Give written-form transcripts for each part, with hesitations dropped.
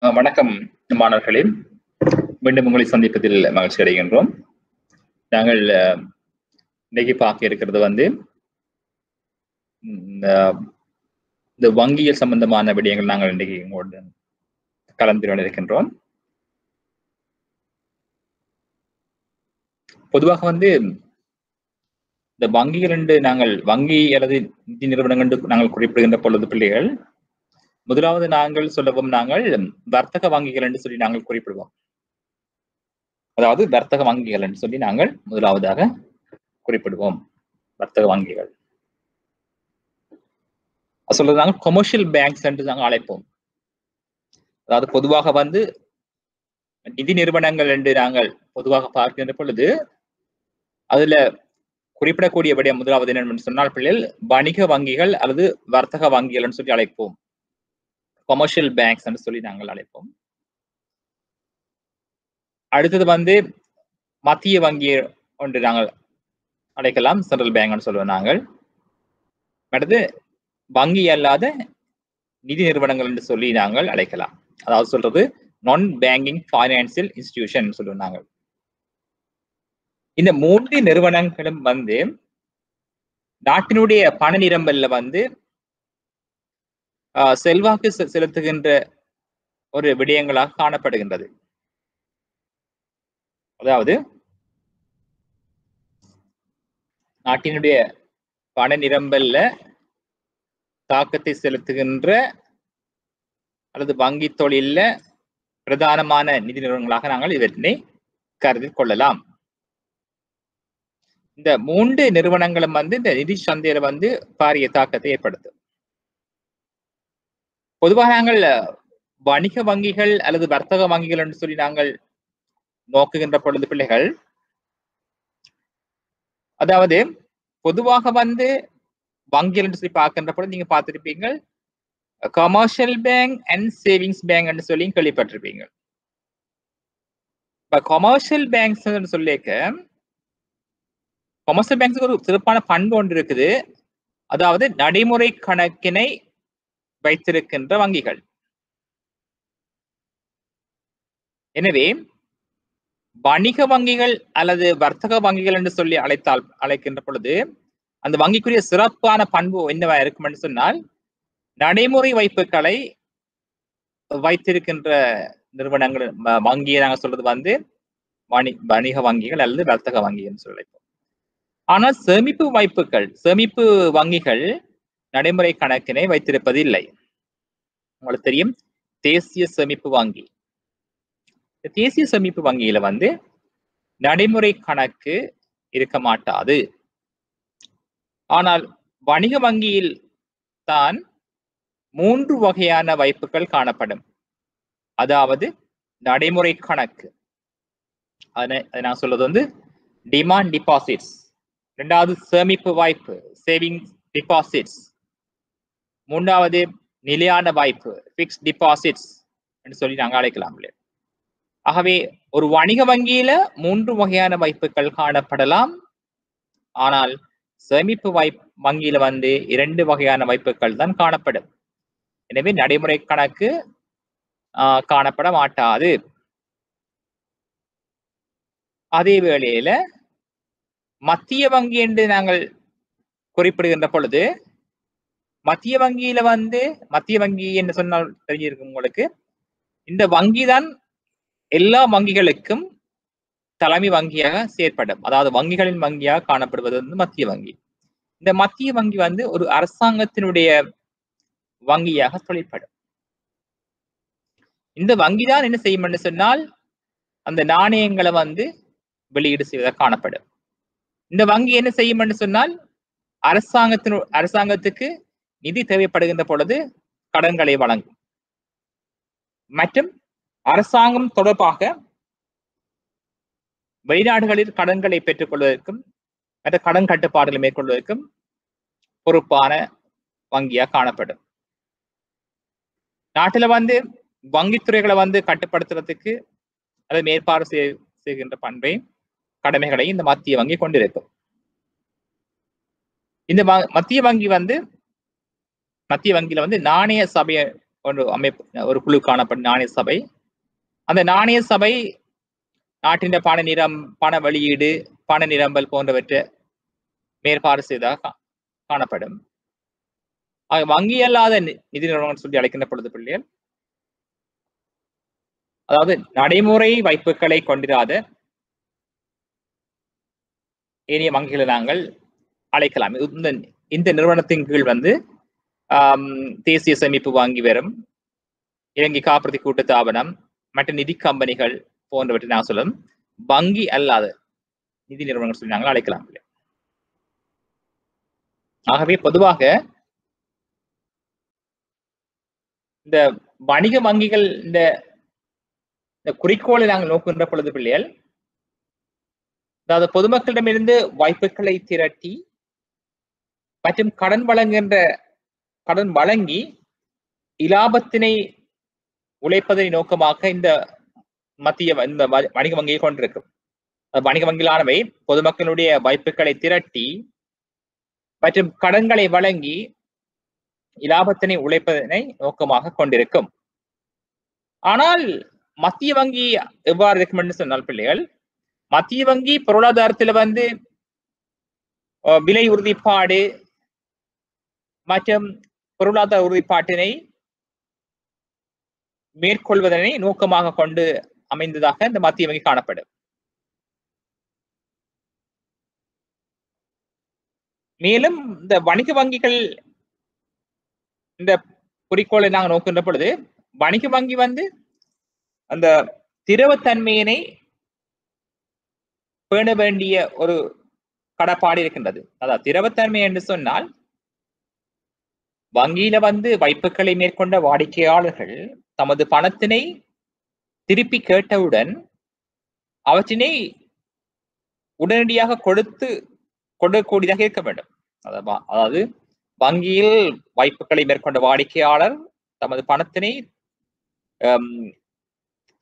வணக்கம் மாணவர்களே, மீண்டும் உங்களை சந்திப்பதில் மகிழ்ச்சி அடைகின்றோம். நாங்கள் இன்னைக்கு பார்க்க இருக்கிறது வந்து இந்த வங்கியல் சம்பந்தமான விடயங்கள் நாங்கள் இன்றைக்கு உங்களோடு கலந்துரையாட இருக்கின்றோம். பொதுவாக வந்து இந்த வங்கிகள் என்று நாங்கள் வங்கி அல்லது நிதி நிறுவனங்கள் என்று நாங்கள் குறிப்பிடுகின்ற பொழுது பிள்ளைகள், முதலாவது நாங்கள் சொல்லவும் நாங்கள் வர்த்தக வங்கிகள் என்று சொல்லி நாங்கள் குறிப்பிடுவோம். அதாவது வர்த்தக வங்கிகள் என்று சொல்லி நாங்கள் முதலாவதாக குறிப்பிடுவோம். வர்த்தக வங்கிகள் சொல்றது நாங்கள் கொமர்ஷியல் பேங்க்ஸ் என்று நாங்கள் அழைப்போம். அதாவது பொதுவாக வந்து நிதி நிறுவனங்கள் என்று நாங்கள் பொதுவாக பார்க்கின்ற பொழுது அதுல குறிப்பிடக்கூடிய விடயம் முதலாவது என்னன்னு சொன்னால் பிள்ளைகள் வணிக வங்கிகள் அல்லது வர்த்தக வங்கிகள் என்று சொல்லி அழைப்போம். கொமர்ஷியல் பேங்க்ஸ் என்று சொல்லி நாங்கள் அழைப்போம். அடுத்தது வந்து மத்திய வங்கி ஒன்று நாங்கள் அழைக்கலாம், சென்ட்ரல் பேங்க் சொல்லுவோம் நாங்கள். அடுத்து வங்கி அல்லாத நிதி நிறுவனங்கள் என்று சொல்லி நாங்கள் அழைக்கலாம். அதாவது சொல்றது நான் பேங்கிங் பைனான்சியல் இன்ஸ்டிடியூஷன் சொல்லுவோம் நாங்கள். இந்த மூன்று நிறுவனங்களும் வந்து நாட்டினுடைய பண நிரம்பல்ல வந்து செல்வாக்கு செலுத்துகின்ற ஒரு விடயங்களாக காணப்படுகின்றது. அதாவது நாட்டினுடைய பண நிரம்பல்ல தாக்கத்தை செலுத்துகின்ற அல்லது வங்கி தொழில பிரதானமான நிதி நிறுவனங்களாக நாங்கள் இவற்றினை கருதி கொள்ளலாம். இந்த மூன்று நிறுவனங்களும் வந்து இந்த நிதி சந்தையில வந்து பாரிய தாக்கத்தை ஏற்படுத்தும். பொதுவாக நாங்கள் வணிக வங்கிகள் அல்லது வர்த்தக வங்கிகள் என்று சொல்லி நாங்கள் நோக்குகின்ற பொழுது பிள்ளைகள், அதாவது பொதுவாக வந்து வங்கிகள் என்று சொல்லி பார்க்கின்ற பொழுது நீங்க பார்த்திருப்பீங்க commercial bank and savings bank என்று சொல்லி கேள்விப்பட்டிருப்பீங்க. இப்ப கமர்ஷியல் பேங்க்ஸ் சொல்லிக்க கமர்ஷியல் பேங்க்ஸுக்கு ஒரு சிறப்பான பண்பு ஒன்று இருக்குது. அதாவது நடைமுறை கணக்கினை வைத்திருக்கின்ற வங்கிகள். எனவே வணிக வங்கிகள் அல்லது வர்த்தக வங்கிகள் என்று சொல்லி அழைக்கின்ற பொழுது அந்த வங்கிக்குரிய சிறப்பான பண்பு என்னவா இருக்கும் என்று சொன்னால், நடைமுறை வைப்புகளை வைத்திருக்கின்ற நிறுவனங்கள் வங்கியை நாங்கள் சொல்றது வந்து வணிக வங்கிகள் அல்லது வர்த்தக வங்கி என்று சொல்லி. ஆனால் சேமிப்பு வங்கிகள் நடைமுறை கணக்கினை வைத்திருப்பது இல்லை. உங்களுக்கு தெரியும், தேசிய சேமிப்பு வங்கி. தேசிய சேமிப்பு வங்கியில வந்து நடைமுறை கணக்கு இருக்க மாட்டாது. ஆனால் வணிக வங்கியில் தான் 3 வகையான வைப்புகள் காணப்படும். அதாவது நடைமுறை கணக்கு, அதை நான் சொல்றது வந்து டிமாண்ட் டிபாசிட்ஸ். இரண்டாவது சேமிப்பு வாய்ப்பு, சேவிங் டிபாசிட்ஸ். மூன்றாவது நிலையான வாய்ப்பு, பிக்ஸ்ட் டிபாசிட்ஸ் என்று சொல்லி நாங்கள் அழைக்கலாம். ஆகவே ஒரு வணிக வங்கியில 3 வகையான வைப்புகள் காணப்படலாம். ஆனால் சேமிப்பு வங்கியில வந்து 2 வகையான வைப்புகள் தான் காணப்படும். எனவே நடைமுறை கணக்கு காணப்பட மாட்டாது. அதே வேளையில மத்திய வங்கி என்று நாங்கள் குறிப்பிடுகின்ற பொழுது, மத்திய வங்கியில வந்து மத்திய வங்கி என்று சொன்னால் தெரிஞ்சிருக்கும் உங்களுக்கு, இந்த வங்கி தான் எல்லா வங்கிகளுக்கும் தலைமை வங்கியாக செயற்படும். அதாவது வங்கிகளின் வங்கியாக காணப்படுவது வந்து மத்திய வங்கி. இந்த மத்திய வங்கி வந்து ஒரு அரசாங்கத்தினுடைய வங்கியாக தொழிற்படும். இந்த வங்கி தான் என்ன செய்யும் என்று சொன்னால், அந்த நாணயங்களை வந்து வெளியீடு செய்வதாக காணப்படும். இந்த வங்கி என்ன செய்யும் என்று சொன்னால், அரசாங்கத்துக்கு நிதி தேவைப்படுகின்ற பொழுது கடன்களை வழங்கும். மற்றும் அரசாங்கம் தொடர்பாக வெளிநாடுகளில் கடன்களை பெற்றுக் கொள்வதற்கும் மற்ற கடன் கட்டுப்பாடுகளை மேற்கொள்வதற்கும் பொறுப்பான வங்கியாக காணப்படும். நாட்டில வந்து வங்கித்துறைகளை வந்து கட்டுப்படுத்துறதுக்கு அதை மேற்பார்வை செய்கின்ற பண்பை கடமைகளை இந்த மத்திய வங்கி கொண்டிருக்கும். இந்த மத்திய வங்கியில வந்து நாணய சபையை ஒரு குழு காணப்படும் நாணய சபை. அந்த நாணய சபை நாட்டின் பண வெளியீடு, பண நிரம்பல் போன்றவற்றை மேற்பார்வை செய்தாக காணப்படும். வங்கி அல்லாத நிதி நிறுவனங்கள் சொல்லி அழைக்கின்ற பொழுது பிள்ளைகள், அதாவது நடைமுறை வைப்புகளை கொண்டிராத ஏனைய வங்கிகளை நாங்கள் அழைக்கலாம். இந்த நிறுவனத்தின் கீழ் தேசிய சேமிப்பு வங்கி வரும், இலங்கை காப்புறுதி கூட்டு தாபனம், மற்ற நிதி கம்பெனிகள் போன்றவற்றை நாங்கள் சொல்லும் வங்கி அல்லாத நிதி நிறுவனங்கள் சொல்லி நாங்கள் அழைக்கலாம். ஆகவே பொதுவாக இந்த வணிக வங்கிகள் இந்த குறிக்கோளை நாங்கள் நோக்குகின்ற பொழுது பிள்ளைகள், அதாவது பொதுமக்களிடமிருந்து வாய்ப்புகளை திரட்டி மற்றும் கடன் வழங்கி இலாபத்தினை உழைப்பதை நோக்கமாக இந்த வணிக வங்கியை கொண்டிருக்கும். வணிக வங்கிகளானவை பொதுமக்களுடைய வாய்ப்புகளை திரட்டி மற்றும் கடன்களை வழங்கி இலாபத்தினை உழைப்பதனை நோக்கமாக கொண்டிருக்கும். ஆனால் மத்திய வங்கி எவ்வாறு இருக்கும் என்று சொன்னால் பிள்ளைகள், மத்திய வங்கி பொருளாதாரத்தில் விலை உறுதிப்பாடு மற்றும் பொருளாதார உறுதிப்பாட்டினை மேற்கொள்வதனை நோக்கமாக கொண்டு அமைந்ததாக இந்த மத்திய வங்கி காணப்படும். மேலும் இந்த வணிக வங்கிகள் இந்த குறிக்கோளை நாங்கள் நோக்கின்ற பொழுது, வணிக வங்கி அந்த திரவத்தன்மையினை பேண வேண்டிய ஒரு கடப்பாடு இருக்கின்றது. அதாவது திரவத்தன்மை என்று சொன்னால், வங்கியில வைப்புகளை மேற்கொண்ட வாடிக்கையாளர்கள் தமது பணத்தினை திருப்பி கேட்டவுடன் அவற்றினை உடனடியாக கொடுக்கக்கூடியதாக இருக்க வேண்டும். அதாவது வங்கியில் வாய்ப்புகளை மேற்கொண்ட வாடிக்கையாளர் தமது பணத்தினை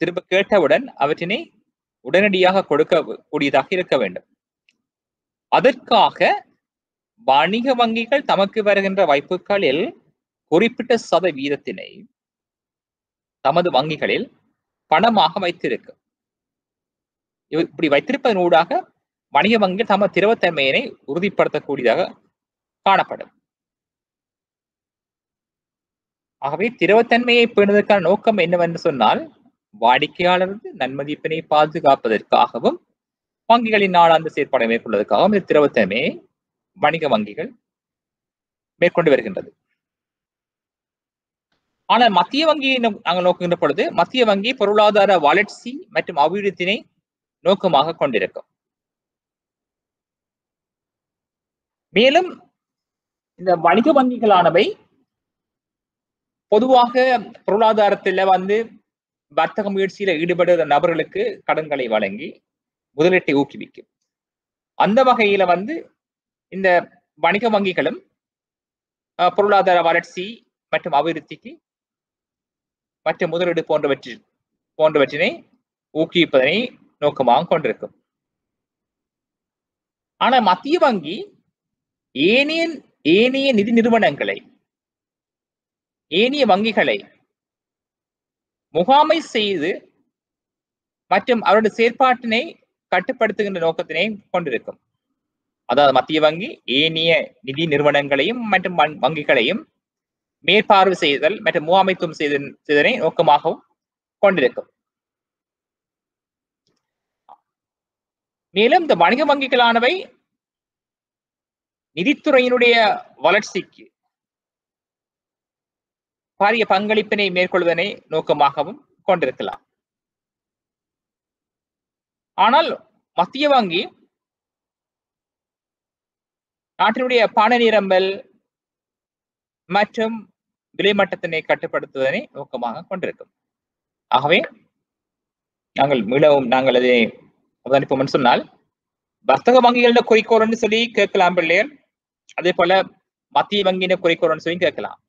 திரும்ப கேட்டவுடன் அவற்றினை உடனடியாக கொடுக்கக்கூடியதாக இருக்க வேண்டும். அதற்காக வணிக வங்கிகள் தமக்கு வருகின்ற வாய்ப்புகளில் குறிப்பிட்ட சதவீதத்தினை தமது வங்கிகளில் பணமாக வைத்திருக்கும். இப்படி வைத்திருப்பதன் ஊடாக வணிக வங்கிகள் தமது திரவத்தன்மையினை உறுதிப்படுத்தக்கூடியதாக காணப்படும். ஆகவே திரவத்தன்மையை பேணுவதற்கான நோக்கம் என்னவென்று சொன்னால், வாடிக்கையாளருக்கு நன்மதிப்பினை பாதுகாப்பதற்காகவும் வங்கிகளின் நாளாந்த செயற்பாடை மேற்கொள்வதற்காகவும் இந்த திரவத்தன்மையை வணிக வங்கிகள் மேற்கொண்டு வருகின்றது. ஆனால் மத்திய வங்கியை நாங்கள் நோக்குகின்ற பொழுது, மத்திய வங்கி பொருளாதார வளர்ச்சி மற்றும் அபிவிருத்தினை நோக்கமாக கொண்டிருக்கும். மேலும் இந்த வணிக வங்கிகளானவை பொதுவாக பொருளாதாரத்தில் வர்த்தக முயற்சியில ஈடுபடுகிற நபர்களுக்கு கடன்களை வழங்கி முதலீட்டை ஊக்குவிக்கும். அந்த வகையில இந்த வணிக வங்கிகளும் பொருளாதார வளர்ச்சி மற்றும் அபிவிருத்திக்கு மற்ற முதலீடு போன்றவற்றினை ஊக்குவிப்பதனை நோக்கமாக கொண்டிருக்கும். ஆனால் மத்திய வங்கி ஏனைய நிதி நிறுவனங்களை, ஏனைய வங்கிகளை முகாமை செய்து மற்றும் அவருடைய செயற்பாட்டினை கட்டுப்படுத்துகின்ற நோக்கத்தினை கொண்டிருக்கும். அதாவது மத்திய வங்கி ஏனைய நிதி நிறுவனங்களையும் மற்றும் வங்கிகளையும் மேற்பார்வை செய்தல் மற்றும் முகாமைத்துவம் செய்தனை நோக்கமாகவும் கொண்டிருக்கும். மேலும் இந்த வணிக வங்கிகளானவை நிதித்துறையினுடைய வளர்ச்சிக்கு பாரிய பங்களிப்பினை மேற்கொள்வதனை நோக்கமாகவும் கொண்டிருக்கலாம். ஆனால் மத்திய வங்கி நாட்டினுடைய பண நிரம்பல் மற்றும் விலைமட்டத்தினை கட்டுப்படுத்துவதனை நோக்கமாக கொண்டிருக்கும். ஆகவே நாங்கள் அதை அவதானிப்போம் சொன்னால், வர்த்தக வங்கிகள குறிக்கோள்னு சொல்லி கேட்கலாம் பிள்ளைகள். அதே போல மத்திய வங்கியின் குறிக்கோள்னு சொல்லி கேட்கலாம்.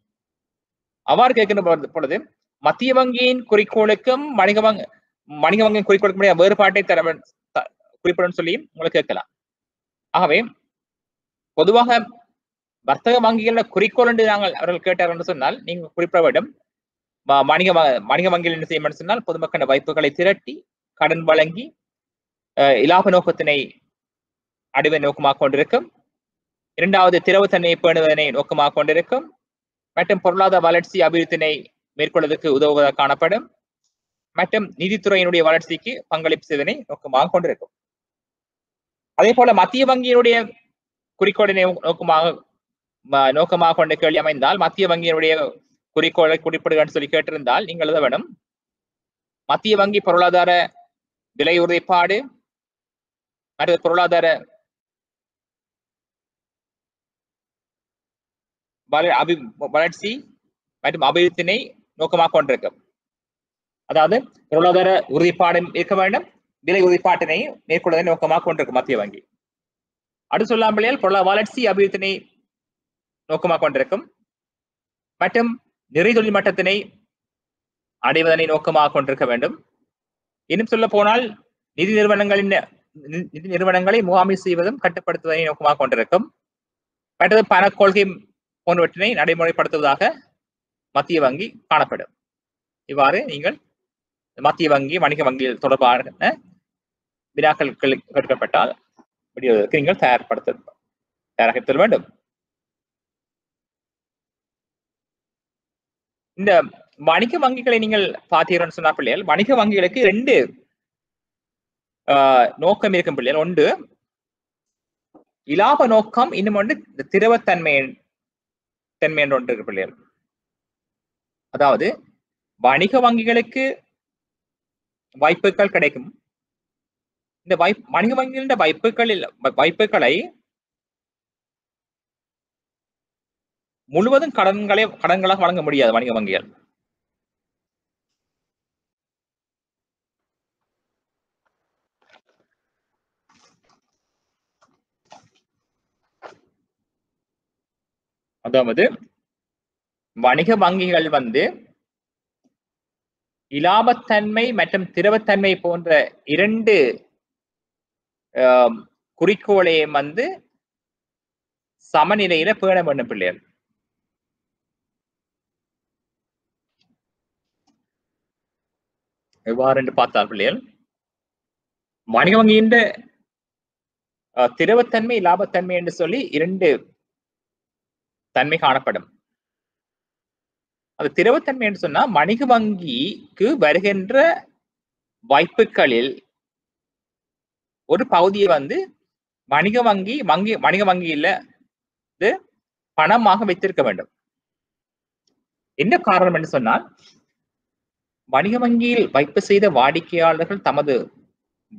அவ்வாறு கேட்கின்ற பொழுது மத்திய வங்கியின் குறிக்கோளுக்கும் வணிக வங்கியின் குறிக்கோளுக்கும் வேறுபாட்டை குறிப்பிடும் சொல்லி உங்களுக்கு கேட்கலாம். ஆகவே பொதுவாக வர்த்தக வங்கிகள குறிக்கோள் என்று அவர்கள் கேட்டார் என்று சொன்னால், நீங்க குறிப்பிட வேண்டும் வணிக வங்கிகள் என்ன செய்யும் சொன்னால் பொதுமக்கள் வைப்புகளை திரட்டி கடன் வழங்கி இலாப நோக்கத்தினை அடைவை நோக்கமாக கொண்டிருக்கும். இரண்டாவது திரவுத்தன்மையை பேணுவதனை நோக்கமாக கொண்டிருக்கும். மற்றும் பொருளாதார வளர்ச்சி அபிவிருத்தினை மேற்கொள்வதற்கு உதவுவதாக காணப்படும். மற்றும் நிதித்துறையினுடைய வளர்ச்சிக்கு பங்களிப்பு செய்வதனை நோக்கமாக கொண்டிருக்கும். அதே போல மத்திய வங்கியினுடைய குறிக்கோளினை நோக்கமாக கொண்ட கேள்வி அமைந்தால் மத்திய வங்கியினுடைய குறிக்கோளை குறிப்பிடுகள் சொல்லி கேட்டிருந்தால் நீங்கள் எழுத வேண்டும். மத்திய வங்கி பொருளாதார விலை உறுதிப்பாடு மற்றும் பொருளாதார வளர்ச்சி மற்றும் அபிவிருத்தினை நோக்கமாக கொண்டிருக்கும். அதாவது பொருளாதார உறுதிப்பாடு இருக்க வேண்டும், விலை உறுதிப்பாட்டினை மேற்கொள்வதை நோக்கமாக கொண்டிருக்கும் மத்திய வங்கி. அடுத்து சொல்லாமலேயால் பொருளாதார வளர்ச்சி அபிவிருத்தினை நோக்கமாக கொண்டிருக்கும் மற்றும் நிறை தொழில் மட்டத்தினை அடைவதனை நோக்கமாக கொண்டிருக்க வேண்டும். இன்னும் சொல்ல போனால் நிதி நிறுவனங்களை முகாமை செய்வதும் கட்டுப்படுத்துவதை நோக்கமாக கொண்டிருக்கும். மற்றது பண கொள்கை போன்றவற்றினை நடைமுறைப்படுத்துவதாக மத்திய வங்கி காணப்படும். இவ்வாறு நீங்கள் மத்திய வங்கி வணிக வங்கியில் தொடர்பான வினாக்கள் கேட்கப்பட்டால் விடுவதற்கு நீங்கள் தயாராக வேண்டும். இந்த வணிக வங்கிகளை நீங்கள் பார்த்தீர்கள் சொன்ன பிள்ளைகள், வணிக வங்கிகளுக்கு 2 நோக்கம் இருக்கும் பிள்ளைகள். ஒன்று இலாப நோக்கம், இன்னும் ஒன்று திரவத்தன்மை என்ற ஒன்று இருக்கு பிள்ளைகள். அதாவது வணிக வங்கிகளுக்கு வாய்ப்புகள் கிடைக்கும். இந்த வணிக வங்கிகளின் வாய்ப்புகளை முழுவதும் கடன்களாக வழங்க முடியாது வணிக வங்கிகள். அதாவது வணிக வங்கிகள் இலாபத்தன்மை மற்றும் திரவத்தன்மை போன்ற 2 குறிக்கோளையும் சமநிலையில பேண வேண்டும் பிள்ளைகள். எவ்வாறு என்று பார்த்தால் பிள்ளைகள், வணிக வங்கியின் திரவத்தன்மை லாபத்தன்மை என்று சொல்லி 2 தன்மை காணப்படும். அது திரவத்தன்மை என்று சொன்னா வணிக வங்கிக்கு வருகின்ற வாய்ப்புகளில் ஒரு பகுதியை வணிக வங்கியில பணமாக வைத்திருக்க வேண்டும். என்ன காரணம் என்று சொன்னால், வணிக வங்கியில் வைப்பு செய்த வாடிக்கையாளர்கள் தமது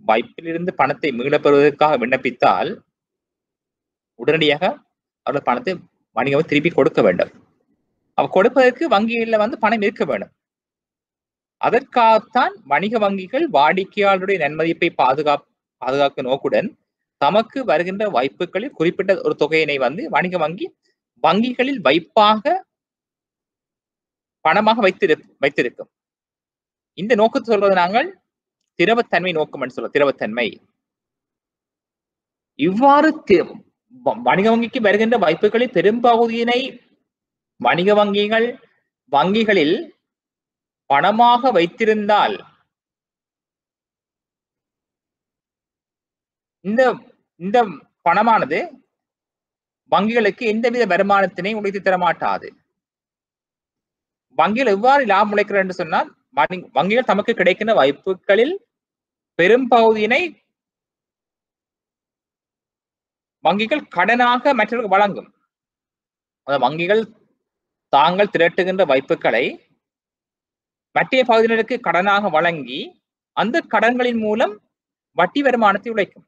வைப்பிலிருந்து பணத்தை மீளப் பெறுவதற்காக விண்ணப்பித்தால் உடனடியாக அவர்கள் பணத்தை வணிகம் திருப்பி கொடுக்க வேண்டும். கொடுப்பதற்கு வங்கியில பணம் இருக்க வேண்டும். அதற்காகத்தான் வணிக வங்கிகள் வாடிக்கையாளருடைய நன்மதிப்பை பாதுகாக்க நோக்குடன் தமக்கு வருகின்ற வாய்ப்புகளில் குறிப்பிட்ட ஒரு தொகையினை வணிக வங்கிகளில் வைப்பாக பணமாக வைத்திருக்கும். இந்த நோக்கத்தை சொல்றது நாங்கள் திரவத்தன்மை நோக்கம் என்று சொல்றோம். திரவத்தன்மை இவ்வாறு வணிக வங்கிக்கு வருகின்ற வாய்ப்புகளில் பெரும்பகுதியினை வணிக வங்கிகளில் பணமாக வைத்திருந்தால் இந்த பணமானது வங்கிகளுக்கு எந்தவித வருமானத்தினை உழைத்து தரமாட்டாது. வங்கிகள் எவ்வாறு லாபம் உழைக்கிறது என்று சொன்னால், வங்கிகள் தமக்கு கிடைக்கின்ற வாய்ப்புகளில் பெரும்பகுதியினை வங்கிகள் கடனாக மற்றவர்களுக்கு வழங்கும். வங்கிகள் தாங்கள் திரட்டுகின்ற வாய்ப்புகளை மற்ற பகுதியினருக்கு கடனாக வழங்கி அந்த கடன்களின் மூலம் வட்டி வருமானத்தை உழைக்கும்.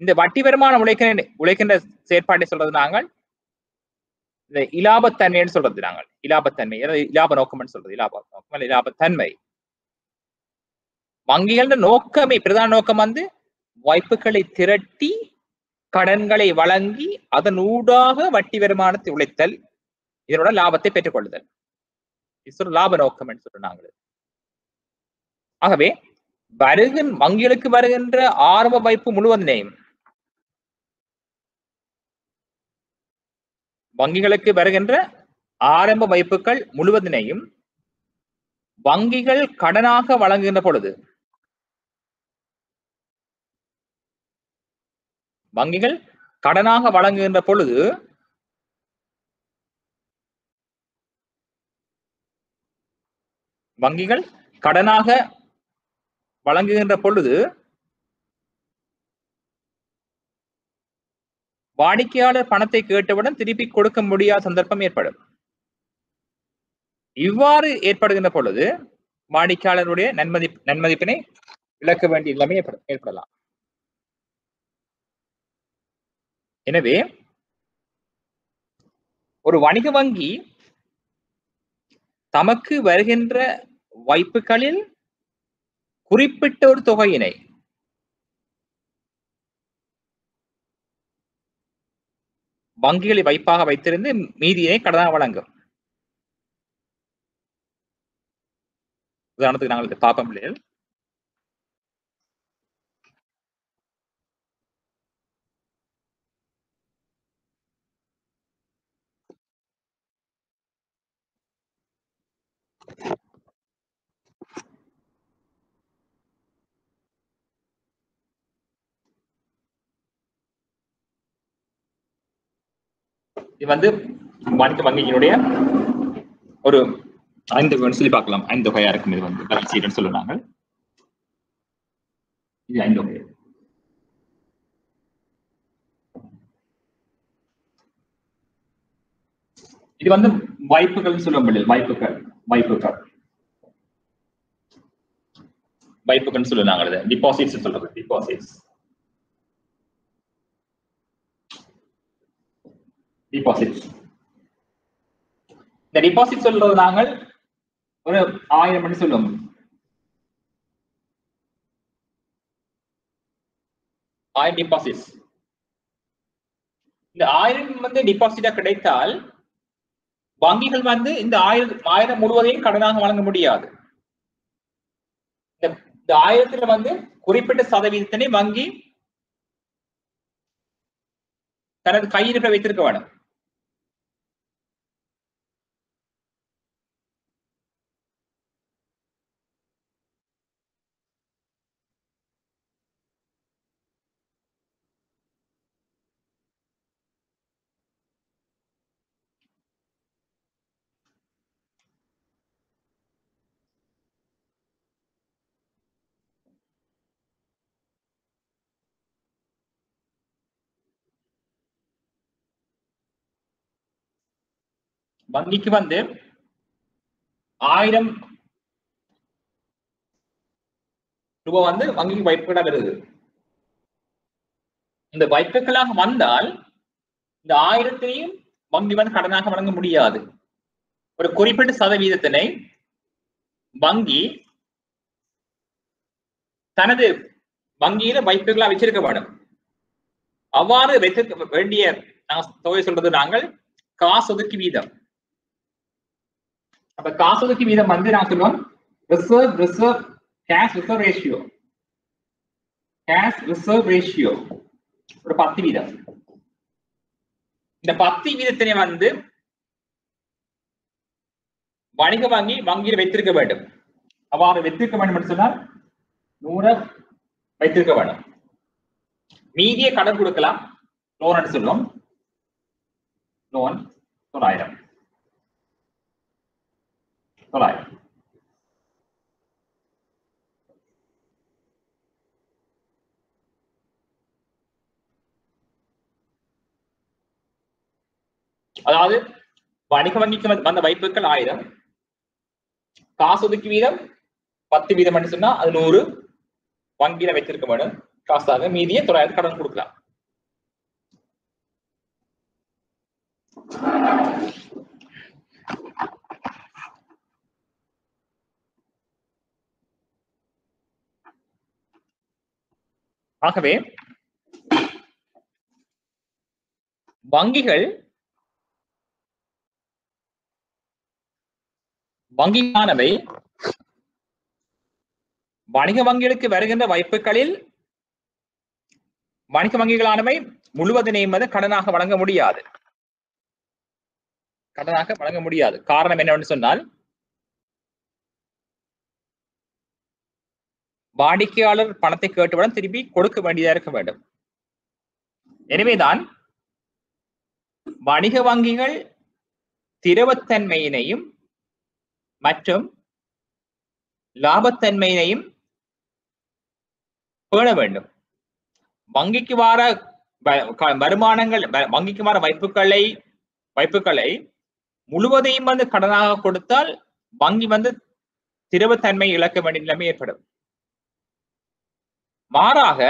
இந்த வட்டி வருமானம் உழைக்கின்ற செயற்பாட்டை சொல்றது நாங்கள் இந்த இலாபத்தன்மைன்னு சொல்றது. நாங்கள் இலாபத்தன்மை, இலாப நோக்கம் சொல்றது. இலாபத்தன்மை வங்கிகள நோக்கமே, பிரதான நோக்கம் வாய்ப்புகளை திரட்டி கடன்களை வழங்கி அதன் ஊடாக வட்டி வருமானத்தை உழைத்தல், இதனோட லாபத்தை பெற்றுக் கொள்ளுதல். லாப நோக்கம் என்று சொல்றாங்க. ஆகவே வங்கிகளுக்கு வருகின்ற ஆரம்ப வைப்பு முழுவதினையும், வங்கிகளுக்கு வருகின்ற ஆரம்ப வைப்புகள் முழுவதினையும் வங்கிகள் கடனாக வழங்குகின்ற பொழுது வங்கிகள் கடனாக வழங்குகின்ற பொழுது வங்கிகள் கடனாக வழங்குகின்ற பொழுது வாடிக்கையாளர் பணத்தை கேட்டவுடன் திருப்பி கொடுக்க முடியாத சந்தர்ப்பம் ஏற்படும். இவ்வாறு ஏற்படுகின்ற பொழுது வாடிக்கையாளருடைய நன்மதிப்பினை இழக்க வேண்டிய நிலைமை ஏற்படலாம். எனவே ஒரு வணிக வங்கி தமக்கு வருகின்ற வாய்ப்புகளில் குறிப்பிட்ட ஒரு தொகையினை வங்கிகளை வைப்பாக வைத்திருந்து மீதியை கடனாக வழங்கும். உதாரணத்துக்கு நாங்கள் பார்ப்போம் இல்லையா, இது வந்து வணிக வங்கியினுடைய ஒரு 5 சொல்லி பார்க்கலாம். 5 தொகையா இருக்கும். இது வந்து பேலன்ஸ் ஷீட்னு சொல்லுவாங்க. இது 5 தொகை. இது வந்து வாய்ப்புகள் சொல்ல முடியாது. வாய்ப்புகள் சொல்லுவாங்க. டிபாசிட்ஸ் சொல்றது. டிபாசிட்ஸ் இந்த டிபாசிட் சொல்றது நாங்கள் ஒரு 1000 சொல்லுவோம். 1000 டிபாசிட்ஸ். இந்த 1000 வந்து டிபாசிட்டா கிடைத்தால் வங்கிகள் வந்து இந்த 1000 முழுவதையும் கடனாக வழங்க முடியாது. இந்த 1000 வந்து குறிப்பிட்ட சதவீதத்தினை வங்கி தனது கையிருப்பை வைத்திருக்க வேண்டும். வங்கிக்கு வந்து 1000 ரூபாய் வந்து வங்கிக்கு வாய்ப்புகளாக வருது. இந்த வாய்ப்புகளாக வந்தால் இந்த 1000 வங்கி வந்து கடனாக வழங்க முடியாது. ஒரு குறிப்பிட்ட சதவீதத்தினை வங்கி தனது வங்கியில வாய்ப்புகளா வச்சிருக்க வேண்டும். அவ்வாறு வைத்திருக்க வேண்டிய தொகை சொல்றது நாங்கள் காசொதுக்கி வீதம். அப்ப காசொதுக்கி வீதம் வந்து நான் சொல்லுவோம் கேஷ் ரிசர்வ் ரேஷியோ ஒரு 10 வீதம். இந்த 10 வீதத்தினை வந்து வணிக வங்கி வங்கியில் வைத்திருக்க வேண்டும். அவ்வாறு வைத்திருக்க வேண்டும் என்று சொன்னால் 100 வைத்திருக்க வேண்டும். மீதியை கடன் கொடுக்கலாம். லோன் சொல்லுவோம். லோன் 900. அதாவது வணிக வங்கிக்கு வந்த வாய்ப்புகள் 1000, காசொதுக்கி வீதம் 10 வீதம் என்று சொன்னா அது 100 வங்கியில வைத்திருக்க வேண்டும் காசாக. மீதியை 900 கடன் கொடுக்கலாம். ஆகவே வங்கியானவை வணிக வங்கிகளுக்கு வருகின்ற வாய்ப்புகளில் வணிக வங்கிகளானவை முழுவதனையும் கடனாக வழங்க முடியாது. காரணம் என்னவென்று சொன்னால் வாடிக்கையாளர் பணத்தை கேட்டவுடன் திருப்பி கொடுக்க வேண்டியதா இருக்க வேண்டும். எனவேதான் வணிக வங்கிகள் திரவத்தன்மையினையும் மற்றும் லாபத்தன்மையினையும் பேண வேண்டும். வங்கிக்கு வார வருமானங்கள், வங்கிக்கு வார வைப்புகளை முழுவதையும் வந்து கடனாக கொடுத்தால் வங்கி வந்து திரவத்தன்மை இழக்க வேண்டிய நிலைமை ஏற்படும். மாறாக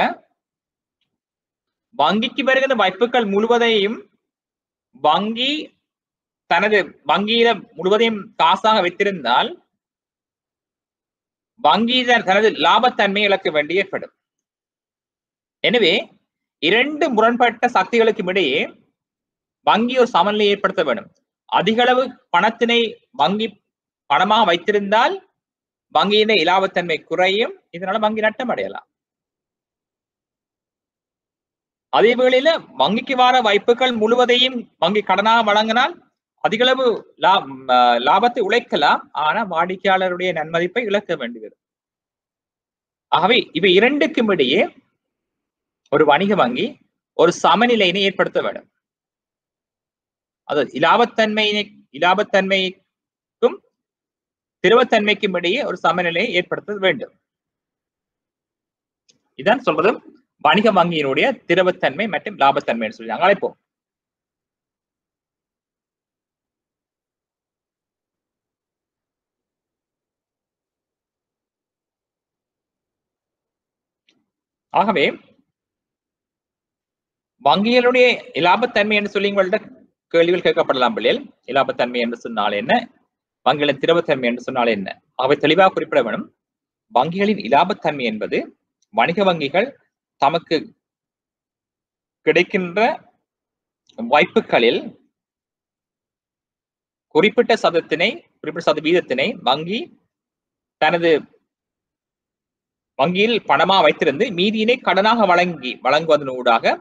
வங்கிக்கு வருகிற வைப்புகள் முழுவதையும் வங்கி தனது வங்கியில முழுவதையும் காசாக வைத்திருந்தால் வங்கி தனது லாபத்தன்மை இழக்க வேண்டி ஏற்படும். எனவே இரண்டு முரண்பட்ட சக்திகளுக்கும் இடையே வங்கி ஒரு சமநிலை ஏற்படுத்த வேண்டும். அதிக அளவு பணத்தினை வங்கி பணமாக வைத்திருந்தால் வங்கியின் இலாபத்தன்மை குறையும், இதனால வங்கி நட்டம் அடையலாம். அதே வேளையில வங்கிக்கு வர வைப்புகள் முழுவதையும் வங்கி கடனாக வழங்கினால் அதிக அளவு லாபத்தை உழைக்கலாம், ஆனா வாடிக்கையாளருடைய நன்மதிப்பை இழக்க வேண்டியது. ஆகவே இவை இரண்டுக்கும் இடையே ஒரு வணிக வங்கி ஒரு சமநிலையினை ஏற்படுத்த வேண்டும். அது இலாபத்தன்மைக்கும் திரவத்தன்மைக்கும் இடையே ஒரு சமநிலையை ஏற்படுத்த வேண்டும். இதான் சொல்றது வணிக வங்கியினுடைய திரவத்தன்மை மற்றும் லாபத்தன்மை சொல்லி நாங்கள் அழைப்போம். ஆகவே வங்கிகளுடைய இலாபத்தன்மை என்று சொல்லி உங்கள்ட்ட கேள்விகள் கேட்கப்படலாம். பிள்ளைகள், இலாபத்தன்மை என்று சொன்னால் என்ன, வங்கிகளின் திரவத்தன்மை என்று சொன்னால் என்ன, அவை தெளிவாக குறிப்பிட வேண்டும். வங்கிகளின் இலாபத்தன்மை என்பது வணிக வங்கிகள் தமக்கு கிடைக்கின்ற வாய்ப்புகளில் குறிப்பிட்ட சதவீதத்தினை வங்கி தனது வங்கியில் பணமாக வைத்திருந்து மீதியினை கடனாக வழங்குவதனூடாக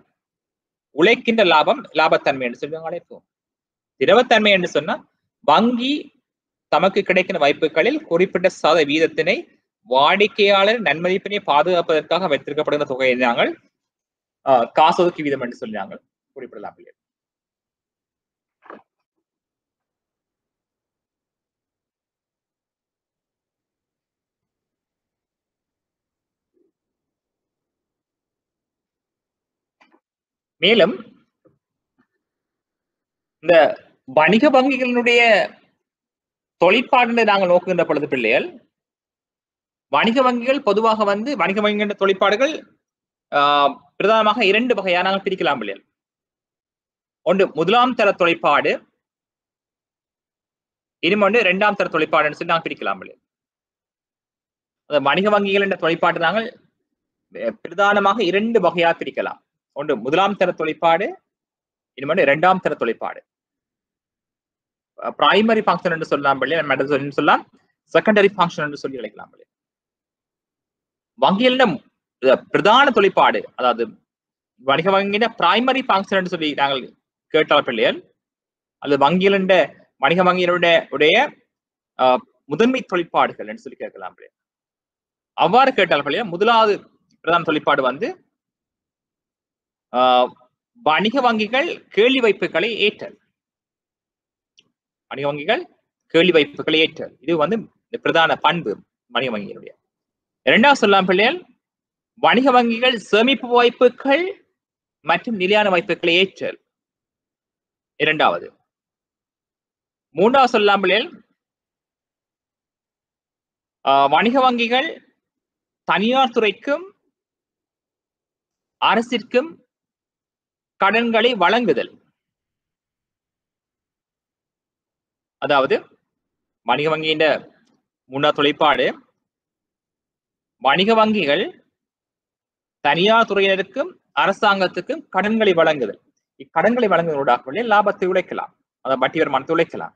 உழைக்கின்ற லாபத்தன்மை என்று சொல்லி அழைப்போம். திரவத்தன்மை என்று சொன்னா வங்கி தமக்கு கிடைக்கின்ற வாய்ப்புகளில் குறிப்பிட்ட சதவீதத்தினை வாடிக்கையாளர் நன்மதிப்பினை பாதுகாப்பதற்காக வைத்திருக்கப்படுகிற தொகையை நாங்கள் காசோதுக்கு வீதம் என்று சொல்லி நாங்கள் குறிப்பிடலாம். மேலும் இந்த வணிக வங்கிகளினுடைய தொழிற்பாடு நாங்கள் நோக்குகின்ற பொழுது பிள்ளைகள், வணிக வங்கிகள் பொதுவாக வந்து வணிக வங்கிகளின் தொழிற்பாடுகள் பிரதானமாக இரண்டு வகையாக நாங்கள் பிரிக்கலாம் பிள்ளைகள். ஒன்று முதலாம் தர தொழிற்பாடு, இன்னொன்று இரண்டாம் தர தொழிற்பாடுன்னு சொல்லி நாங்கள் பிரிக்கலாம் பிள்ளைகள். வணிக வங்கிகள் என்ற தொழிற்பாடு நாங்கள் பிரதானமாக இரண்டு வகையாக பிரிக்கலாம். ஒன்று முதலாம் தர தொழிற்பாடு, இன்னொன்று இரண்டாம் தர தொழிற்பாடு. பிரைமரி ஃபங்க்ஷன் என்று சொல்லலாம் பிள்ளைகள், சொல்லலாம் செகண்டரி ஃபங்க்ஷன் என்று சொல்லி அழைக்கலாம் பிள்ளைகள். வங்கிகளிடம் பிரதான தொழிற்பாடு, அதாவது வணிக வங்கியிட பிரைமரி ஃபங்க்ஷன் என்று சொல்லி நாங்கள் கேட்டால் பிள்ளைகள், அல்லது வணிக வங்கியினுடைய முதன்மை தொழிற்பாடுகள் என்று சொல்லி கேட்கலாம் பிள்ளைகள். அவ்வாறு கேட்டால் பிள்ளைகள், முதலாவது பிரதான தொழிற்பாடு வந்து வணிக வங்கிகள் கேள்வி வைப்புகளை ஏற்றல். வணிக வங்கிகள் கேள்வி வைப்புகளை ஏற்றல், இது வந்து பிரதான பண்பு வணிக வங்கியினுடைய. இரண்டாவது சொல்லலாம் பிள்ளைகள், வணிக வங்கிகள் சேமிப்பு வாய்ப்புகள் மற்றும் நிலையான வாய்ப்புகளை ஏற்றல் இரண்டாவது. மூன்றாவது சொல்லலாம் பிள்ளைகள், வணிக வங்கிகள் தனியார் துறைக்கும் அரசிற்கும் கடன்களை வழங்குதல். அதாவது வணிக வங்கியின் முன்னாள் தொழிற்பாடு, வணிக வங்கிகள் தனியார் துறையினருக்கும் அரசாங்கத்துக்கும் கடன்களை வழங்குதல். இக்கடன்களை வழங்குவதோட லாபத்தை உழைக்கலாம், அதாவது வட்டி வருமானத்தை உழைக்கலாம்.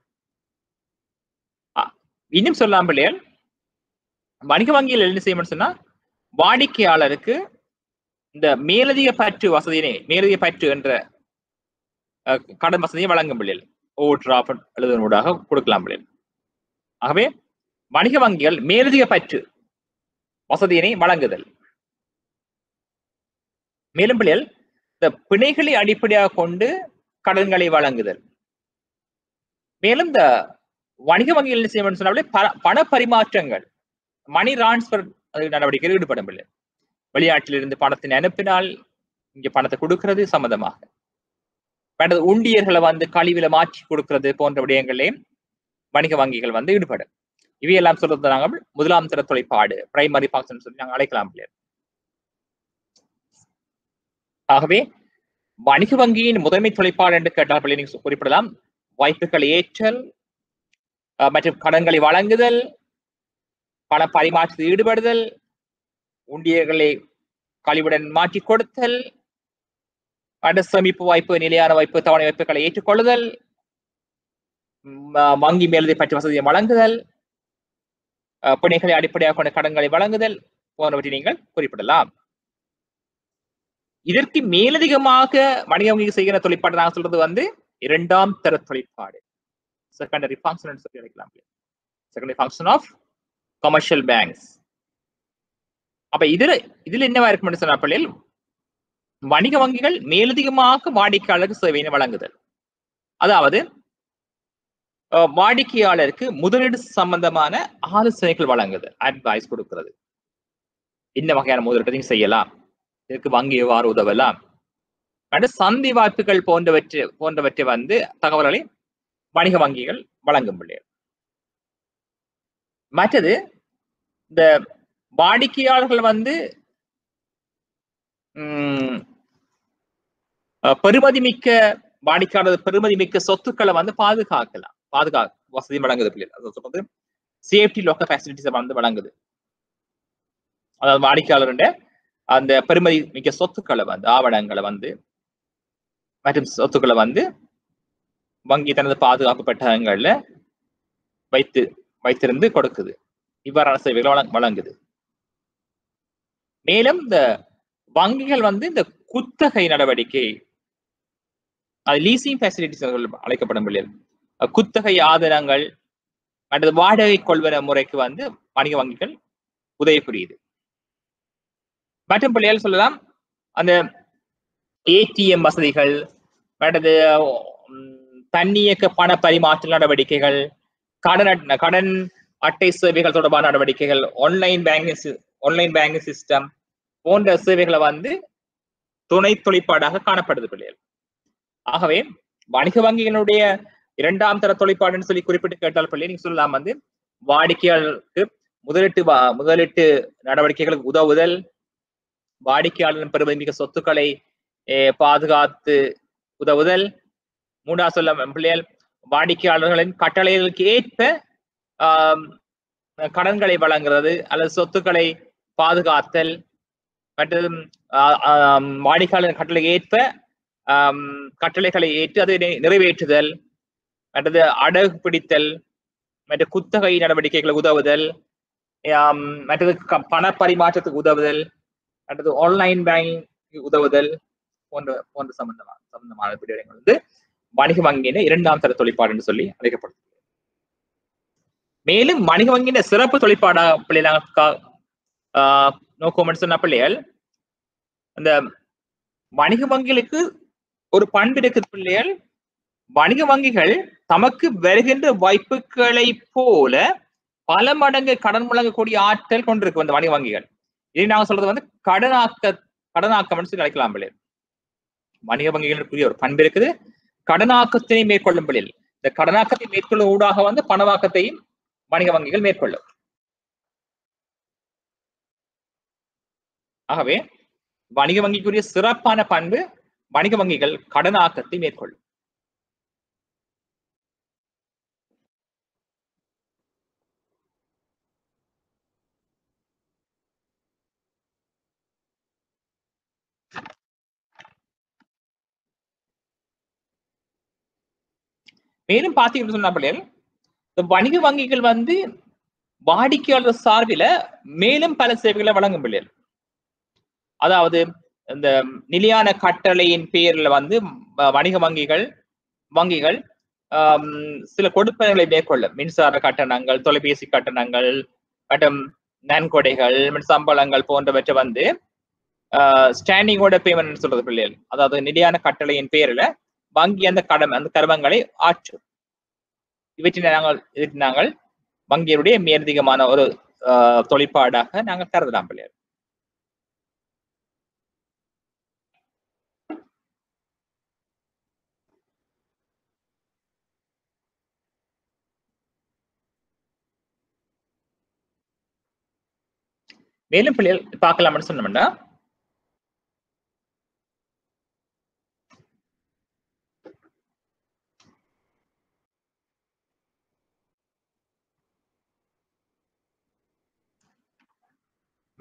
இன்னும் சொல்லலாம் பிள்ளைகள், வணிக வங்கியில் என்ன செய்யணும்னு சொன்னா வாடிக்கையாளருக்கு இந்த மேலதிக பற்று வசதியினை, மேலதிக பற்று என்ற கடன் வசதியை வழங்கும் பிள்ளைகள் ஓவர் டிராஃப்ட் எழுதுவதனூடாக கொடுக்கலாம் பிள்ளைகள். ஆகவே வணிக வங்கிகள் மேலதிக பற்று வசதியினை வழங்குதல். மேலும் பிள்ளைகள் இந்த பிணைகளை அடிப்படையாக கொண்டு கடன்களை வழங்குதல். மேலும் இந்த வணிக வங்கிகள் என்ன செய்ய சொன்னாலே பண பரிமாற்றங்கள், மணி டிரான்ஸ்பர் நடவடிக்கையில் ஈடுபடும் பிள்ளை. வெளிநாட்டிலிருந்து பணத்தினை அனுப்பினால் இங்க பணத்தை கொடுக்கிறது சம்பந்தமாக, உண்டியர்களை வந்து கழிவுல மாற்றி கொடுக்கிறது போன்ற விடயங்களையும் வணிக வங்கிகள் வந்து ஈடுபடும். இவையெல்லாம் சொல்றது நாங்கள் முதலாம் தர தொலைப்பாடு, பிரைமரி ஃபங்க்ஷன் சொல்லி நாங்கள் அழைக்கலாம் பிள்ளைகள். ஆகவே வணிக வங்கியின் முதன்மை தொலைப்பாடு என்று கேட்டால் பிள்ளை நீங்க குறிப்பிடலாம் வாய்ப்புகளை ஏற்றல் மற்றும் கடன்களை வழங்குதல், பண பரிமாற்றத்தில் ஈடுபடுதல், உண்டியர்களை கழிவுடன் மாற்றி கொடுத்தல், சேமிப்பு வாய்ப்பு, நிலையான வாய்ப்பு, தவணை வாய்ப்புகளை ஏற்றுக்கொள்ளுதல், வங்கி மேலதை பற்றி வசதியை வழங்குதல், பிணைகளை அடிப்படையாக கொண்ட கடன்களை வழங்குதல் போன்றவற்றை நீங்கள் குறிப்பிடலாம். இதற்கு மேலதிகமாக வணிக வங்கி செய்கிற தொழிற்பாடு நாங்கள் சொல்றது வந்து இரண்டாம் தர தொழிற்பாடு, செகண்டரி ஃபங்க்ஷன் சொல்லி அழைக்கலாம். Secondary function of commercial banks. அப்ப இதுல என்னவா இருக்கும் சொன்ன பிள்ளைகள், வணிக வங்கிகள் மேலதிகமாக வாடிக்கையாளருக்கு சேவையினை வழங்குதல். அதாவது வாடிக்கையாளருக்கு முதலீடு சம்பந்தமான ஆலோசனைகள் வழங்குதல், அட்வைஸ் கொடுக்கிறது. என்ன வகையான முதலீட்டையும் செய்யலாம், இதற்கு வங்கி எவ்வாறு உதவலாம், சந்தை வாய்ப்புகள் போன்றவற்றை வந்து தகவல்களை வணிக வங்கிகள் வழங்கும் பிள்ளைகள். மற்றது இந்த வாடிக்கையாளர்கள் வந்து பெருமதி மிக்க சொத்துக்களை வந்து பாதுகாக்கலாம், வசதி வழங்குது பிள்ளைகள். சொல்றது சேஃப்டி லோக்கல் ஃபெசிலிட்டிஸ் வந்து வழங்குது. அதாவது வாடிக்கையாளருடைய அந்த பெருமதி மிக்க சொத்துக்களை வந்து, ஆவணங்களை வந்து மற்றும் சொத்துக்களை வந்து வங்கி தனது பாதுகாப்பு பெட்டகங்கள்ல வைத்திருந்து கொடுக்குது. இவ்வாறான சேவைகளை வழங்குது. மேலும் இந்த வங்கிகள் வந்து இந்த குத்தகை நடவடிக்கை, லீசிங் ஃபெசிலிட்டிஸ் அழைக்கப்படும் பிள்ளைகள், குத்தகை ஆதனங்கள் அல்லது வாடகை கொள்வன முறைக்கு வந்து வணிக வங்கிகள் உதவி புரியுது. மற்றும் பிள்ளைகள் சொல்லலாம் அந்த ஏடிஎம் வசதிகள், அல்லது தன்னியக்க பண பரிமாற்ற நடவடிக்கைகள், கடன் அட்டை சேவைகள் தொடர்பான நடவடிக்கைகள், ஆன்லைன் பேங்கிங் சிஸ்டம் போன்ற சேவைகளை வந்து துணை தொழிற்பாடாக காணப்படுது பிள்ளைகள். ஆகவே வணிக வங்கிகளுடைய இரண்டாம் தர தொழிற்பாடுன்னு சொல்லி குறிப்பிட்டு கேட்டால் பிள்ளை நீங்க சொல்லலாம் வந்து வாடிக்கையாளருக்கு முதலீட்டு நடவடிக்கைகளுக்கு உதவுதல், வாடிக்கையாளரின் பெருமைமிக்க சொத்துக்களை பாதுகாத்து உதவுதல், மூன்றாவது சொல்ல பிள்ளைகள் வாடிக்கையாளர்களின் கட்டளைகளுக்கு ஏற்ப கடன்களை வழங்குறது அல்லது சொத்துக்களை பாதுகாத்தல், மற்றும் வாடிக்கையாளர் கட்டளை ஏற்ப கட்டளைகளை ஏற்று அதை நிறைவேற்றுதல், மற்றது அடகு பிடித்தல், மற்ற குத்தகை நடவடிக்கைகளுக்கு உதவுதல், மற்றது பண பரிமாற்றத்துக்கு உதவுதல், மற்றது ஆன்லைன் பேங்கிங் உதவுதல் போன்ற சம்பந்தமான விடயங்கள் வந்து வணிக வங்கியின இரண்டாம் தர தொழிற்பாடு என்று சொல்லி அழைக்கப்படுது. மேலும் வணிக வங்கியின் சிறப்பு தொழிற்பாடாக பிள்ளைகள் நோக்கம் சொன்ன பிள்ளைகள், அந்த வணிக வங்கிகளுக்கு ஒரு பண்பு இருக்குது பிள்ளைகள், வணிக வங்கிகள் தமக்கு வருகின்ற வாய்ப்புகளை போல பல மடங்கு கடன் வழங்கக்கூடிய ஆற்றல் கொண்டிருக்கு அந்த வணிக வங்கிகள். இதை நாங்க சொல்றது வந்து கடனாக்கம் சொல்லி அழைக்கலாம் பிள்ளைகள். வணிக வங்கிகளுக்குரிய ஒரு பண்பு இருக்குது, கடனாக்கத்தினை மேற்கொள்ளும் பிள்ளைகள். இந்த கடனாக்கத்தை மேற்கொள்ளும் ஊடாக வந்து பணவாக்கத்தையும் வணிக வங்கிகள் மேற்கொள்ளும். ஆகவே வணிக வங்கிக்குரிய சிறப்பான பண்பு வணிக வங்கிகள் கடனாக்கத்தை மேற்கொள்ளும். மேலும் பாத்தீங்கன்னு சொன்னா பிள்ளைகள், இந்த வணிக வங்கிகள் வந்து வாடிக்கையாளர் சார்பில மேலும் பல சேவைகளை வழங்கும் பிள்ளைகள். அதாவது இந்த நிலையான கட்டளையின் பேர்ல வந்து வணிக வங்கிகள் சில கொடுப்பனங்களை மேற்கொள்ளும். மின்சார கட்டணங்கள், தொலைபேசி கட்டணங்கள் மற்றும் நன்கொடைகள் சம்பளங்கள் போன்றவற்றை வந்து ஸ்டாண்டிங் ஆர்டர் பேமெண்ட் சொல்றது பிள்ளைகள், அதாவது நிலையான கட்டளையின் பேரில் வங்கி அந்த கர்மங்களை ஆற்றும். இவற்றை நாங்கள் வங்கியுடைய மேலதிகமான ஒரு தொழிற்பாடாக நாங்கள் கருதலாம் பிள்ளைகள். மேலும் பிள்ளைகள் பார்க்கலாம்னு சொன்னோம்னா,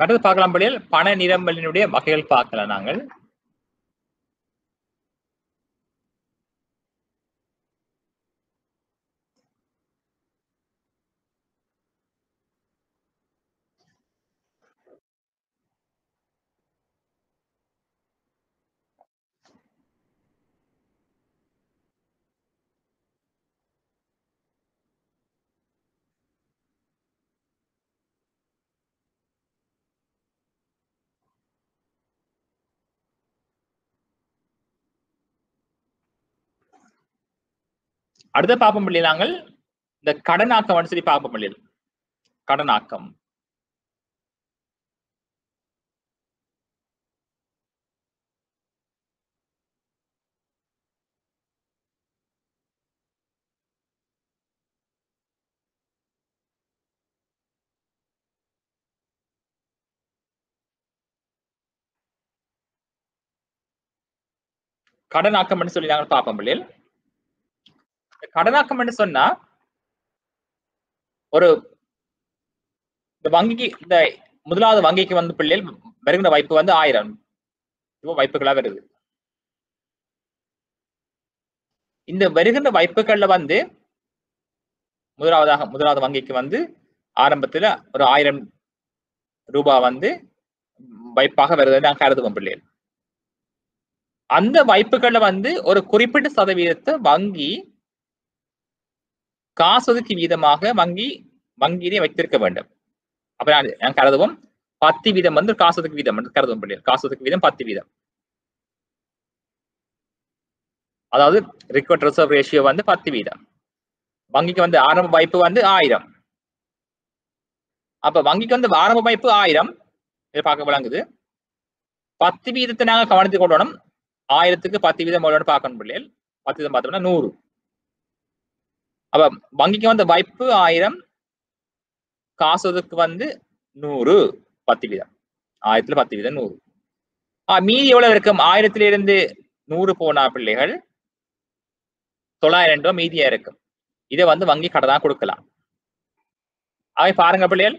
அடுத்து பார்க்கலாம் பிள்ளைகள் பண நிரம்பலினுடைய வகைகள் பார்க்கலாம். நாங்கள் அடுத்த பார்ப்போம் பிள்ளைகள் நாங்கள் இந்த கடனாக்கம் சொல்லி பார்ப்போம் பிள்ளைகள். கடனாக்கம் கடனாக்கம் சொல்லி நாங்கள் பார்ப்போம் பிள்ளைகள். கடனாக்கம் என்று சொன்னா ஒரு இந்த வங்கிக்கு இந்த முதலாவது வங்கிக்கு வந்து பிள்ளைகள் வருகின்ற வாய்ப்பு வந்து 1000 வாய்ப்புகளா வருது. இந்த வருகின்ற வாய்ப்புகள்ல வந்து முதலாவது வங்கிக்கு வந்து ஆரம்பத்துல ஒரு 1000 ரூபாய் வந்து வாய்ப்பாக வருது நான் கருதுவோம் பிள்ளைகள். அந்த வாய்ப்புகள்ல வந்து ஒரு குறிப்பிட்ட சதவீதத்தை வங்கி காசொதுக்கி வீதமாக வங்கியிலே வைத்திருக்க வேண்டும். அப்ப நான் கருதுவோம் 10% வந்து காசொதுக்கு வீதம் கருதுவோம் பிள்ளைகள். காசொதுக்கு வீதம் 10%. அதாவது ரிக்வயர்ட் ரிசர்வ் ரேஷியோ வந்து 10%. வங்கிக்கு வந்து ஆரம்ப வாய்ப்பு வந்து 1000. அப்ப வங்கிக்கு வந்து ஆரம்ப வாய்ப்பு 1000 இதை பார்க்க விளங்குது. 10% நாங்க கவனித்துக் கொள்ளணும். 1000க்கு 10% பார்க்கணும் பிள்ளைகள். 10% பார்த்தோம்னா 100. அப்ப வங்கிக்கு வந்து வாய்ப்பு 1000, காசொதுக்கு வந்து 100, 10%. 1000ல 10%, 100. மீதி எவ்வளவு இருக்கும்? 1000லிருந்து 100 போனா பிள்ளைகள் 900 ரூபாய் மீதியா இருக்கும். இதை வந்து வங்கி கடனா கொடுக்கலாம். அவை பாருங்க பிள்ளைகள்,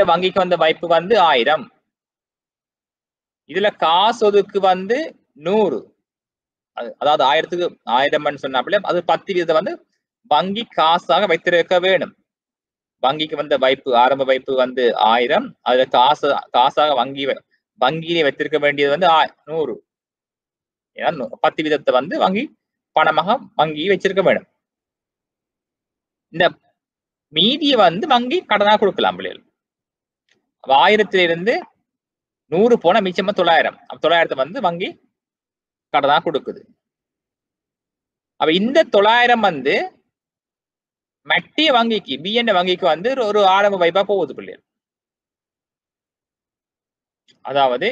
வங்கிக்கு வந்த வாய்ப்பு வந்து 1000. இதுல காசொதுக்கு வந்து 100. அதாவது 1000க்கு 1000 சொன்னா பிள்ளை அது 10% வந்து வங்கி காசாக வைத்திருக்க வேணும். வங்கிக்கு வந்த வாய்ப்பு ஆரம்ப வாய்ப்பு வந்து 1000. அதுல காசாக வங்கியிலே வைத்திருக்க வேண்டியது வந்து 100. ஏன்னா 10% வந்து வங்கி பணமாக வங்கி வச்சிருக்க வேணும். இந்த மீதியை வந்து வங்கி கடனா கொடுக்கலாம் பிள்ளைகள். 1000லிருந்து 100 போனா மிச்சமா 900. 900 வந்து வங்கி கடனா கொடுக்குது. அப்ப இந்த 900 வந்து மட்டிய வங்கிக்கு பிஎன் வங்கிக்கு வந்து ஒரு ஆரம்ப வாய்ப்பா போகுது பிள்ளைகள். அதாவது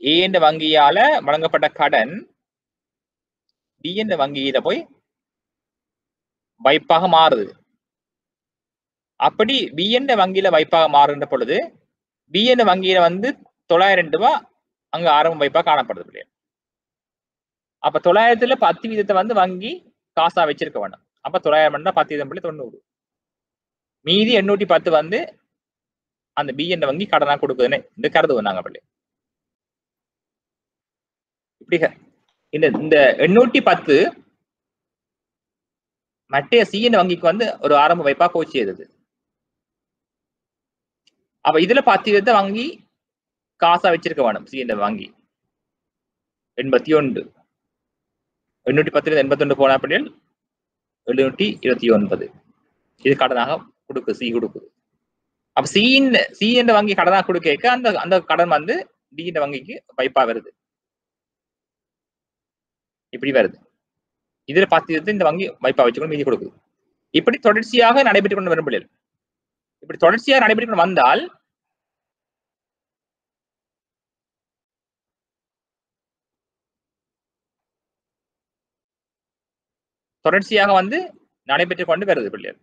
ஏஎன் வங்கியால வழங்கப்பட்ட கடன் பிஎன் வங்கியில போய் வாய்ப்பாக மாறுது. அப்படி பிஎன் வங்கியில வாய்ப்பாக மாறுகின்ற பொழுது பிஎன் வங்கியில வந்து 900 ரூபாய் அங்க ஆரம்ப வாய்ப்பா காணப்படுது பிள்ளைகள். அப்ப 900ல 10% வந்து வங்கி காசா வச்சிருக்க வேண்டாம். அப்ப 900 10% 90. மீதி 810 வந்து அந்த பிஎன் வங்கி கடனா கொடுக்குதுன்னு இந்த கருதுவோம் நாங்க பிள்ளை. இப்படி இந்த 810 மற்ற சிஎன் வங்கிக்கு வந்து ஒரு ஆரம்ப வாய்ப்பா போச்சு செய்தது. அப்ப இதுல 10% வங்கி காசா வச்சிருக்க வேணும். சிஎன் வங்கி 81. 810 81 போனா பிள்ளைகள் 729 இது கடனாக கொடுக்கு சி கொடுக்குது. அப்ப சி என்ற வங்கி கடனா கொடுக்க அந்த கடன் வந்து டி என்ற வங்கிக்கு வைப்பா வருது. இப்படி வருது. இதுல 10 இந்த வங்கி வைப்பா வச்சுக்கணும் மீதி கொடுக்குது. இப்படி தொடர்ச்சியாக நடைபெற்றுக் கொண்டு வரும் பிள்ளைகள். இப்படி தொடர்ச்சியாக நடைபெற்றுக் கொண்டு வந்தால் தொடர்ச்சியாக வந்து நடைபெற்றுக் கொண்டு வருது பிள்ளைகள்.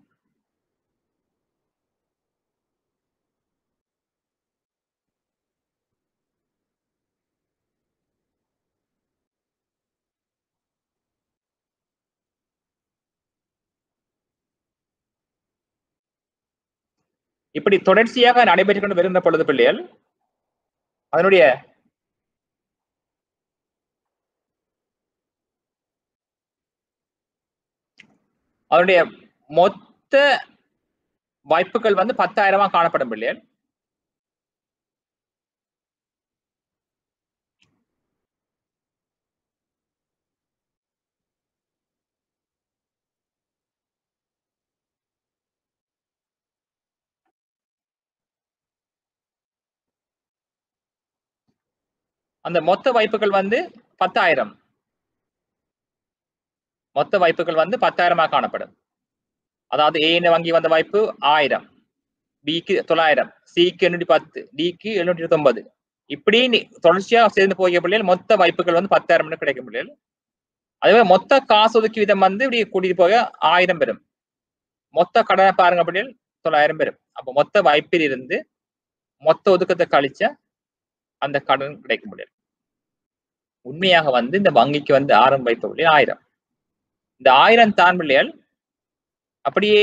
இப்படி தொடர்ச்சியாக நடைபெற்றுக் கொண்டு வருகின்ற பொழுது பிள்ளைகள் அதனுடைய மொத்த வாய்ப்புகள் வந்து 10,000 காணப்படும் பிள்ளைகள். அந்த மொத்த வாய்ப்புகள் வந்து 10,000. மொத்த வாய்ப்புகள் வந்து 10,000 காணப்படும். அதாவது ஏ வங்கி வந்த வாய்ப்பு 1000, பிக்கு 900, சிக்கு 810, டிக்கு 790. இப்படி தொடர்ச்சியா சேர்ந்து போகிற பிள்ளைகள் மொத்த வாய்ப்புகள் வந்து 10,000 கிடைக்கும் பிள்ளைகள். அதே மொத்த காசு ஒதுக்கி விதம் வந்து இப்படி கூட்டிட்டு போக 1000 பெறும். மொத்த கடனை பாருங்க பிள்ளைகள் 900 பெறும். அப்ப மொத்த வாய்ப்பில் இருந்து மொத்த ஒதுக்கத்தை கழிச்ச அந்த கடன் கிடைக்க முடியாது. உண்மையாக வந்து இந்த வங்கிக்கு வந்து ஆரம்ப வைப்பு பிள்ளைகள் 1000. இந்த 1000 தான் பிள்ளைகள் அப்படியே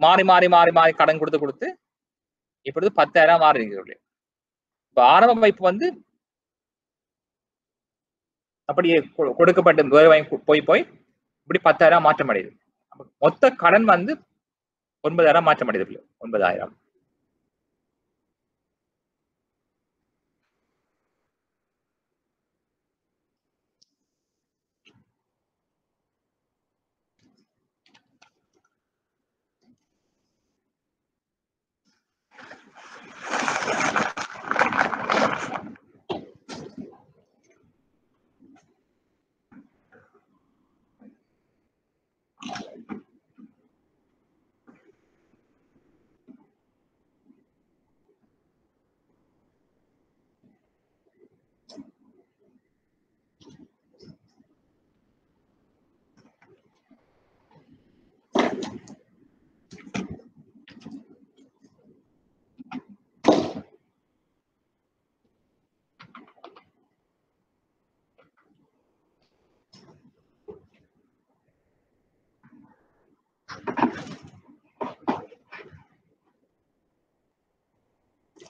மாறி மாறி மாறி மாறி கடன் கொடுத்து இப்பொழுது 10,000 மாறி இருக்கிறது. இப்ப ஆரம்ப வைப்பு வந்து அப்படியே கொடுக்கப்பட்ட போய் இப்படி 10,000 மாற்றம் அடையுது. மொத்த கடன் வந்து 9,000 மாற்றம் அடையுது. 9,000.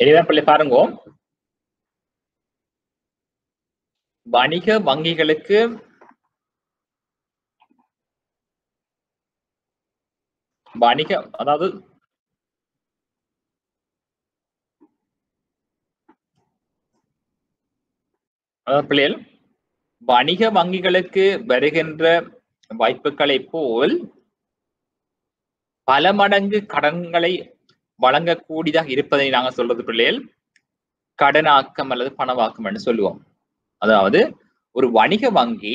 எளிதான் பிள்ளை பாருங்க, வணிக வங்கிகளுக்கு அதாவது பிள்ளைகள் வணிக வங்கிகளுக்கு வருகின்ற வாய்ப்புகளை போல் பல மடங்கு கடன்களை வழங்கக்கூடியதாக இருப்பதை நாங்கள் சொல்றது பிள்ளைகள் கடனாக்கம் அல்லது பணவாக்கம் என்று சொல்லுவோம். அதாவது ஒரு வணிக வங்கி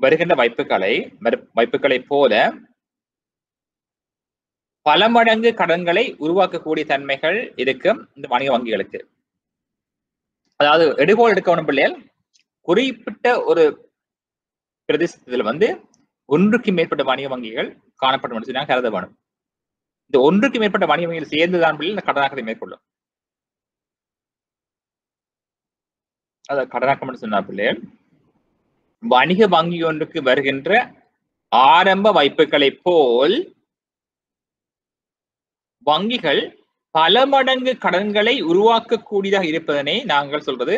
வருகின்ற வாய்ப்புகளை போல பல மடங்கு கடன்களை உருவாக்கக்கூடிய தன்மைகள் இருக்கும் இந்த வணிக வங்கிகளுக்கு. அதாவது எடுகோல் எடுக்கணும் பிள்ளைகள் குறிப்பிட்ட ஒரு பிரதேசத்தில் வந்து ஒன்றுக்கு மேற்பட்ட வணிக வங்கிகள் காணப்படும் சொல்லி கருத வேணும். இந்த ஒன்றுக்கு மேற்பட்ட வணிக வங்கிகள் சேர்ந்துதான் பிள்ளைகள் இந்த கடனாக்கத்தை மேற்கொள்ளும். அதாவது கடனாக்கம் சொன்னா பிள்ளைகள் வணிக வங்கி ஒன்றுக்கு வருகின்ற ஆரம்ப வாய்ப்புகளை போல் வங்கிகள் பல மடங்கு கடன்களை உருவாக்கக்கூடியதாக இருப்பதனை நாங்கள் சொல்றது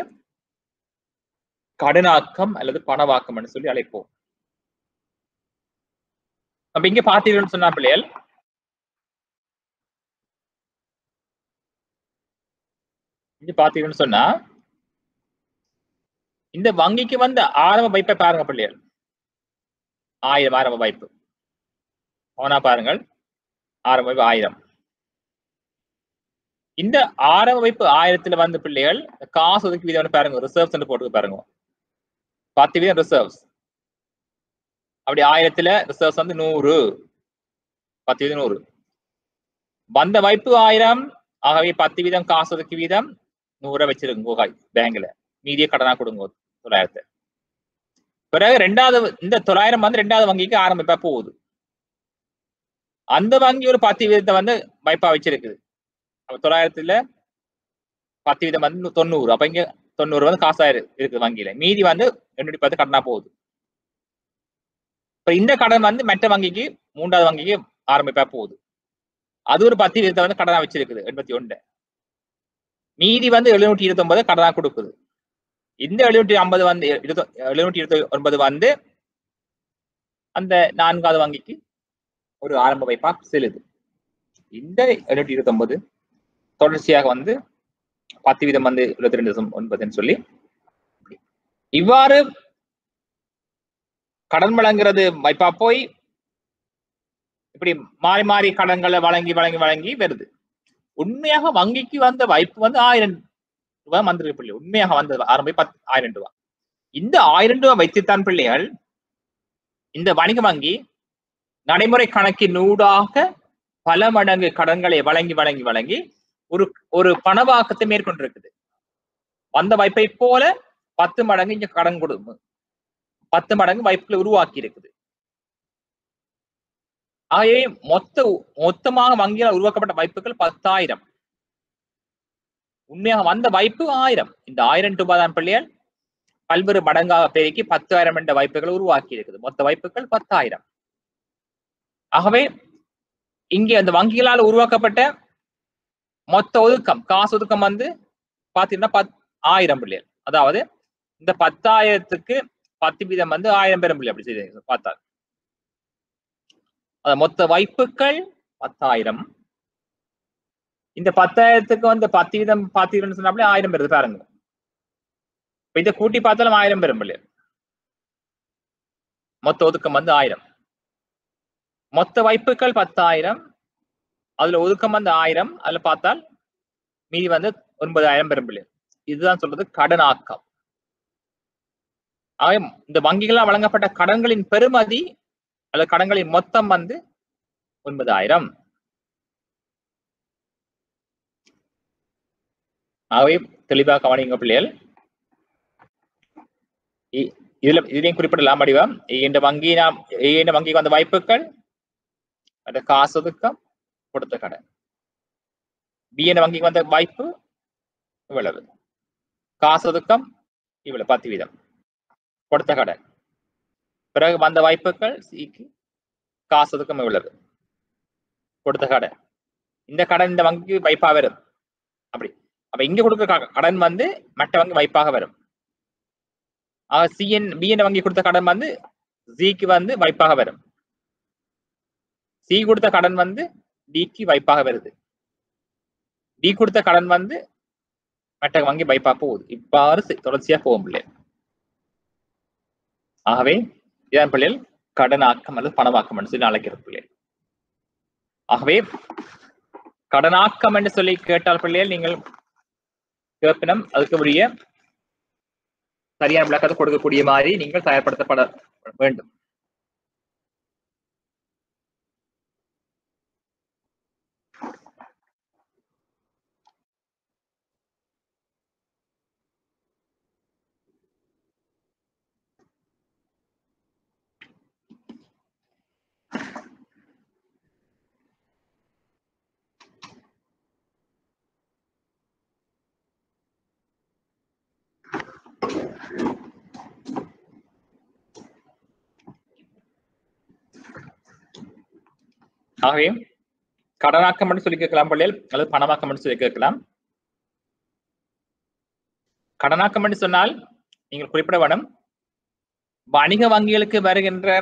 கடனாக்கம் அல்லது பணவாக்கம் என்று சொல்லி அழைப்போம். அப்ப இங்க பாத்தீங்கன்னு சொன்னா பிள்ளைகள் இங்க பாத்தீங்கன்னு சொன்னா இந்த வங்கிக்கு வந்து ஆரம்ப வைப்பை பாருங்க பிள்ளைகள். 1000 ஆரம்ப வாய்ப்பு. அவனா பாருங்கள், ஆரம்ப வாய்ப்பு 1000. இந்த ஆரம்ப வைப்பு 1000 வந்து பிள்ளைகள் காசு ஒதுக்கி வீதம் பாருங்க, ரிசர்வ்ஸ் போட்டு பாருங்க. 10% ரிசர்வ்ஸ். அப்படி 1000 ரிசர்வ்ஸ் வந்து 100. 10% 100. வந்த வைப்பு 1000. ஆகவே 10% காசு ஒதுக்கி வீதம் 100 வச்சிருங்க பேங்க்ல. மீதியை கடனா கொடுங்க 900. பிறகு இந்த 900 வந்து 2வது வங்கிக்கு ஆரம்பிப்பா போகுது. அந்த வங்கி ஒரு 10% வந்து வைப்பா வச்சிருக்குது. 900 10% வந்து 90. அப்ப இங்க 90 வந்து காசா இருக்கு வங்கியில. மீதி வந்து 210 கடனா போகுது. இப்ப இந்த கடன் வந்து மற்ற வங்கிக்கு 3வது வங்கிக்கு ஆரம்பிப்பா போகுது. அது ஒரு 10% வந்து கடனா வச்சிருக்குது 81. மீதி வந்து 729 கடனா கொடுக்குது. இந்த 750 வந்து 729 வந்து அந்த 4வது வங்கிக்கு ஒரு ஆரம்ப வைப்பா செல்லுது. இந்த 729 தொடர்ச்சியாக வந்து 10% வந்து 22.9 சொல்லி இவ்வாறு கடன் வழங்குறது வைப்பா போய் இப்படி மாறி மாறி கடன்களை வழங்கி வழங்கி வழங்கி வருது. உண்மையாக வங்கிக்கு வந்த வைப்பு வந்து 1000 ரூபாய் வந்திருக்கு பிள்ளை. உண்மையாக வந்தது ஆரம்பி 1000 ரூபாய். இந்த 1000 ரூபாய் வைத்துத்தான் பிள்ளைகள் இந்த வணிக வங்கி நடைமுறை கணக்கின் ஊடாக பல மடங்கு கடன்களை வழங்கி வழங்கி வழங்கி ஒரு பணவாக்கத்தை மேற்கொண்டிருக்குது. வந்த வைப்பை போல 10 மடங்கு இங்க கடன் கொடுக்கும், 10 மடங்கு வைப்புகளை உருவாக்கி இருக்குது. ஆகவே மொத்தமாக வங்கியால் உருவாக்கப்பட்ட வைப்புகள் 10,000. உண்மையாக வந்த வைப்பு 1000. இந்த 1000 ரூபாய் தான் பிள்ளைகள் பல்வேறு மடங்காக பெருக்கி 10,000 என்ற வைப்புகளை உருவாக்கி இருக்குது. மொத்த வைப்புகள் 10,000. ஆகவே இங்கே அந்த வங்கிகளால் உருவாக்கப்பட்ட மொத்த ஒதுக்கம், காசு ஒதுக்கம் வந்து பாத்தீங்கன்னா 1000 பிள்ளைகள். அதாவது இந்த 10,000க்கு 10% வந்து 1000 பெறும் பிள்ளை. அப்படி செய்து பார்த்தால் மொத்த வைப்புகள் 10,000. இந்த 10,000க்கு வந்து 10% சொன்னாலே 1000 பெறுது பாருங்க. இப்ப இதை கூட்டி பார்த்தாலும் 1000 பெறும் பிள்ளை. மொத்த ஒதுக்கம் வந்து 1000. மொத்த வைப்புகள் 10,000. அதுல ஒதுக்கம் வந்து 1000. அதுல பார்த்தால் மீதி வந்து 9,000 பெறும் பிள்ளை. இதுதான் சொல்றது கடனாக்கம். ஆக இந்த வங்கிகளால் வழங்கப்பட்ட கடன்களின் பெறுமதி அல்லது கடன்களின் மொத்தம் வந்து 9,000. ஆகவே தெளிவாக கவனிங்க பிள்ளைகள். இதுலயும் குறிப்பிடலாம் வடிவம் இந்த வங்கிக்கு வந்த வாய்ப்புகள், அந்த காசு ஒதுக்கம், கொடுத்த கடன். பி என்ற வங்கிக்கு வந்த வாய்ப்பு இவ்வளவு, காசு ஒதுக்கம் இவ்வளவு 10%, கொடுத்த கடன். பிறகு வந்த வாய்ப்புகள் சிக்கு காசு ஒதுக்கம் இவ்வளவு, கொடுத்த கடன். இந்த கடன் இந்த வங்கிக்கு வைப்பா வரும். அப்படி அப்ப இங்க கொடுக்க கடன் வந்து மற்ற வங்கி வைப்பாக வரும். பி என்ற வங்கி கொடுத்த கடன் வந்து ஜிக்கு வந்து வைப்பாக வரும். சி கொடுத்த கடன் வந்து டிக்கு வைப்பாக வருது. டி கொடுத்த கடன் வந்து மற்ற வங்கி வைப்பா போகுது. இவ்வாறு தொடர்ச்சியா போகும் பிள்ளை. ஆகவே இதான் பிள்ளைகள் கடனாக்கம் அல்லது பணவாக்கம் என்று சொல்லி அழைக்கிற பிள்ளை. ஆகவே கடனாக்கம் என்று சொல்லி கேட்டால் பிள்ளைகள் நீங்கள் கேட்பினம் அதுக்கு உரிய சரியான விளக்கத்தை கொடுக்கக்கூடிய மாதிரி நீங்கள் தயார்படுத்தப்பட வேண்டும். ஆகவே கடனாக்கம் என்று சொல்லி கேட்கலாம் பிள்ளைகள், அல்லது பணமாக்கம் என்று சொல்லி கேட்கலாம். கடனாக்கம் என்று சொன்னால் நீங்கள் குறிப்பிட வேணும், வணிக வங்கிகளுக்கு வருகின்ற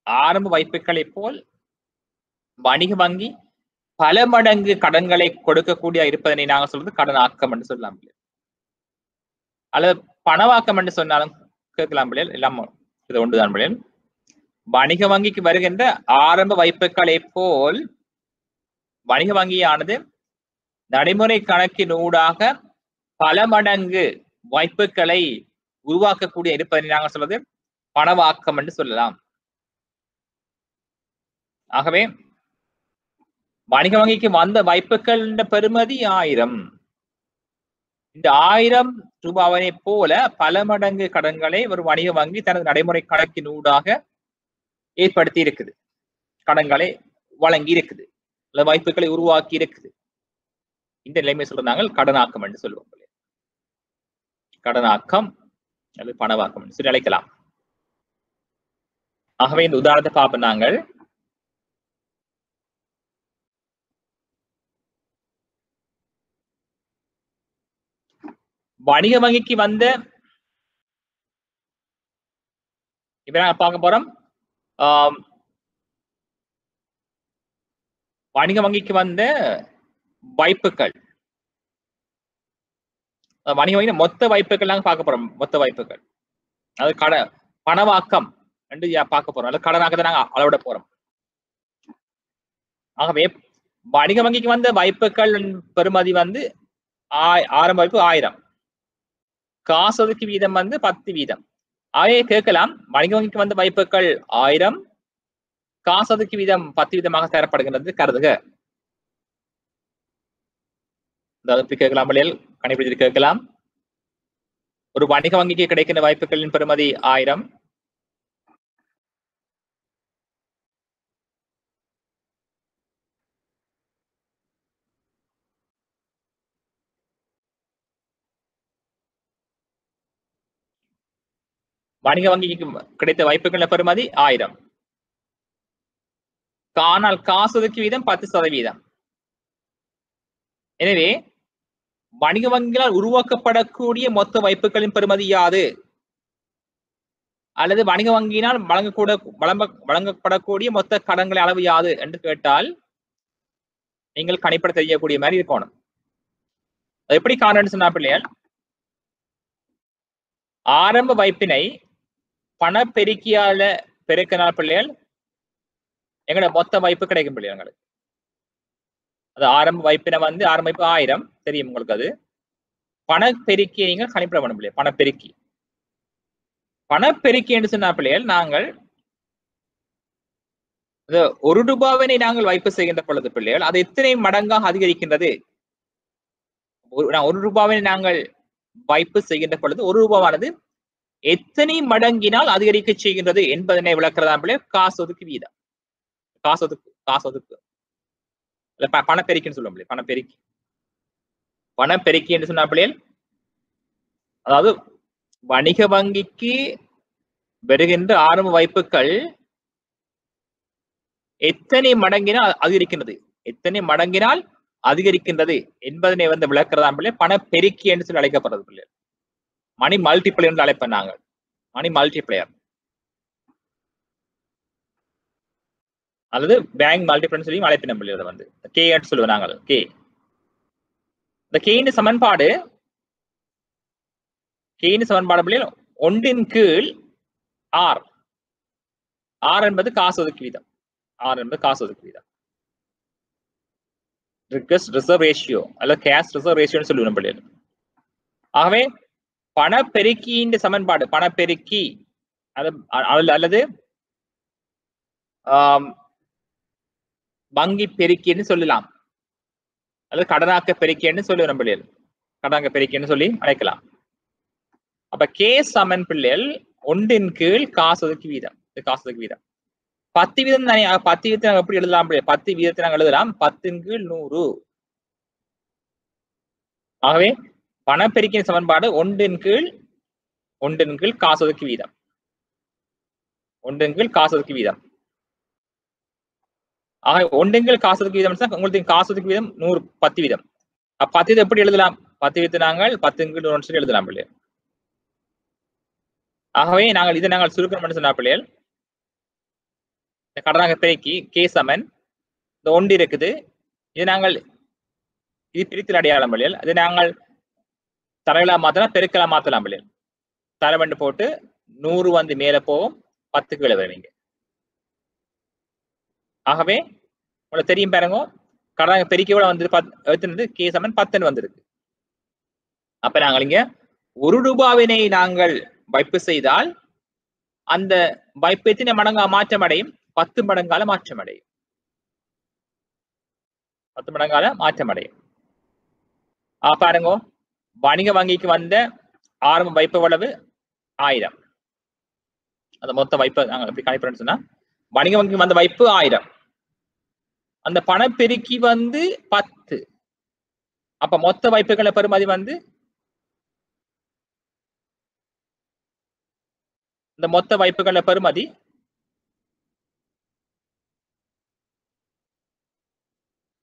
ஆரம்ப வைப்புகளை போல் வணிக வங்கி பல மடங்கு கடன்களை கொடுக்கக்கூடிய இருப்பதனை நாங்கள் சொல்றது கடனாக்கம் என்று சொல்லலாம். அல்லது பணவாக்கம் என்று சொன்னாலும் கேட்கலாம் பிள்ளைகள், எல்லாம் இது ஒன்றுதான் பிள்ளைகள். வணிக வங்கிக்கு வருகின்ற ஆரம்ப வைப்புகளை போல் வணிக வங்கியானது நடைமுறை கணக்கினூடாக பல மடங்கு வாய்ப்புகளை உருவாக்கக்கூடிய இருப்பதை நாங்கள் சொல்வது பணவாக்கம் என்று சொல்லலாம். ஆகவே வணிக வங்கிக்கு வந்த வாய்ப்புகள் பெறுமதி 1000. இந்த 1000 ரூபாவை போல பல மடங்கு கடன்களை ஒரு வணிக வங்கி தனது நடைமுறை கணக்கினூடாக ஏற்படுத்தி இருக்குது, கடன்களை வழங்கி இருக்குது, வாய்ப்புகளை உருவாக்கி இருக்குது. இந்த நிலைமை சொல்றாங்க கடனாக்கம் என்று சொல்லுவோம். கடனாக்கம் அல்லது பணவாக்கம் என்று சொல்லி அழைக்கலாம். ஆகவே இந்த உதாரணத்தை பார்ப்போம். நாங்கள் வணிக வங்கிக்கு வந்த இப்ப நாங்க பார்க்க போறோம். வணிக வங்கிக்கு வந்த வாய்ப்புகள், வணிக வங்கி மொத்த வாய்ப்புகள் நாங்க பார்க்க போறோம். மொத்த வாய்ப்புகள் அது பணவாக்கம் என்று பார்க்க போறோம், அல்லது கடனாக்கத்தை நாங்க அளவிட போறோம். ஆகவே வணிக வங்கிக்கு வந்த வாய்ப்புகள் பெறுமதி வந்து ஆரம்ப வாய்ப்பு 1000, காசோதுக்கு வீதம் வந்து 10%. ஆகவே கேட்கலாம், வணிக வங்கிக்கு வந்த வாய்ப்புகள் 1000, காசோதுக்கு வீதம் 10% தரப்படுகின்றது கருதுக. கேட்கலாம், கணிப்பிடித்து கேட்கலாம். ஒரு வணிக வங்கிக்கு கிடைக்கின்ற வாய்ப்புகளின் பெறுமதி 1000, வணிக வங்கிக்கு கிடைத்த வாய்ப்புகள் பெறுமதி 1000. ஆனால் காசோதுக்கு வீதம் 10%. எனவே வணிக வங்கிகளால் உருவாக்கப்படக்கூடிய மொத்த வாய்ப்புகளின் பெறுமதி யாது, அல்லது வணிக வங்கியினால் வழங்கப்படக்கூடிய மொத்த கடன்களின் அளவு யாது என்று கேட்டால் நீங்கள் கணிப்பட தெரியக்கூடிய மாதிரி இருக்கணும். எப்படி காரணம் சொன்னா பிள்ளைகள், ஆரம்ப வைப்பினை பணப்பெருக்கியால பெருக்கினால் பிள்ளைகள் எங்களோட மொத்த வாய்ப்பு கிடைக்கும் பிள்ளைங்களுக்கு. அது ஆரம்ப வைப்பினை வந்து ஆரம்ப வைப்பு 1000 தெரியும் உங்களுக்கு. அது பணப்பெருக்கியை நீங்கள் கணிப்பிட வேணும் பிள்ளைகள். பணப்பெருக்கி என்று சொன்ன பிள்ளைகள், நாங்கள் ₹1 நாங்கள் வைப்பு செய்கின்ற பொழுது பிள்ளைகள் அது எத்தனை மடங்காக அதிகரிக்கின்றது. ₹1 நாங்கள் வைப்பு செய்கின்ற பொழுது ₹1 எத்தனை மடங்கினால் அதிகரிக்க செய்கின்றது என்பதனை விளக்குறதா பிள்ளைகள் காசோதுக்கு வீதம். காசோதுக்கு பணப்பெருக்கின்னு சொல்லுவோம். பணப்பெருக்கி என்று சொன்ன பிள்ளைகள், அதாவது வணிக வங்கிக்கு வருகின்ற ஆரம்ப வாய்ப்புகள் எத்தனை மடங்கினால் அதிகரிக்கின்றது என்பதனை வந்து விளக்குறதா பிள்ளை பணப்பெருக்கி என்று சொல்லி அழைக்கப்படுறது பிள்ளை. மணி மல்டிப்ளை என்று அழைப்போம் நாங்கள். மணி மல்டிப்ளையர் அல்லது பேங்க் மல்டிப்ளை சொல்லி அழைப்பின பிள்ளைகளை வந்து கே என்று சொல்லுவோம் நாங்கள். கே இந்த கேயின் சமன்பாடு பிள்ளைகள் 1/கீழ் R. R என்பது காசோதுக்கு வீதம். ரிசர்வ் ரேஷியோ அல்லது கேஷ் ரிசர்வ் ரேஷியோன்னு சொல்லுவோம் பிள்ளைகள். ஆகவே பணப்பெருக்கியின் சமன்பாடு பணப்பெருக்கி அல்லது வங்கி பெருக்கின்னு சொல்லலாம், அல்லது கடனாக்க பெருக்கின்னு சொல்லுவோம் பிள்ளைகள். கடனாக்க பெருக்கின்னு சொல்லி அழைக்கலாம். அப்ப கே சமன் பிள்ளைகள் 1/கீழ் காசோதுக்கு வீதம். 10% தானே. 10% நாங்கள் எப்படி எழுதலாம்? 10% நாங்கள் எழுதலாம் 10/100. ஆகவே பணப்பெருக்கின் சமன்பாடு 1/கீழ் காசோதுக்கு வீதம். 1/கீழ் காசோதுக்கு வீதம். ஆக 1/கீழ் காசோதுக்கு வீதம் உங்களுக்கு காசோதுக்கு வீதம் 100 10%. 10% எப்படி எழுதலாம்? 10% நாங்கள் 10/100 சொல்லி எழுதலாம் பிள்ளைகள். ஆகவே இதை நாங்கள் சுருக்கம் சொன்னா பிள்ளைகள், இந்த கடனாக பெருக்கி கே சமன் இந்த 1 இருக்குது. இது பிரித்தல் அடையாளம் பிள்ளைகள். அது நாங்கள் தரவிழா மாத்தலாம், பெருக்கலா மாத்தலாம் பிள்ளைகள். தரவண்டு போட்டு 100 வந்து மேல போகும், 10 கீழே வருவீங்க. ஆகவே உங்களுக்கு தெரியும் பாருங்க, கடன் பெருக்கியோட வந்து கே சமன் 10 வந்திருக்கு. அப்ப நாங்கள் இங்க ₹1 நாங்கள் வைப்பு செய்தால் அந்த வைப்பு எத்தனை மடங்கா மாற்றம் அடையும்? 10 மடங்கால மாற்றம் அடையும். 10 மடங்கால மாற்றம் அடையும். பாருங்க, வணிக வங்கிக்கு வந்த ஆரம்ப வைப்பு எவ்வளவு? 1000. அந்த மொத்த வைப்பு நாங்கள் எப்படி கணிப்போம்னு சொன்னா, வணிக வங்கிக்கு வந்த வைப்பு 1000, அந்த பணப்பெருக்கி வந்து 10. அப்ப மொத்த வைப்புகளை பெறுமதி வந்து இந்த மொத்த வைப்புகளை பெறுமதி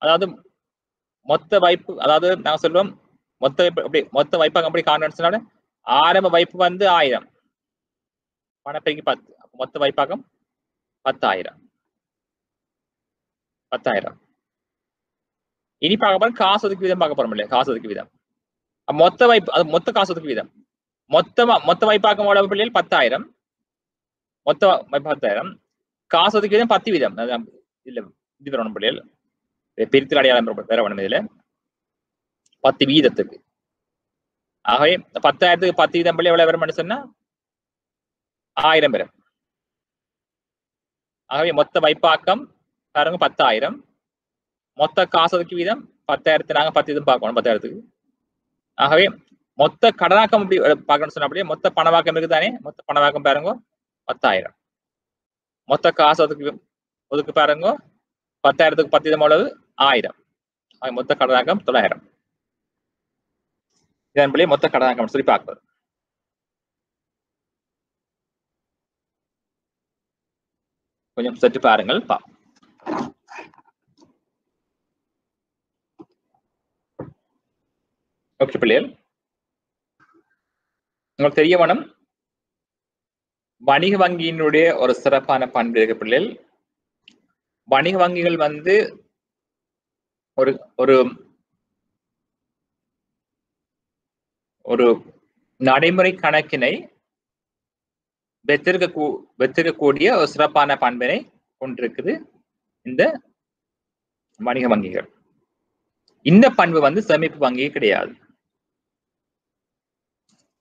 அதாவது மொத்த வைப்பு, அதாவது நாங்க சொல்லுவோம் மொத்த வைப்பாக எப்படி காணணும், ஆரம்ப வைப்பு வந்து 1000, பணப்பெருக்கி 10, மொத்த வைப்பாகம் 10,000. இனி பார்க்க போறோம் காசு ஒதுக்கு வீதம் பார்க்க போறோம் இல்லையா? காசு ஒதுக்கு வீதம் மொத்த வைப்பு, அது மொத்த காசு ஒதுக்கு வீதம். மொத்த வைப்பாக்கம் பிள்ளைகள் 10,000, மொத்த வைப்பு 10,000, காசு ஒதுக்கு வீதம் 10 வீதம். இல்ல இது வரணும் பிள்ளைகள், பிரித்தல் அடையாளம் வேற வேணும் இதுல 10 வீதத்துக்கு. ஆகவே 10,000க்கு 10 வீதம் பிள்ளை எவ்வளவு வரும் சொன்னா 1000 வரும். ஆகவே மொத்த வைப்பாக்கம் பாருங்க 10,000, மொத்த காசு ஒதுக்கு வீதம் 10,000 நாங்க 10 வீதம் பார்க்கணும் 10,000க்கு. ஆகவே மொத்த கடனாக்கம் எப்படி பார்க்கணும் சொன்னா அப்படியே மொத்த பணவாக்கம் இருக்குதானே, மொத்த பணவாக்கம் பாருங்க 10,000, மொத்த காசு ஒதுக்கு பாருங்க 10,000க்கு 10 வீதம் எவ்வளவு? 1000. மொத்த கடனாக்கம் 900. இதன் பிள்ளை மொத்த கடனாக்கம் சொல்லி பார்க்கிறது. கொஞ்சம் சற்று பாருங்கள். ஓகே பிள்ளைகள், உங்களுக்கு தெரிய வேணும் வணிக வங்கியினுடைய ஒரு சிறப்பான பண்பு இருக்கு பிள்ளைகள். வணிக வங்கிகள் வந்து ஒரு ஒரு ஒரு நடைமுறை கணக்கினை வெற்றிருக்கக்கூடிய ஒரு சிறப்பான பண்பினை கொண்டிருக்குது இந்த வணிக வங்கிகள். இந்த பண்பு வந்து சேமிப்பு வங்கி கிடையாது.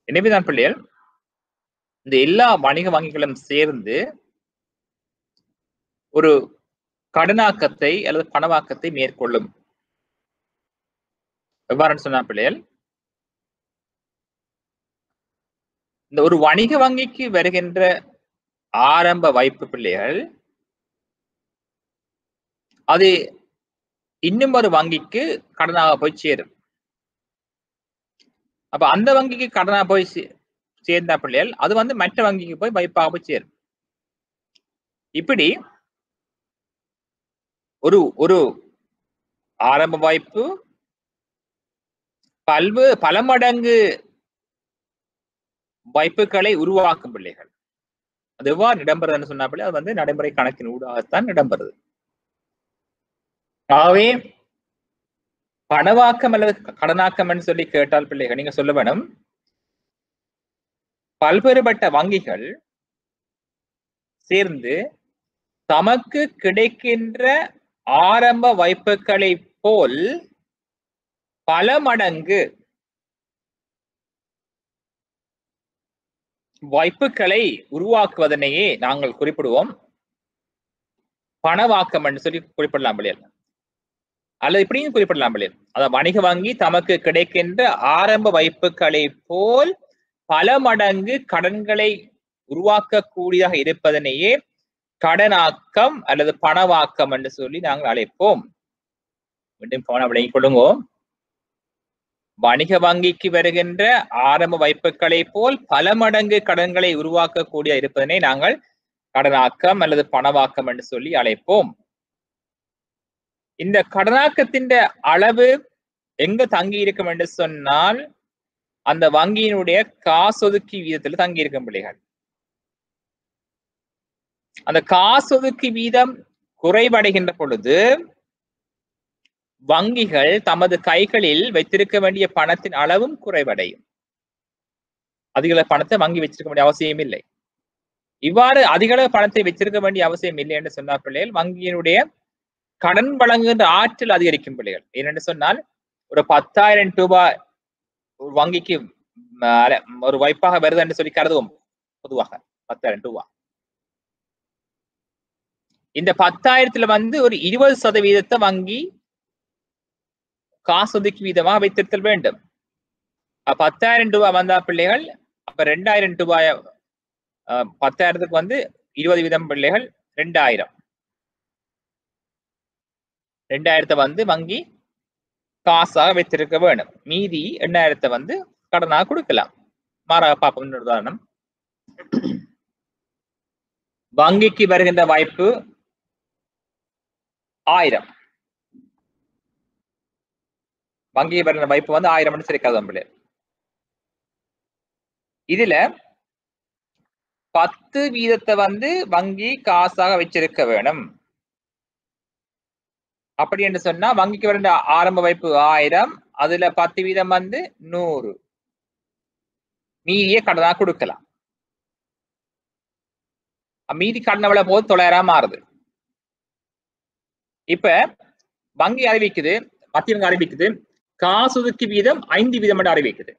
எனவேதான் பிள்ளைகள் இந்த எல்லா வணிக வங்கிகளும் சேர்ந்து ஒரு கடனாக்கத்தை அல்லது பணவாக்கத்தை மேற்கொள்ளும். எவ்வாறு சொன்னா பிள்ளைகள், இந்த ஒரு வணிக வங்கிக்கு வருகின்ற ஆரம்ப வைப்பு பிள்ளைகள் அது இன்னும் ஒரு வங்கிக்கு கடனாக போய் சேரும். அப்ப அந்த வங்கிக்கு கடனாக போய் சேர்ந்த பிள்ளைகள் அது வந்து மற்ற வங்கிக்கு போய் வைப்பாக போய் சேரும். இப்படி ஒரு ஆரம்ப வாய்ப்பு பல மடங்கு வாய்ப்புகளை உருவாக்கும் பிள்ளைகள். அது எவ்வாறு இடம்பெறுதுன்னு சொன்னா பிள்ளை, அது வந்து நடைமுறை கணக்கின் ஊடாகத்தான் இடம்பெறுது. ஆகவே பணவாக்கம் அல்லது கடனாக்கம் சொல்லி கேட்டால் பிள்ளைகள் நீங்க சொல்ல வேணும், பல்வேறுபட்ட வங்கிகள் சேர்ந்து தமக்கு கிடைக்கின்ற ஆரம்ப வாய்ப்புகளை போல் பல மடங்கு வாய்ப்புகளை உருவாக்குவதனையே நாங்கள் குறிப்பிடுவோம் பணவாக்கம் என்று சொல்லி குறிப்பிடலாம் பிள்ளைகள். அல்லது இப்படியும் குறிப்பிடலாம் பிள்ளைகள், அதாவது வணிக வங்கி தமக்கு கிடைக்கின்ற ஆரம்ப வாய்ப்புகளை போல் பல மடங்கு கடன்களை உருவாக்கக்கூடியதாக இருப்பதனையே கடனாக்கம் அல்லது பணவாக்கம் என்று சொல்லி நாங்கள் அழைப்போம். மீண்டும் கவனம் விளங்கிக் கொள்ளுங்க, வணிக வங்கிக்கு வருகின்ற ஆரம்ப வாய்ப்புகளை போல் பல மடங்கு கடன்களை உருவாக்கக்கூடிய இருப்பதனை நாங்கள் கடனாக்கம் அல்லது பணவாக்கம் என்று சொல்லி அழைப்போம். இந்த கடனாக்கத்தின் அளவு எங்க தங்கி இருக்கும் என்று சொன்னால் அந்த வங்கியினுடைய காசொதுக்கி வீதத்தில் தங்கி இருக்கும் பிள்ளைகள். அந்த காசொதுக்கி வீதம் குறைவடைகின்ற பொழுது வங்கிகள் தமது கைகளில் வைத்திருக்க வேண்டிய பணத்தின் அளவும் குறைவடையும். அதிக பணத்தை வங்கி வச்சிருக்க வேண்டிய அவசியம் இல்லை. இவ்வாறு அதிக அளவு பணத்தை வச்சிருக்க வேண்டிய அவசியம் இல்லை என்று சொன்ன பிள்ளைகள் வங்கியினுடைய கடன் வழங்குகின்ற ஆற்றல் அதிகரிக்கும் பிள்ளைகள். ஏனென்று சொன்னால் ஒரு 10,000 ரூபாய் வங்கிக்கு ஒரு வாய்ப்பாக வருது என்று சொல்லி கருதுவோம். பொதுவாக 10,000 ரூபாய். இந்த 10,000 வந்து ஒரு 20% வங்கி காசொதுக்கி வீதமா வைத்திருத்தல் வேண்டும். 10,000 ரூபாய் வந்தா பிள்ளைகள் அப்ப 2,000 ரூபாய் 10,000க்கு வந்து 20% பிள்ளைகள் 2,000. 2,000 வந்து வங்கி காசாக வைத்திருக்க வேணும். மீதி 8,000 வந்து கடனாக கொடுக்கலாம். மாறாக பார்ப்போம். உதாரணம், வங்கிக்கு வருகின்ற வாய்ப்பு 1000. வங்கிக்கு வருகின்ற வாய்ப்பு வந்து 1000 சரிக்காது. இதுல 10% வந்து வங்கி காசாக வச்சிருக்க வேணும். அப்படி என்று சொன்னா வங்கிக்கு வருகின்ற ஆரம்ப வாய்ப்பு 1000, அதுல 10% வந்து 100. மீதியை கடனாக கொடுக்கலாம். மீதி கடன் எவ்வளவு போது 900 மாறுது. இப்ப வங்கி அறிவிக்குது, மத்திய வங்கி அறிவிக்குது, காசொதுக்கி வீதம் 5% அறிவிக்குது.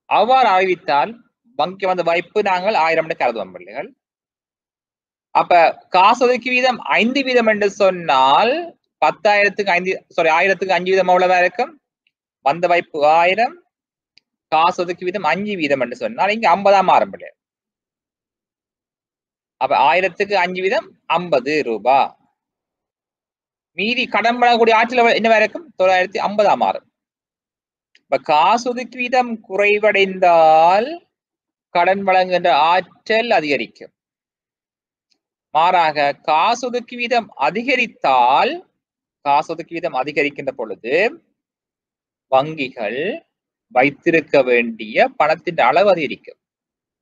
அவ்வாறு அறிவித்தால் வங்கி வந்த வாய்ப்பு நாங்கள் 1000 கருதுவோம் பிள்ளைகள். அப்ப காசொதுக்கி வீதம் 5% என்று சொன்னால் 10,000க்கு 1000க்கு 5% எவ்வளவா இருக்கும்? வந்த வாய்ப்பு 1000, காசொதுக்கி வீதம் 5% என்று சொன்னால் இங்க 50 மாறும் பிள்ளைகள். அப்ப 1000க்கு 5% 50 ரூபாய். மீதி கடன் வழங்கக்கூடிய ஆற்றல் என்னவா இருக்கும்? 950 மாறும். இப்ப காசொதுக்கி வீதம் குறைவடைந்தால் கடன் வழங்குகின்ற ஆற்றல் அதிகரிக்கும். மாறாக காசொதுக்கி வீதம் அதிகரித்தால், காசொதுக்கி வீதம் அதிகரிக்கின்ற பொழுது வங்கிகள் வைத்திருக்க வேண்டிய பணத்தின் அளவு அதிகரிக்கும்.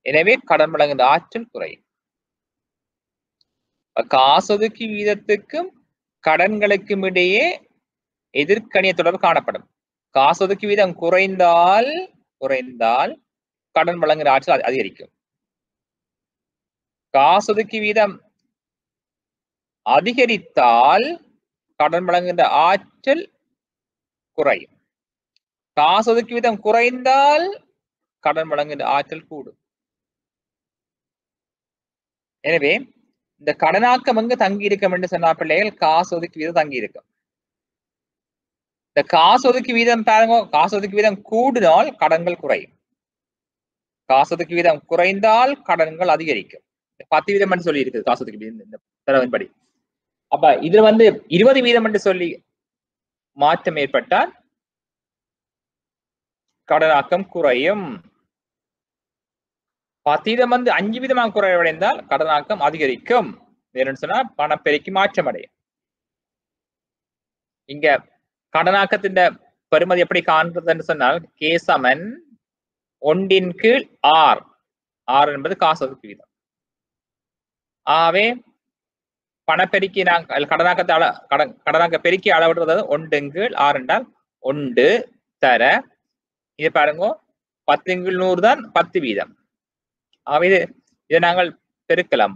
எனவே கடன் வழங்குகின்ற ஆற்றல் குறையும். காசொதுக்கி வீதத்துக்கும் கடன்களுக்கும் இடையே எதிர்க்கணிய தொடர்பு காணப்படும். காசொதுக்கி வீதம் குறைந்தால் கடன் வழங்குகிற ஆற்றல் அதிகரிக்கும். காசொதுக்கி வீதம் அதிகரித்தால் கடன் வழங்குகின்ற ஆற்றல் குறையும். காசொதுக்கி வீதம் குறைந்தால் கடன் வழங்குகின்ற ஆற்றல் கூடும். எனவே இந்த கடனாக்கம் எங்கு தங்கி இருக்கும் என்று சொன்ன பிள்ளைகள் காசொதுக்கி வீதம் தங்கி இருக்கும். இந்த காசொதுக்கி வீதம் பாருங்க, காசொதுக்கி வீதம் கூடினால் கடன்கள் குறையும். காசொதுக்கி வீதம் குறைந்தால் கடன்கள் அதிகரிக்கும். 10% என்று சொல்லி இருக்குது காசொதுக்கி வீதம் இந்த தரவின்படி. அப்ப இதுல வந்து 20% என்று சொல்லி மாற்றம் ஏற்பட்டால் கடனாக்கம் குறையும். 10% வந்து 5% குறைவடைந்தால் கடனாக்கம் அதிகரிக்கும். வேறுன்னு சொன்னா பணப்பெருக்கி மாற்றம் அடையும். இங்க கடனாக்கத்தின் பெறுமதி எப்படி காண்றது என்று சொன்னால் K சமன் 1/R. R என்பது காசொதுக்கி வீதம். ஆகவே பணப்பெருக்கி நாங்கள் கடனாக்க பெருக்கி அளவிடுறது 1/R என்றால் 1 தர இது பாருங்க 10/100 தான் 10%. ஆகவே இதை நாங்கள் பெருக்கலாம்.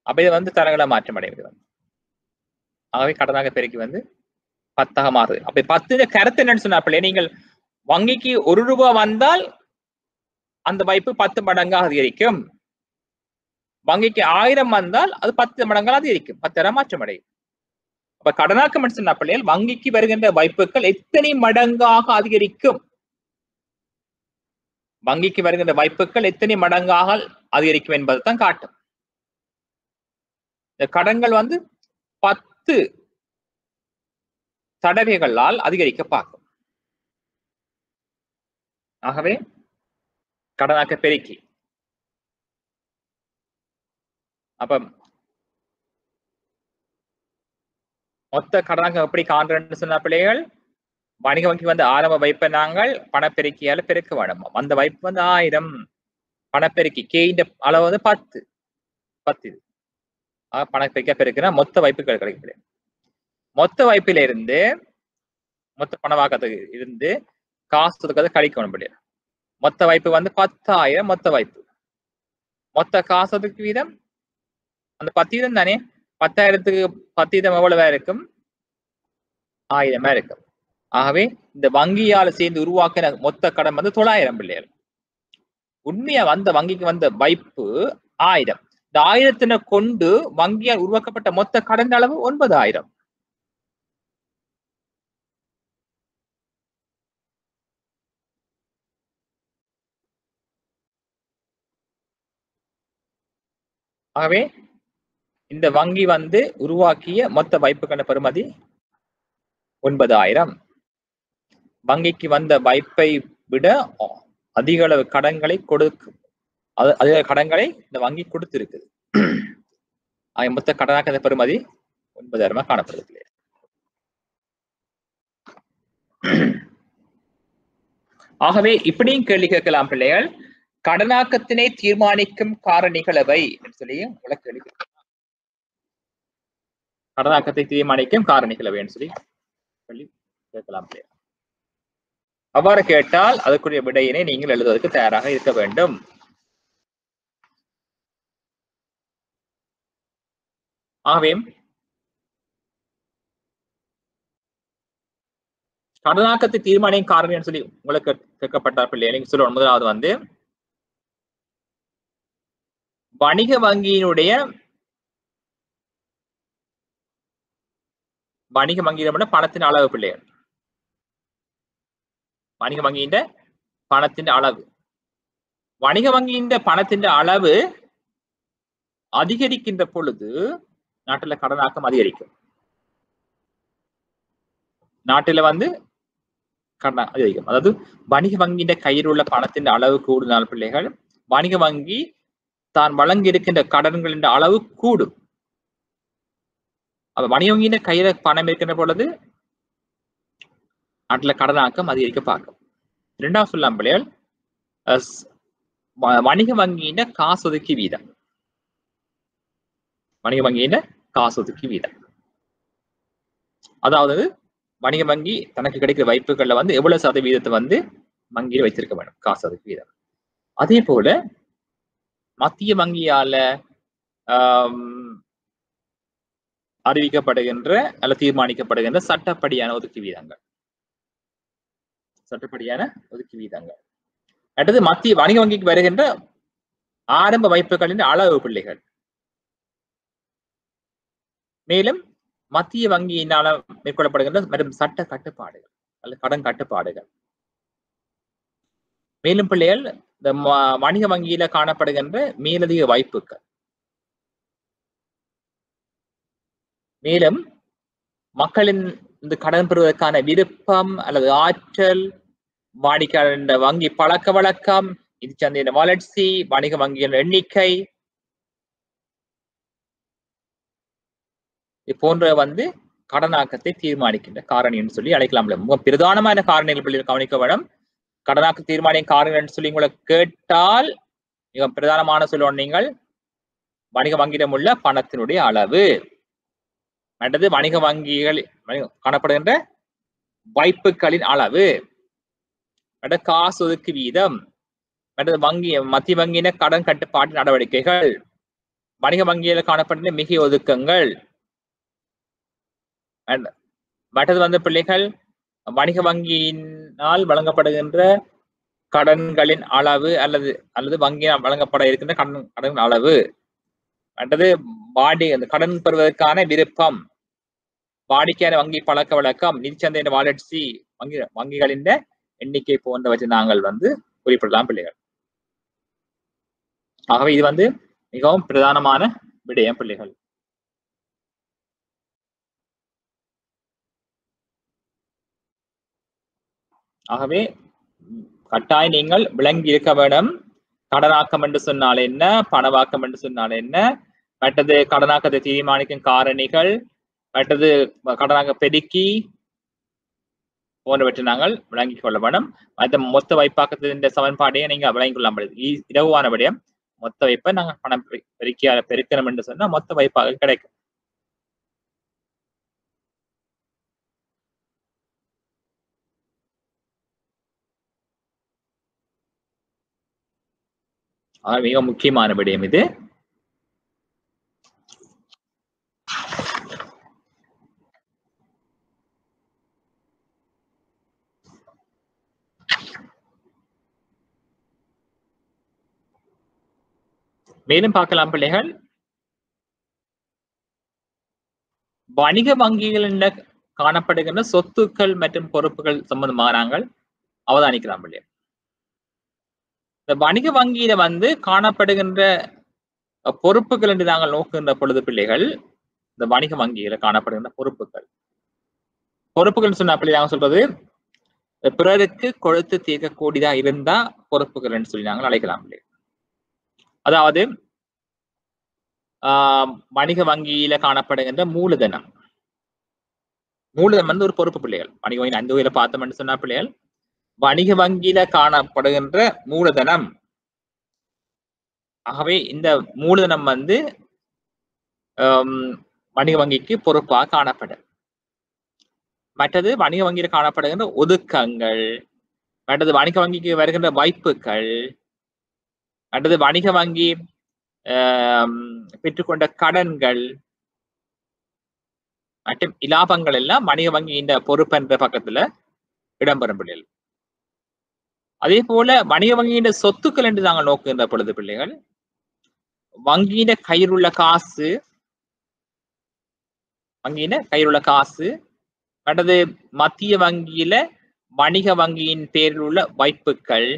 அப்ப இது வந்து தரங்களை மாற்றம் அடைகிறது. ஆகவே கடனாக பெருக்கி வந்து 10 மாறுது. அப்ப 10 கருத்து என்னன்னு சொன்னா நீங்கள் வங்கிக்கு 1 ரூபாய் வந்தால் அந்த வாய்ப்பு 10 மடங்காக அதிகரிக்கும். வங்கிக்கு 1000 வந்தால் அது 10 மடங்காக அதிகரிக்கும். 10,000 மாற்றம் அடையும். அப்ப கடனாக்கம் சொன்ன பிள்ளைகள் வங்கிக்கு வருகின்ற வாய்ப்புகள் எத்தனை மடங்காக அதிகரிக்கும்? வங்கிக்கு வருகின்ற வாய்ப்புகள் எத்தனை மடங்காக அதிகரிக்கும் என்பதை தான் காட்டும். இந்த கடன்கள் வந்து 10 தடவைகளால் அதிகரிக்க பார்க்கும். ஆகவே கடனாக்க பெருக்கி அப்ப மொத்த கடனாக எப்படி காண்றன்னு சொன்ன பிள்ளைகள் வணிக வங்கி வந்து ஆரம்ப வைப்பை நாங்கள் பணப்பெருக்கியால பெருக்க வேணும். அந்த வாய்ப்பு வந்து 1000 பணப்பெருக்கி K அளவு வந்து 10 பணப்பெருக்கியா பெருக்கினா மொத்த வாய்ப்புகள் கிடைக்கும். மொத்த வாய்ப்பில இருந்து மொத்த பணவாக்கத்துக்கு இருந்து காசு கழிக்கணும். மொத்த வாய்ப்பு வந்து 10,000 மொத்த வாய்ப்பு. மொத்த காசு ஒதுக்கு வீதம் அந்த 10 வீதம் தானே. 10,000க்கு 10 வீதம் எவ்வளவா இருக்கும்? 1000 இருக்கும். ஆகவே இந்த வங்கியால சேர்ந்து உருவாக்கின மொத்த கடன் வந்து 900 பிள்ளைகள். உண்மையா வங்கிக்கு வந்த வைப்பு 1000. இந்த 1000 கொண்டு வங்கியால் உருவாக்கப்பட்ட மொத்த கடன் அளவு 9000. ஆகவே இந்த வங்கி வந்து உருவாக்கிய மொத்த வைப்புக்கான பெறுமதி 9000. வங்கிக்கு வந்த வைப்பை விட அதிக அளவு கடன்களை அதிக கடன்களை இந்த வங்கி கொடுத்திருக்குது. மொத்த கடனாக்க பெறுமதி 9000 காணப்படுது. ஆகவே இப்படியும் கேள்வி கேட்கலாம் பிள்ளைகள், கடனாக்கத்தினை தீர்மானிக்கும் காரணிகள் எவை என்று சொல்லி உங்களுக்கு கேள்வி கடனாக்கத்தை தீர்மானிக்கும் காரணிகள் எவை என்று சொல்லி கேட்கலாம் பிள்ளைகள். அவ்வாறு கேட்டால் அதற்குரிய விடையினை நீங்கள் எழுதுவதற்கு தயாராக இருக்க வேண்டும். ஆகவே கடனாக்கத்தை தீர்மானிக்கும் காரணம் சொல்லி உங்களுக்கு கேட்கப்பட்ட பிள்ளைகள் நீங்க சொல்லுவோம். முதலாவது வந்து வணிக வங்கியினுடைய பணத்தின் அளவு பிள்ளைகள். வணிக வங்கியின் பணத்தின் அளவு. வணிக வங்கியின் பணத்தின் அளவு அதிகரிக்கின்ற பொழுது நாட்டில கடனாக்கம் அதிகரிக்கும். நாட்டில வந்து கடன் அதிகரிக்கும். அதாவது வணிக வங்கியின் கையில் உள்ள பணத்தின் அளவு கூடுதல் பிள்ளைகள், வணிக வங்கி தான் வழங்கி இருக்கின்ற கடன்களின் அளவு கூடும். வணிக வங்கியின் கையில பணம் இருக்கின்ற பொழுது நாட்டில கடனாக்கம் அதிகரிக்க பார்க்கும். இரண்டாவது சொல்லலாம் பிள்ளைகள், வணிக வங்கியின் காசு ஒதுக்கி வீதம். வணிக வங்கியின் காசு ஒதுக்கி வீதம், அதாவது வணிக வங்கி தனக்கு கிடைக்கிற வைப்புகள்ல வந்து எவ்வளவு சதவீதத்தை வந்து வங்கியில் வைத்திருக்க வேண்டும், காசு ஒதுக்கி வீதம். அதே போல மத்திய வங்கியால அறிவிக்கப்படுகின்ற அல்லது தீர்மானிக்கப்படுகின்ற சட்டப்படியான ஒதுக்கி வீதங்கள். சட்டப்படியான ஒதுக்கி வீதங்கள். அடுத்தது மத்திய வணிக வங்கிக்கு வருகின்ற ஆரம்ப வைப்புகளின் அளவு பிள்ளைகள். மேலும் மத்திய வங்கியினால மேற்கொள்ளப்படுகின்ற மற்றும் சட்ட கட்டுப்பாடுகள் அல்லது கடன் கட்டுப்பாடுகள். மேலும் பிள்ளைகள் இந்த வணிக வங்கியில காணப்படுகின்ற மேலதிக வாய்ப்புகள். மேலும் மக்களின் இந்த கடன் பெறுவதற்கான விருப்பம் அல்லது ஆற்றல், வாடிக்கையாளர் வங்கி பழக்க வழக்கம், இது சந்தையின் வளர்ச்சி, வணிக வங்கியின் எண்ணிக்கை போன்ற வந்து கடனாக்கத்தை தீர்மானிக்கின்ற காரணி என்று சொல்லி அழைக்கலாம். மிக பிரதானமான காரணிகள் கவனிக்க வேண்டும். கடனாக்க தீர்மானிக்கும் காரணம் என்று சொல்லி உங்களை கேட்டால் மிக பிரதானமான சொல்லுவோம் நீங்கள் வணிக வங்கியிடம் உள்ள பணத்தினுடைய அளவு, அல்லது வணிக வங்கிகள் காணப்படுகின்ற வைப்புகளின் அளவு, காசு ஒதுக்கு வீதம், மத்திய வங்கியின கடன் கட்டுப்பாட்டு நடவடிக்கைகள், வணிக வங்கியில் காணப்படுகின்ற மிகை ஒதுக்கங்கள், மற்றது வந்து பிள்ளைகள் வணிக வங்கியினால் வழங்கப்படுகின்ற கடன்களின் அளவு அல்லது வங்கியால் வழங்கப்பட இருக்கின்ற கடன் அளவு, மற்றது அந்த கடன் பெறுவதற்கான விருப்பம், வாடிக்கையாளர் வங்கி பழக்க வழக்கம், நிதிச்சந்தையின் வளர்ச்சி, வங்கிகளின் எண்ணிக்கை போன்றவற்றை நாங்கள் வந்து குறிப்பிடலாம் பிள்ளைகள். ஆகவே இது வந்து மிகவும் பிரதானமான விடயம் பிள்ளைகள். ஆகவே கட்டாயம் நீங்கள் விளங்கி இருக்க வேண்டும். கடனாக்கம் என்று சொன்னால் என்ன, பணவாக்கம் என்று சொன்னால் என்ன, மற்றது கடனாக்கத்தை தீர்மானிக்கும் காரணிகள், மற்றது கடனாக்க பெருக்கி போன்றவற்றை நாங்கள் விளங்கிக் கொள்ள வேண்டும். அந்த மொத்த வைப்பாக்கத்தின் சமன்பாடையே நீங்க விளங்கிக் கொள்ள முடியும். இலகுவான விடயம். மொத்த வைப்பை நாங்கள் பணம் பெருக்கணும் என்று சொன்னா மொத்த வைப்பாக கிடைக்கும். மிக முக்கியமான விடயம் இது. மேலும் பார்க்கலாம் பிள்ளைகள், வணிக வங்கிகளில் காணப்படுகின்ற சொத்துக்கள் மற்றும் பொறுப்புகள் சம்பந்தமாக நாங்கள் அவதானிக்கலாம் பிள்ளைகள். இந்த வணிக வங்கியில வந்து காணப்படுகின்ற பொறுப்புகள் என்று நாங்கள் நோக்குகின்ற பொழுது பிள்ளைகள், இந்த வணிக வங்கியில காணப்படுகின்ற பொறுப்புகள் சொன்ன பிள்ளை நாங்கள் சொல்றது பிறருக்கு கொடுத்து தீர்க்கக்கூடியதா இருந்தா பொறுப்புகள் என்று சொல்லி நாங்கள் அழைக்கலாம் பிள்ளைகள். அதாவது வணிக வங்கியில காணப்படுகின்ற மூலதனம் வந்து ஒரு பொறுப்பு பிள்ளைகள். வணிக வங்கி அந்த வகையில பார்த்தோம்னு சொன்னா பிள்ளைகள், வணிக வங்கியில காணப்படுகின்ற மூலதனம், ஆகவே இந்த மூலதனம் வந்து வணிக வங்கிக்கு பொறுப்பாக காணப்படும். மற்றது வணிக வங்கியில காணப்படுகின்ற ஒதுக்கங்கள், மற்றது வணிக வங்கிக்கு வருகின்ற வாய்ப்புகள், மற்றது வணிக வங்கி பெற்றுக்கொண்ட கடன்கள் மற்றும் இலாபங்கள் எல்லாம் வணிக வங்கியின் பொறுப்பு என்ற பக்கத்துல இடம்பெறும் பிள்ளைகள். அதே போல வணிக வங்கியின் சொத்துக்கள் என்று நாங்கள் நோக்குகின்ற பொழுது பிள்ளைகள், வங்கியின கையில் உள்ள காசு, மற்றது மத்திய வங்கியில வணிக வங்கியின் பேரில் உள்ள வாய்ப்புகள்,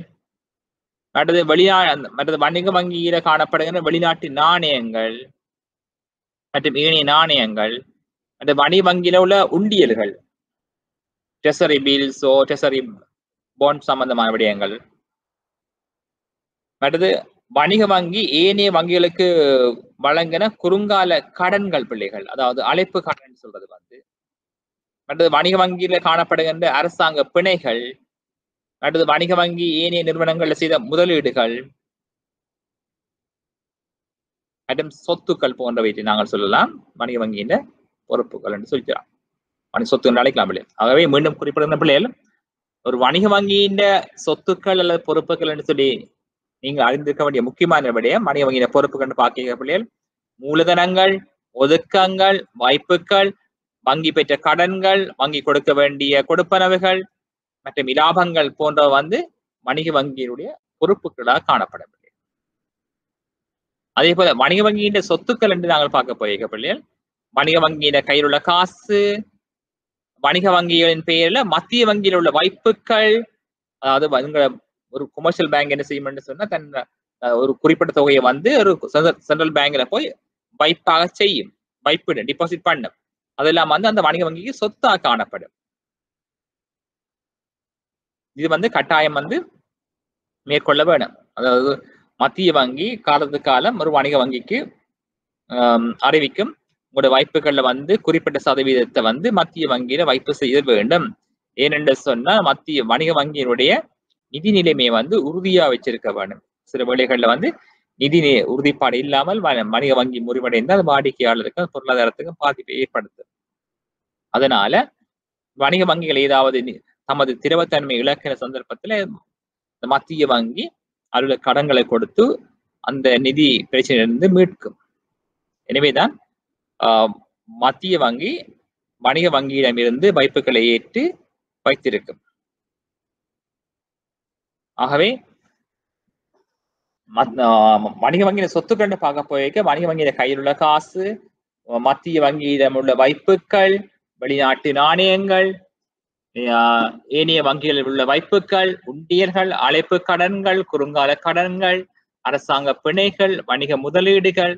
மற்றது வணிக வங்கியில காணப்படுகின்ற வெளிநாட்டு நாணயங்கள் மற்றும் ஏனைய நாணயங்கள், அந்த வணிக வங்கியில உள்ள உண்டியல்கள், ட்ரெஸரி பில்ஸோ ட்ரெஸரி பாண்ட் சம்பந்தமான விடயங்கள், மற்றது வணிக வங்கி ஏனைய வங்கிகளுக்கு வழங்கின குறுங்கால கடன்கள் பிள்ளைகள், அதாவது அழைப்பு கடன் சொல்றது வந்து, மற்றது வணிக வங்கியில காணப்படுகின்ற அரசாங்க பிணைகள், மற்றது வணிக வங்கி ஏனைய நிறுவனங்கள்ல செய்த முதலீடுகள் மற்றும் சொத்துக்கள் போன்றவற்றை நாங்கள் சொல்லலாம் வணிக வங்கியின் பொறுப்புகள் என்று சொல்லிக்கலாம். வணிக சொத்துக்கள் அழைக்கலாம் பிள்ளைகள். ஆகவே மீண்டும் குறிப்பிடுகின்ற பிள்ளைகள், ஒரு வணிக வங்கியின் சொத்துக்கள் அல்லது பொறுப்புகள் என்று சொல்லி நீங்க அறிந்திருக்க வேண்டிய முக்கியமான விடயம், வணிக வங்கியின் பொறுப்புகள் பார்க்கிற பிள்ளைகள் மூலதனங்கள், ஒதுக்கங்கள், வாய்ப்புகள், வங்கி பெற்ற கடன்கள், வங்கி கொடுக்க வேண்டிய கொடுப்பனவுகள் மற்றும் இலாபங்கள் போன்ற வந்து வணிக வங்கியினுடைய பொறுப்புகளாக காணப்படும். அதே போல வணிக வங்கியின் சொத்துக்கள் என்று நாங்கள் பார்க்க போயிருக்க பிள்ளைகள், வணிக வங்கியின கையில் உள்ள காசு, வணிக வங்கிகளின் பெயர்ல மத்திய வங்கியில் உள்ள வாய்ப்புகள், அதாவது ஒரு கொமர்ஷியல் பேங்க் என்ன செய்யும் சொன்னா தன் ஒரு குறிப்பிட்ட தொகையை வந்து ஒரு சென்ட்ரல் பேங்க்ல போய் வைப்பாக செய்யும், வைப்பு டிபாசிட் பண்ணும். அதெல்லாம் வந்து அந்த வணிக வங்கிக்கு சொத்தாக காணப்படும். இது வந்து கட்டாயம் வந்து மேற்கொள்ள வேணும். அதாவது மத்திய வங்கி காலத்துக்கு காலம் ஒரு வணிக வங்கிக்கு அறிவிக்கும், உங்களுடைய வாய்ப்புகள்ல வந்து குறிப்பிட்ட சதவீதத்தை வந்து மத்திய வங்கியில வைப்பு செய்ய வேண்டும். ஏனென்று சொன்னா மத்திய வணிக வங்கியினுடைய நிதி நிலைமையை வந்து உறுதியா வச்சிருக்க வேண்டும். சில வேளைகள்ல வந்து நிதி உறுதிப்பாடு இல்லாமல் வணிக வங்கி முறிவடைந்தால் வாடிக்கையாளருக்கு பொருளாதாரத்துக்கு பாதிப்பை ஏற்படுத்தும். அதனால வணிக வங்கிகள் ஏதாவது தமது திரவத்தன்மை இழக்கிற சந்தர்ப்பத்துல மத்திய வங்கி அதுல கடன்களை கொடுத்து அந்த நிதி பிரச்சனையிலிருந்து மீட்கும். எனவேதான் மத்திய வங்கி வணிக வங்கியிடமிருந்து வைப்புகளை ஏற்று வைத்திருக்கும். ஆகவே வணிக வங்கியின் சொத்துக்கள் பார்க்க போயிருக்க, வணிக வங்கியில கையில் உள்ள காசு, மத்திய வங்கியிடம் உள்ள வைப்புகள், வெளிநாட்டு நாணயங்கள், ஏனைய வங்கிகளில் உள்ள வைப்புகள், உண்டியல்கள், அழைப்பு கடன்கள், குறுங்கால கடன்கள், அரசாங்க பிணைகள், வணிக முதலீடுகள்,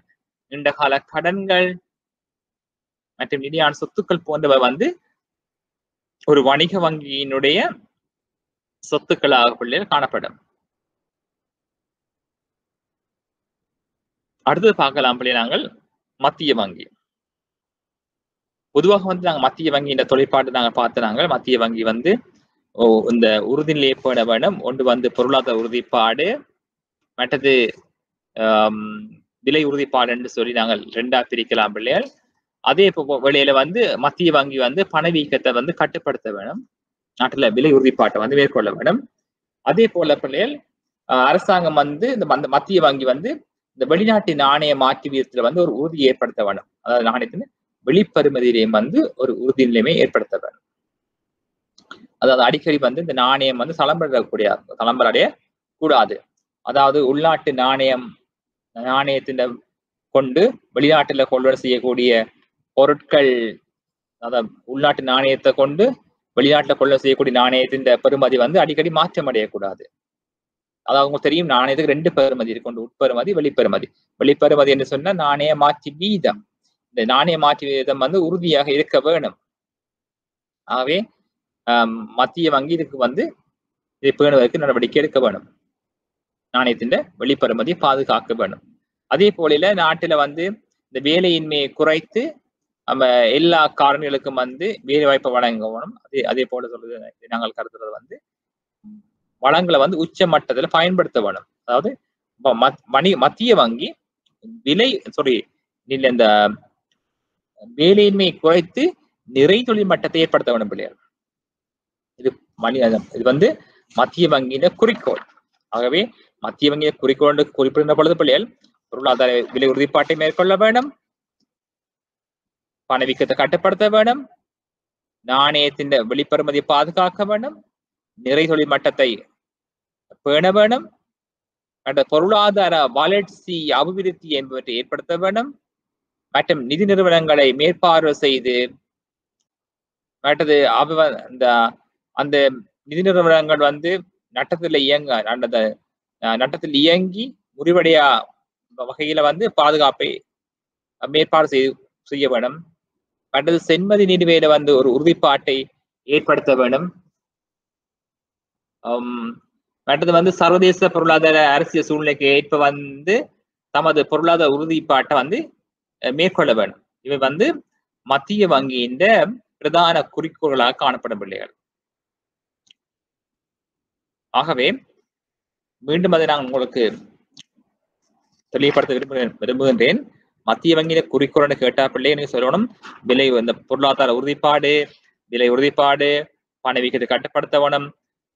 நீண்டகால கடன்கள் மற்றும் நிதியான சொத்துக்கள் போன்றவை வந்து ஒரு வணிக வங்கியினுடைய சொத்துக்களாக பிள்ளைகள் காணப்படும். அடுத்தது பார்க்கலாம் பிள்ளை நாங்கள் மத்திய வங்கி. பொதுவாக வந்து நாங்கள் மத்திய வங்கியின் தொழிற்பாட்டு நாங்கள் பார்த்து நாங்கள் மத்திய வங்கி வந்து இந்த உறுதிநிலையை பேண வேணும். ஒன்று வந்து பொருளாதார உறுதிப்பாடு, மற்றது விலை உறுதிப்பாடு என்று சொல்லி நாங்கள் ரெண்டா பிரிக்கலாம் பிள்ளைகள். அதே வேளையில வந்து மத்திய வங்கி வந்து பணவீக்கத்தை வந்து கட்டுப்படுத்த வேணும், நாட்டுல விலை உறுதிப்பாட்டை வந்து மேற்கொள்ள வேணும். அதே போல பிள்ளைகள் அரசாங்கம் வந்து இந்த மத்திய வங்கி வந்து இந்த வெளிநாட்டு நாணய மாற்று வீதத்துல வந்து ஒரு உறுதியை ஏற்படுத்த வேண்டும். அதாவது நாணயத்தின் வெளிப்பெறுமதியிலையும் வந்து ஒரு உறுதி நிலைமை ஏற்படுத்த வேண்டும். அதாவது அடிக்கடி வந்து இந்த நாணயம் வந்து தளம்பரடைய கூடாது. அதாவது உள்நாட்டு நாணயத்தின் கொண்டு வெளிநாட்டுல கொள்வனை செய்யக்கூடிய பொருட்கள், அதாவது உள்நாட்டு நாணயத்தை கொண்டு வெளிநாட்டுல கொள்வனை செய்யக்கூடிய நாணயத்தின் பெறுமதி வந்து அடிக்கடி மாற்றம் அடையக்கூடாது. அதாவது உங்களுக்கு தெரியும், நாணயத்துக்கு 2 பெறுமதி இருக்கு. உட்பெறுமதி, வெளிப்பெறுமதி. வெளிப்பெறுமதி என்று சொன்னா நாணய மாற்று வீதம். இந்த நாணய மாற்று வீதம் வந்து உறுதியாக இருக்க வேணும். ஆகவே மத்திய வங்கி இதுக்கு வந்து இதை பேணுவதற்கு நடவடிக்கை எடுக்க வேணும். நாணயத்தின் வெளிப்பெறுமதியை பாதுகாக்க வேணும். அதே போல நாட்டுல வந்து இந்த வேலையின்மையை குறைத்து நம்ம எல்லா காரணிகளுக்கும் வந்து வேலை வாய்ப்பை வழங்க வேணும். அதே போல சொல்றது நாங்கள் கருதுறது வந்து வளங்களை வந்து உச்ச மட்டத்துல பயன்படுத்த வேணும். அதாவது மத்திய வங்கி இந்த வேலையின்மையை குறைத்து நிறை தொழில் மட்டத்தை ஏற்படுத்த வேண்டும் பிள்ளைகள். இது வந்து மத்திய வங்கியில குறிக்கோள். ஆகவே மத்திய வங்கிய குறிக்கோள் குறிப்பிடுகின்ற பொழுது பிள்ளைகள் பொருளாதார விலை உறுதிப்பாட்டை மேற்கொள்ள வேண்டும், பணவீக்கத்தை கட்டுப்படுத்த வேண்டும், நாணயத்தின் வெளிப்பெறுமதியை பாதுகாக்க வேண்டும், நிறை தொழில் மட்டத்தை பேண வேண்டும், பொருளாதார வளர்ச்சி அபிவிருத்தி என்பவற்றை ஏற்படுத்த வேண்டும், மற்றும் நிதி நிறுவனங்களை மேற்பார்வை செய்து மற்றது அந்த நிதி நிறுவனங்கள் வந்து நட்டத்தில் இயங்கி முறிவடையா வகையில வந்து பாதுகாப்பை மேற்பார்வை செய்ய வேண்டும். மற்றது சென்மதி நிலுவையில வந்து ஒரு உறுதிப்பாட்டை ஏற்படுத்த வேண்டும். மற்றது வந்து சர்வதேச பொருளாதார அரசியல் சூழ்நிலைக்கு ஏற்ப வந்து தமது பொருளாதார உறுதிப்பாட்டை வந்து மேற்கொள்ள வேண்டும். இவை வந்து மத்திய வங்கியின் பிரதான குறிக்கோள்களாக காணப்படும் பிள்ளைகள். ஆகவே மீண்டும் அதை நான் உங்களுக்கு தெளிவுபடுத்த விரும்புகின்றேன். மத்திய வங்கியில குறிக்கோள் கேட்டா பிள்ளை எனக்கு சொல்லணும், விலை இந்த பொருளாதார உறுதிப்பாடு, விலை உறுதிப்பாடு, பணவீக்கத்தை கட்டுப்படுத்த வேணும்,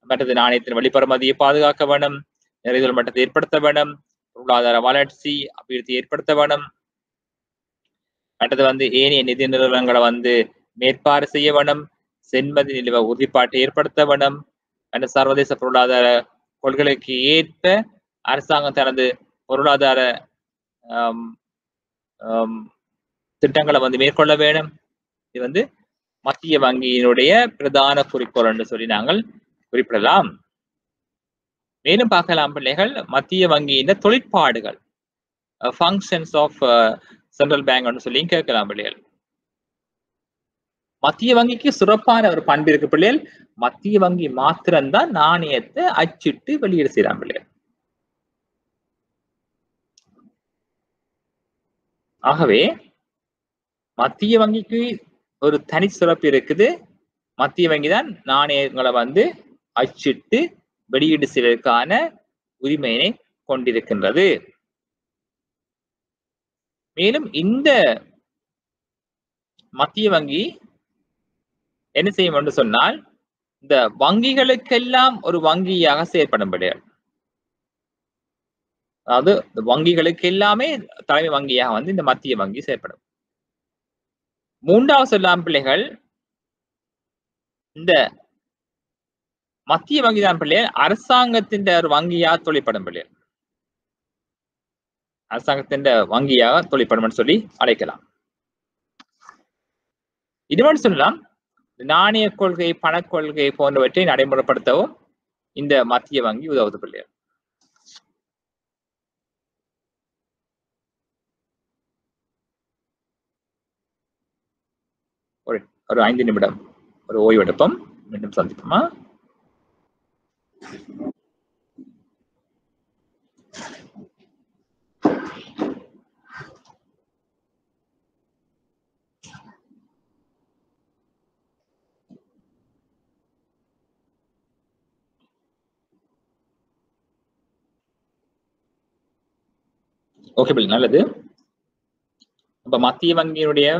மற்றது நாணயத்தின் வெளிப்பெறுமதியை பாதுகாக்க வேணும், நிறைதல் மட்டத்தை ஏற்படுத்த வேணும், பொருளாதார வளர்ச்சி அபிவிருத்தி ஏற்படுத்த வேணும், மற்றது வந்து ஏனைய நிதி நிறுவனங்களை வந்து மேற்பார்வை செய்ய வேணும், சென்மதி நிலுவை உறுதிப்பாட்டை ஏற்படுத்த வேணும், அந்த சர்வதேச பொருளாதார கொள்கைகளுக்கு ஏற்ப அரசாங்கம் தனது பொருளாதார திட்டங்களை வந்து மேற்கொள்ள வேணும். இது வந்து மத்திய வங்கியினுடைய பிரதான குறிக்கோள் என்று சொல்லி நாங்கள் குறிப்பிடலாம். மேலும் பார்க்கலாம் பிள்ளைகள், மத்திய வங்கியின் தொழிற்பாடுகள், ஃபங்க்ஷன்ஸ் ஆஃப் சென்ட்ரல் பேங்க் சொல்லி கேட்கலாம் பிள்ளைகள். மத்திய வங்கிக்கு சிறப்பான ஒரு பண்பு இருக்கு பிள்ளைகள், மத்திய வங்கி மாத்திரம்தான் நாணயத்தை அச்சிட்டு வெளியீடு செய்யலாம் பிள்ளைகள். ஆகவே மத்திய வங்கிக்கு ஒரு தனி சிறப்பு இருக்குது. மத்திய வங்கி தான் நாணயங்களை வந்து அச்சிட்டு வெளியீடு செய்வதற்கான உரிமையினை கொண்டிருக்கின்றது. மேலும் இந்த மத்திய வங்கி என்ன செய்யும் என்று சொன்னால், இந்த வங்கிகளுக்கெல்லாம் ஒரு வங்கியாக செயற்படும்படியார். அதாவது வங்கிகளுக்கு எல்லாமே தலைமை வங்கியாக வந்து இந்த மத்திய வங்கி செயற்படும். மூன்றாவது சொல்லாம் பிள்ளைகள், இந்த மத்திய வங்கி தான் பிள்ளைகள் அரசாங்கத்தின் ஒரு வங்கியாக தொழிற்படும் பிள்ளைகள். அரசாங்கத்தின் வங்கியாக தொழிற்படும் சொல்லி அழைக்கலாம். இதுவரை சொல்லலாம், நாணய கொள்கை, பணக்கொள்கை போன்றவற்றை நடைமுறைப்படுத்தவும் இந்த மத்திய வங்கி உதவுது பிள்ளைகள். ஒரு 5 நிமிடம் ஒரு ஓய்வெடுப்போம், மீண்டும் சந்திப்போமா? ஓகே பிள்ளை, நல்லது. இப்ப மத்திய வங்கியினுடைய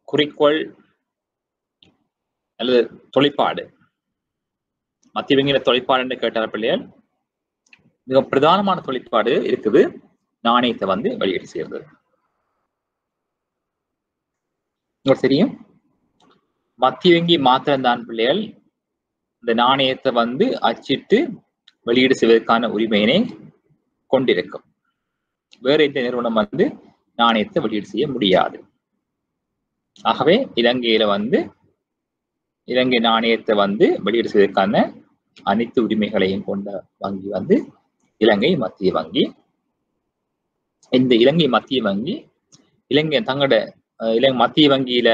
குறிக்கோள் அல்லது தொழிற்பாடு. மத்திய வங்கியில தொழிற்பாடு என்று கேட்டார் பிள்ளைகள், மிக பிரதானமான தொழிற்பாடு இருக்குது, நாணயத்தை வந்து வெளியீடு செய்யறது. உங்களுக்கு தெரியும், மத்திய வங்கி மாத்திரம்தான் பிள்ளைகள் இந்த நாணயத்தை வந்து அச்சிட்டு வெளியீடு செய்வதற்கான உரிமையினை கொண்டிருக்கும். வேற எந்த நிறுவனம் வந்து நாணயத்தை வெளியீடு செய்ய முடியாது. ஆகவே இலங்கையில வந்து இலங்கை நாணயத்தை வந்து வெளியீடு செய்வதற்கான அனைத்து உரிமைகளையும் கொண்ட வங்கி வந்து இலங்கை மத்திய வங்கி. இந்த இலங்கை மத்திய வங்கி இலங்கை தங்களோட இலங்கை மத்திய வங்கியில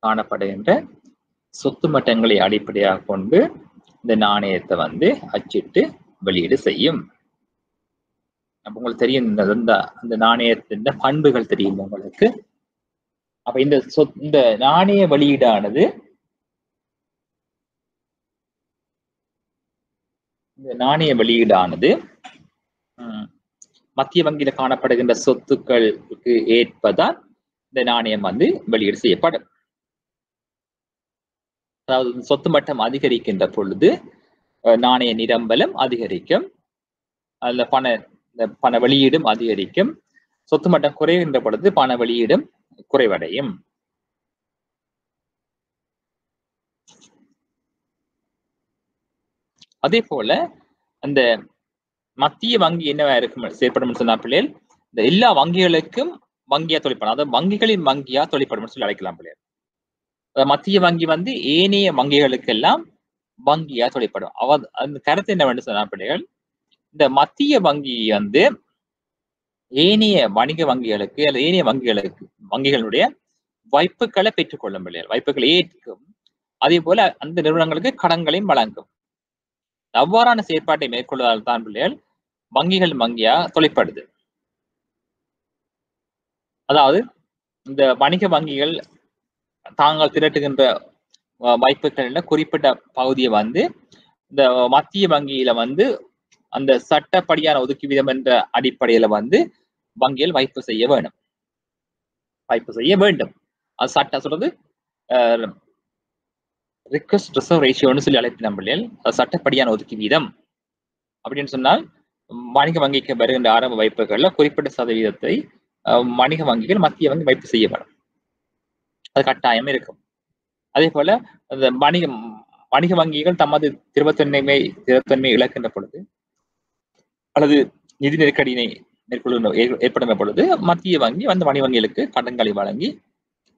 காணப்படுகின்ற சொத்து மட்டங்களை அடிப்படையாக கொண்டு இந்த நாணயத்தை வந்து அச்சிட்டு வெளியீடு செய்யும். அப்ப உங்களுக்கு தெரியும், அந்த நாணயத்தின் பண்புகள் தெரியும் உங்களுக்கு. அப்ப இந்த நாணய வெளியீடானது மத்திய வங்கியில காணப்படுகின்ற சொத்துக்களுக்கு ஏற்பதான் இந்த நாணயம் வந்து வெளியீடு செய்யப்படும். அதாவது சொத்து மட்டம் அதிகரிக்கின்ற பொழுது நாணய நிரம்பலம் அதிகரிக்கும், அதுல பண வெளியீடும் அதிகரிக்கும். சொத்து மட்டம் குறைகின்ற பொழுது பண வெளியீடும் குறைவடையும். அதே போல அந்த மத்திய வங்கி என்னவா இருக்கும் செயற்படும் சொன்னா பிள்ளைகள், இந்த எல்லா வங்கிகளுக்கும் வங்கியா தொழிற்படும், அதாவது வங்கிகளின் வங்கியா தொழிற்படும் சொல்லி அழைக்கலாம் பிள்ளைகள். மத்திய வங்கி வந்து ஏனைய வங்கிகளுக்கெல்லாம் வங்கியா தொழிற்படும். அந்த கருத்து என்னவென்று சொன்னா பிள்ளைகள், இந்த மத்திய வங்கி வந்து ஏனைய வணிக வங்கிகளுக்கு அல்லது ஏனைய வங்கிகளுடைய வாய்ப்புகளை பெற்றுக்கொள்ளும் பிள்ளைகள், வாய்ப்புகளை ஏற்கும். அதே போல அந்த நிறுவனங்களுக்கு கடன்களையும் வழங்கும். அவ்வாறான செயற்பாட்டை மேற்கொள்வதால் தான் பிள்ளைகள் வங்கிகள் வங்கியா தொழிற்படுது. அதாவது இந்த வணிக வங்கிகள் தாங்கள் திரட்டுகின்ற வாய்ப்புகள்ல குறிப்பிட்ட பகுதியை வந்து இந்த மத்திய வங்கியில வந்து அந்த சட்டப்படியான ஒதுக்கி வீதம் என்ற அடிப்படையில வந்து வங்கிகள் வைப்பு செய்ய வேண்டும். அது சட்ட சொல்றது ரிக்வெஸ்ட் ரிசர்வ் ரேஷியோன்னு சொல்லி அழைப்பின பிள்ளைகள். அது சட்டப்படியான ஒதுக்கி வீதம் அப்படின்னு சொன்னால் வணிக வங்கிக்கு வருகின்ற ஆரம்ப வைப்புகள்ல குறிப்பிட்ட சதவீதத்தை வணிக வங்கிகள் மத்திய வங்கி வைப்பு செய்ய வேண்டும். அது கட்டாயம் இருக்கும். அதே போல அந்த வணிக வங்கிகள் தமது திரவத்தன்மை இழக்கின்ற பொழுது அல்லது நிதி நெருக்கடியினை ஏற்படுகின்ற பொழுது மத்திய வங்கி அந்த வணிக வங்கிகளுக்கு கடன்களை வழங்கி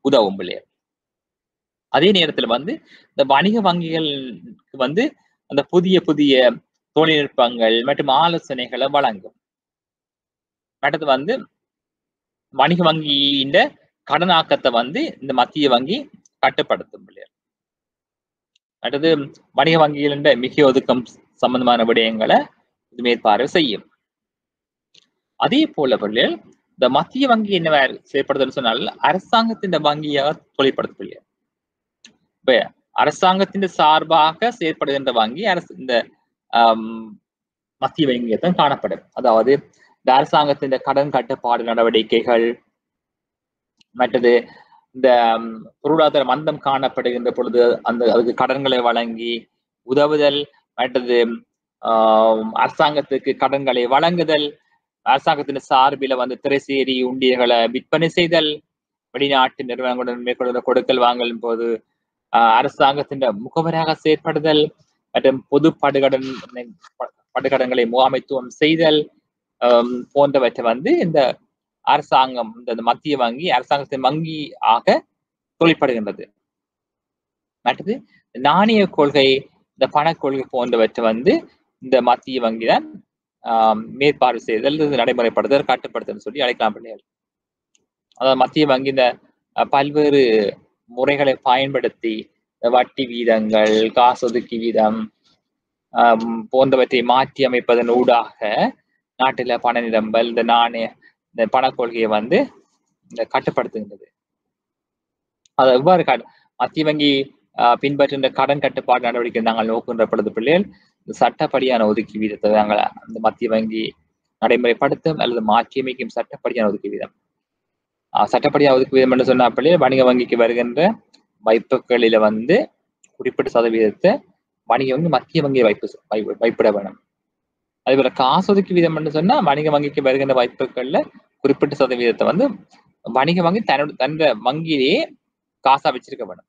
உதவும் பிள்ளைகள். அதே நேரத்தில் வந்து இந்த வணிக வங்கிகளுக்கு வந்து அந்த புதிய தொழில்நுட்பங்கள் மற்றும் ஆலோசனைகளை வழங்கும். அடுத்து வந்து வணிக வங்கியின் கடனாக்கத்தை வந்து இந்த மத்திய வங்கி கட்டுப்படுத்தும் பிள்ளைகள். அடுத்தது வணிக வங்கிகளின் மிக ஒதுக்கம் சம்பந்தமான விடயங்களை இது மேற்பார்வை செய்யும். அதே போல பிள்ளைகள் இந்த மத்திய வங்கி என்ன செயற்படுதுன்னு சொன்னால் அரசாங்கத்தின் வங்கியாக தொழிற்படுத்தும் பிள்ளைகள். இப்ப அரசாங்கத்தின் சார்பாக செயற்படுகின்ற வங்கி இந்த மத்திய வங்கியத்தான் காணப்படும். அதாவது இந்த அரசாங்கத்தின் கடன் கட்டுப்பாடு நடவடிக்கைகள், மற்றது இந்த பொருளாதார மந்தம் காணப்படுகின்ற பொழுது அதுக்கு கடன்களை வழங்கி உதவுதல், மற்றது அரசாங்கத்துக்கு கடன்களை வழங்குதல், அரசாங்கத்தின் சார்பில வந்து திரைசேரி உண்டியல்களை விற்பனை செய்தல், வெளிநாட்டு நிறுவனங்களுடன் மேற்கொள்கிற கொடுக்கல் வாங்கலும் போது அரசாங்கத்தின் முகவராக செயற்படுதல், மற்றும் பொது படுகடன்களை முகாமைத்துவம் செய்தல் போன்றவற்றை வந்து இந்த அரசாங்கம், இந்த மத்திய வங்கி அரசாங்கத்தின் வங்கி ஆக தொழிற்படுகின்றது. மற்றது நாணய கொள்கை, இந்த பணக்கொள்கை போன்றவற்றை வந்து இந்த மத்திய வங்கி தான் மேற்பார்வை செய்தல், நடைமுறைப்படுத்தல், கட்டுப்படுத்தல் சொல்லி அழைக்கலாம் பிள்ளைகள். அதாவது மத்திய வங்கி இந்த பல்வேறு முறைகளை பயன்படுத்தி வட்டி வீதங்கள், காசொதுக்கி வீதம் போன்றவற்றை மாற்றி அமைப்பதன் ஊடாக நாட்டில பண நிரம்பல், இந்த பணக்கொள்கையை வந்து இந்த கட்டுப்படுத்துகின்றது. அது எவ்வாறு மத்திய வங்கி பின்பற்றுகின்ற கடன் கட்டுப்பாடு நடவடிக்கை நாங்கள் நோக்குகின்ற பொழுது பிள்ளைகள் சட்டப்படியான ஒதுக்கி வீதத்தை நாங்கள் அந்த மத்திய வங்கி நடைமுறைப்படுத்தும் அல்லது மாற்றி அமைக்கும் சட்டப்படியான ஒதுக்கி வீதம். சட்டப்படியான ஒதுக்கி வீதம் என்று சொன்ன பிள்ளைகள் வணிக வங்கிக்கு வருகின்ற வைப்புகளில வந்து குறிப்பிட்ட சதவீதத்தை வணிக வங்கி மத்திய வங்கி வைப்பிட வேணும். அதே போல காசு ஒதுக்கி வீதம் சொன்னா வணிக வங்கிக்கு வருகின்ற வாய்ப்புகள்ல குறிப்பிட்ட சதவீதத்தை வந்து வணிக வங்கி தன் வங்கியிலேயே காசா வச்சிருக்க வேணும்.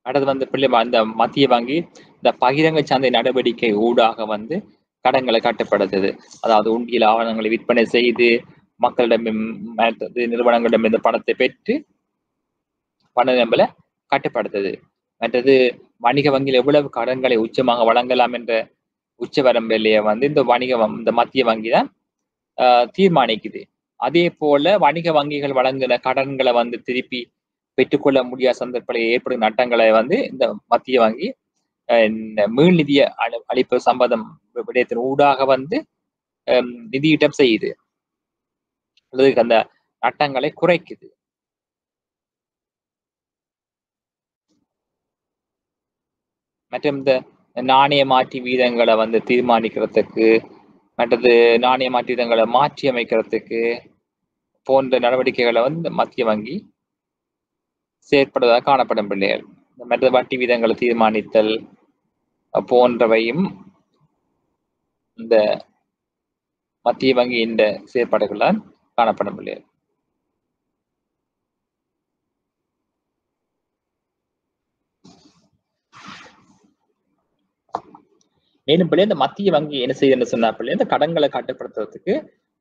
அடுத்து வந்து அந்த மத்திய வங்கி இந்த பகிரங்க சந்தை நடவடிக்கை ஊடாக வந்து கடன்களை கட்டுப்படுத்துது. அதாவது உண்டியல் ஆவணங்களை விற்பனை செய்து மக்களிடம் நிறுவனங்களிடம் இந்த பணத்தை பெற்று பண நம்பல கட்டுப்படுத்துது. மற்றது வணிக வங்கியில் எவ்வளவு கடன்களை உச்சமாக வழங்கலாம் என்ற உச்ச வரம்பிலேயே வந்து இந்த மத்திய வங்கி தான் தீர்மானிக்குது. அதே போல வணிக வங்கிகள் வழங்கின கடன்களை வந்து திருப்பி பெற்றுக்கொள்ள முடியாத சந்தர்ப்பத்தில் ஏற்படும் நட்டங்களை வந்து இந்த மத்திய வங்கி மீள் நிதிய அளிப்பு சம்பந்தம் விடயத்தின் ஊடாக வந்து நிதியீட்டம் செய்யுது. அந்த நட்டங்களை குறைக்குது. மற்றும் இந்த நாணய மாற்றி வீதங்களை வந்து தீர்மானிக்கிறதுக்கு, மற்றது நாணய மாற்றி வீதங்களை மாற்றி அமைக்கிறதுக்கு போன்ற நடவடிக்கைகளை வந்து மத்திய வங்கி செயற்படுவதாக காணப்படும் பிள்ளைகள். மற்ற வட்டி வீதங்களை தீர்மானித்தல் போன்றவையும் இந்த மத்திய வங்கியின் செயற்பாடுகளால் காணப்படும் பிள்ளைகள். மேலும் பிள்ளை இந்த மத்திய வங்கி என்ன செய்யுதுன்னு சொன்னா பிள்ளை இந்த கடன்களை கட்டுப்படுத்துறதுக்கு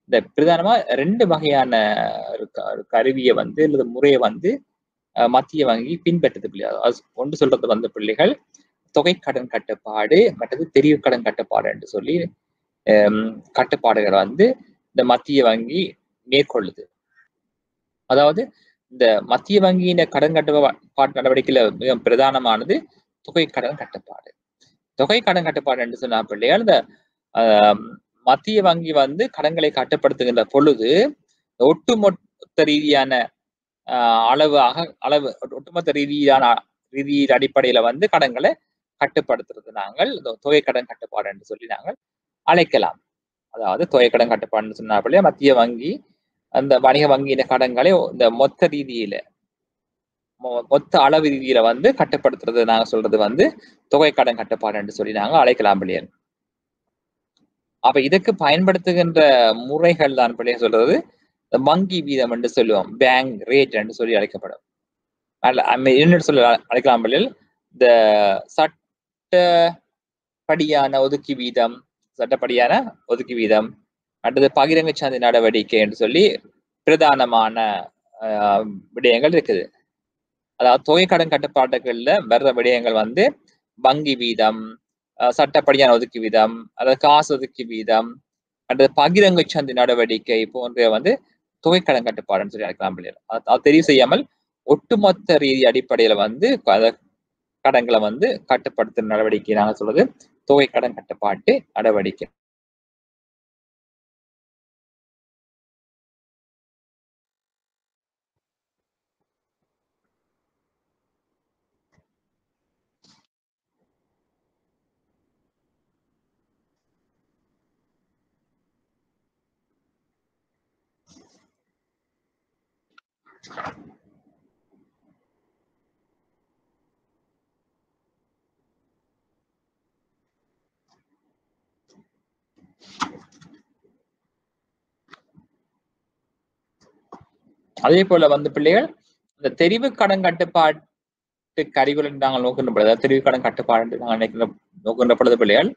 இந்த பிரதானமா 2 வகையான கருவியை வந்து அல்லது முறையை வந்து மத்திய வங்கி பின்பற்றுது பிள்ளைகள். ஒன்று சொல்றது வந்து பிள்ளைகள் தொகை கடன் கட்டுப்பாடு, மற்றது தெரிவு கடன் கட்டுப்பாடு என்று சொல்லி கட்டுப்பாடுகளை வந்து இந்த மத்திய வங்கி மேற்கொள்ளுது. அதாவது இந்த மத்திய வங்கியின் கடன் கட்டுப்பாடு நடவடிக்கையில மிக பிரதானமானது தொகை கடன் கட்டுப்பாடு. தொகை கடன் கட்டுப்பாடு என்று சொன்னா பிள்ளைகள் இந்த மத்திய வங்கி வந்து கடன்களை கட்டுப்படுத்துகின்ற பொழுது ஒட்டுமொத்த ரீதியான ஒட்டுமொத்த ரீதியின் அடிப்படையில வந்து கடன்களை கட்டுப்படுத்துறது நாங்கள் தொகை கடன் கட்டுப்பாடு என்று சொல்லி நாங்கள் அழைக்கலாம். அதாவது தொகை கடன் கட்டுப்பாடுன்னு சொன்னாலே மத்திய வங்கி அந்த வணிக வங்கியின் கடன்களை இந்த மொத்த அளவு ரீதியில வந்து கட்டுப்படுத்துறது நாங்க சொல்றது வந்து தொகை கடன் கட்டுப்பாடு என்று சொல்லி நாங்க அழைக்கலாம் பிள்ளைகள். அப்ப இதுக்கு பயன்படுத்துகின்ற முறைகள் தான் பிள்ளைகள் சொல்றது வங்கி வீதம் என்று சொல்லுவோம், பேங்க் ரேட் என்று சொல்லி அழைக்கப்படும். என்னென்னு சொல்லி அழைக்கலாம் பிள்ளைகள், இந்த சட்டப்படியான ஒதுக்கி வீதம் அடுத்தது பகிரங்க சந்தை நடவடிக்கை என்று சொல்லி பிரதானமான விடயங்கள் இருக்குது. அதாவது தொகை கடன் கட்டுப்பாடுகள்ல வர்ற விடயங்கள் வந்து வங்கி வீதம், சட்டப்படியான ஒதுக்கி வீதம், அதாவது காசு ஒதுக்கி வீதம், அடுத்தது பகிரங்க சந்தை நடவடிக்கை போன்ற வந்து தொகை கடன் கட்டுப்பாடுன்னு சொல்லி அழைக்கலாம் பிள்ளைகள். அது தெரிவு செய்யாமல் ஒட்டுமொத்த ரீதி அடிப்படையில வந்து கடன்களை வந்து கட்டுப்படுத்தும் நடவடிக்கை நாங்க சொல்றது தொகை கடன் கட்டுப்பாட்டு நடவடிக்கை. அதே போல வந்து பிள்ளைகள் இந்த தெரிவு கடன் கட்டுப்பாட்டு கருவிகள் நாங்கள் நோக்கின்ற பொழுது, தெரிவு கடன் கட்டுப்பாடு நாங்கள் நோக்கின்ற பொழுது பிள்ளைகள்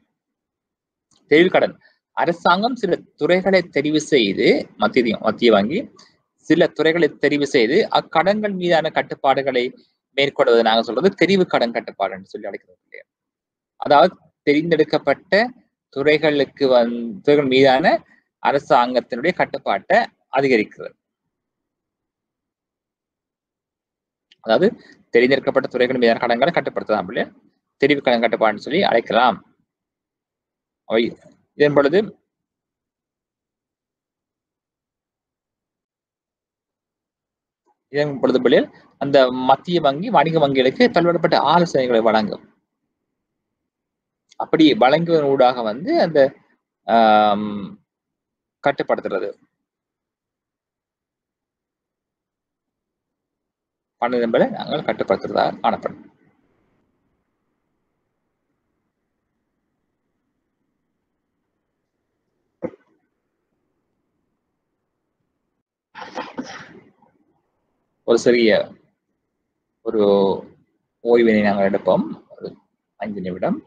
தெரிவு கடன் அரசாங்கம் சில துறைகளை தெரிவு செய்து மத்திய வங்கி சில துறைகளை தெரிவு செய்து அக்கடன்கள் மீதான கட்டுப்பாடுகளை மேற்கொள்வது நாங்கள் சொல்றது தெரிவு கடன் கட்டுப்பாடு என்று சொல்லி அழைக்கிறோம் இல்லையா. அதாவது தெரிந்தெடுக்கப்பட்ட துறைகள் மீதான அரசாங்கத்தினுடைய கட்டுப்பாட்டை அதிகரிக்கிறது. அதாவது தெரிந்தெடுக்கப்பட்ட துறைகள் மீதான கடன்களை கட்டுப்படுத்தலாம் அப்படியே தெரிவு கடன் கட்டுப்பாடுன்னு சொல்லி அழைக்கலாம். இதன் பொழுது அந்த மத்திய வங்கி வணிக வங்கிகளுக்கு பல்வேறுபட்ட ஆலோசனைகளை வழங்கும். அப்படி வழங்குவதன் ஊடாக வந்து அந்த கட்டுப்படுத்துறது பண நிரம்பலை நாங்கள் கட்டுப்படுத்துறதாக காணப்படும். ஒரு சிறிய ஒரு ஓய்வினை நாங்கள் எடுப்போம். 5 நிமிடம்.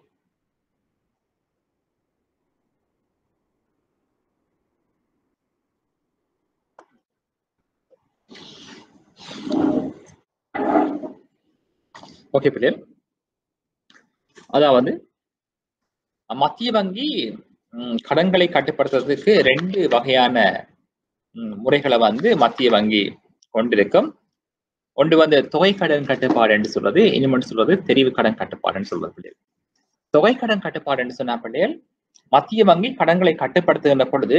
ஓகே பிள்ளைகள், அதாவது மத்திய வங்கி கடன்களை கட்டுப்படுத்துறதுக்கு 2 வகையான முறைகளை வந்து மத்திய வங்கி கொண்டிருக்கும். ஒன்று தொகை கடன் கட்டுப்பாடு என்று சொல்றது, இன்னொன்று சொல்றது தெரிவு கடன் கட்டுப்பாடுன்னு சொல்றது பிள்ளைகள். தொகை கடன் கட்டுப்பாடு என்று சொன்னா பிள்ளைகள், மத்திய வங்கி கடன்களை கட்டுப்படுத்துகின்ற பொழுது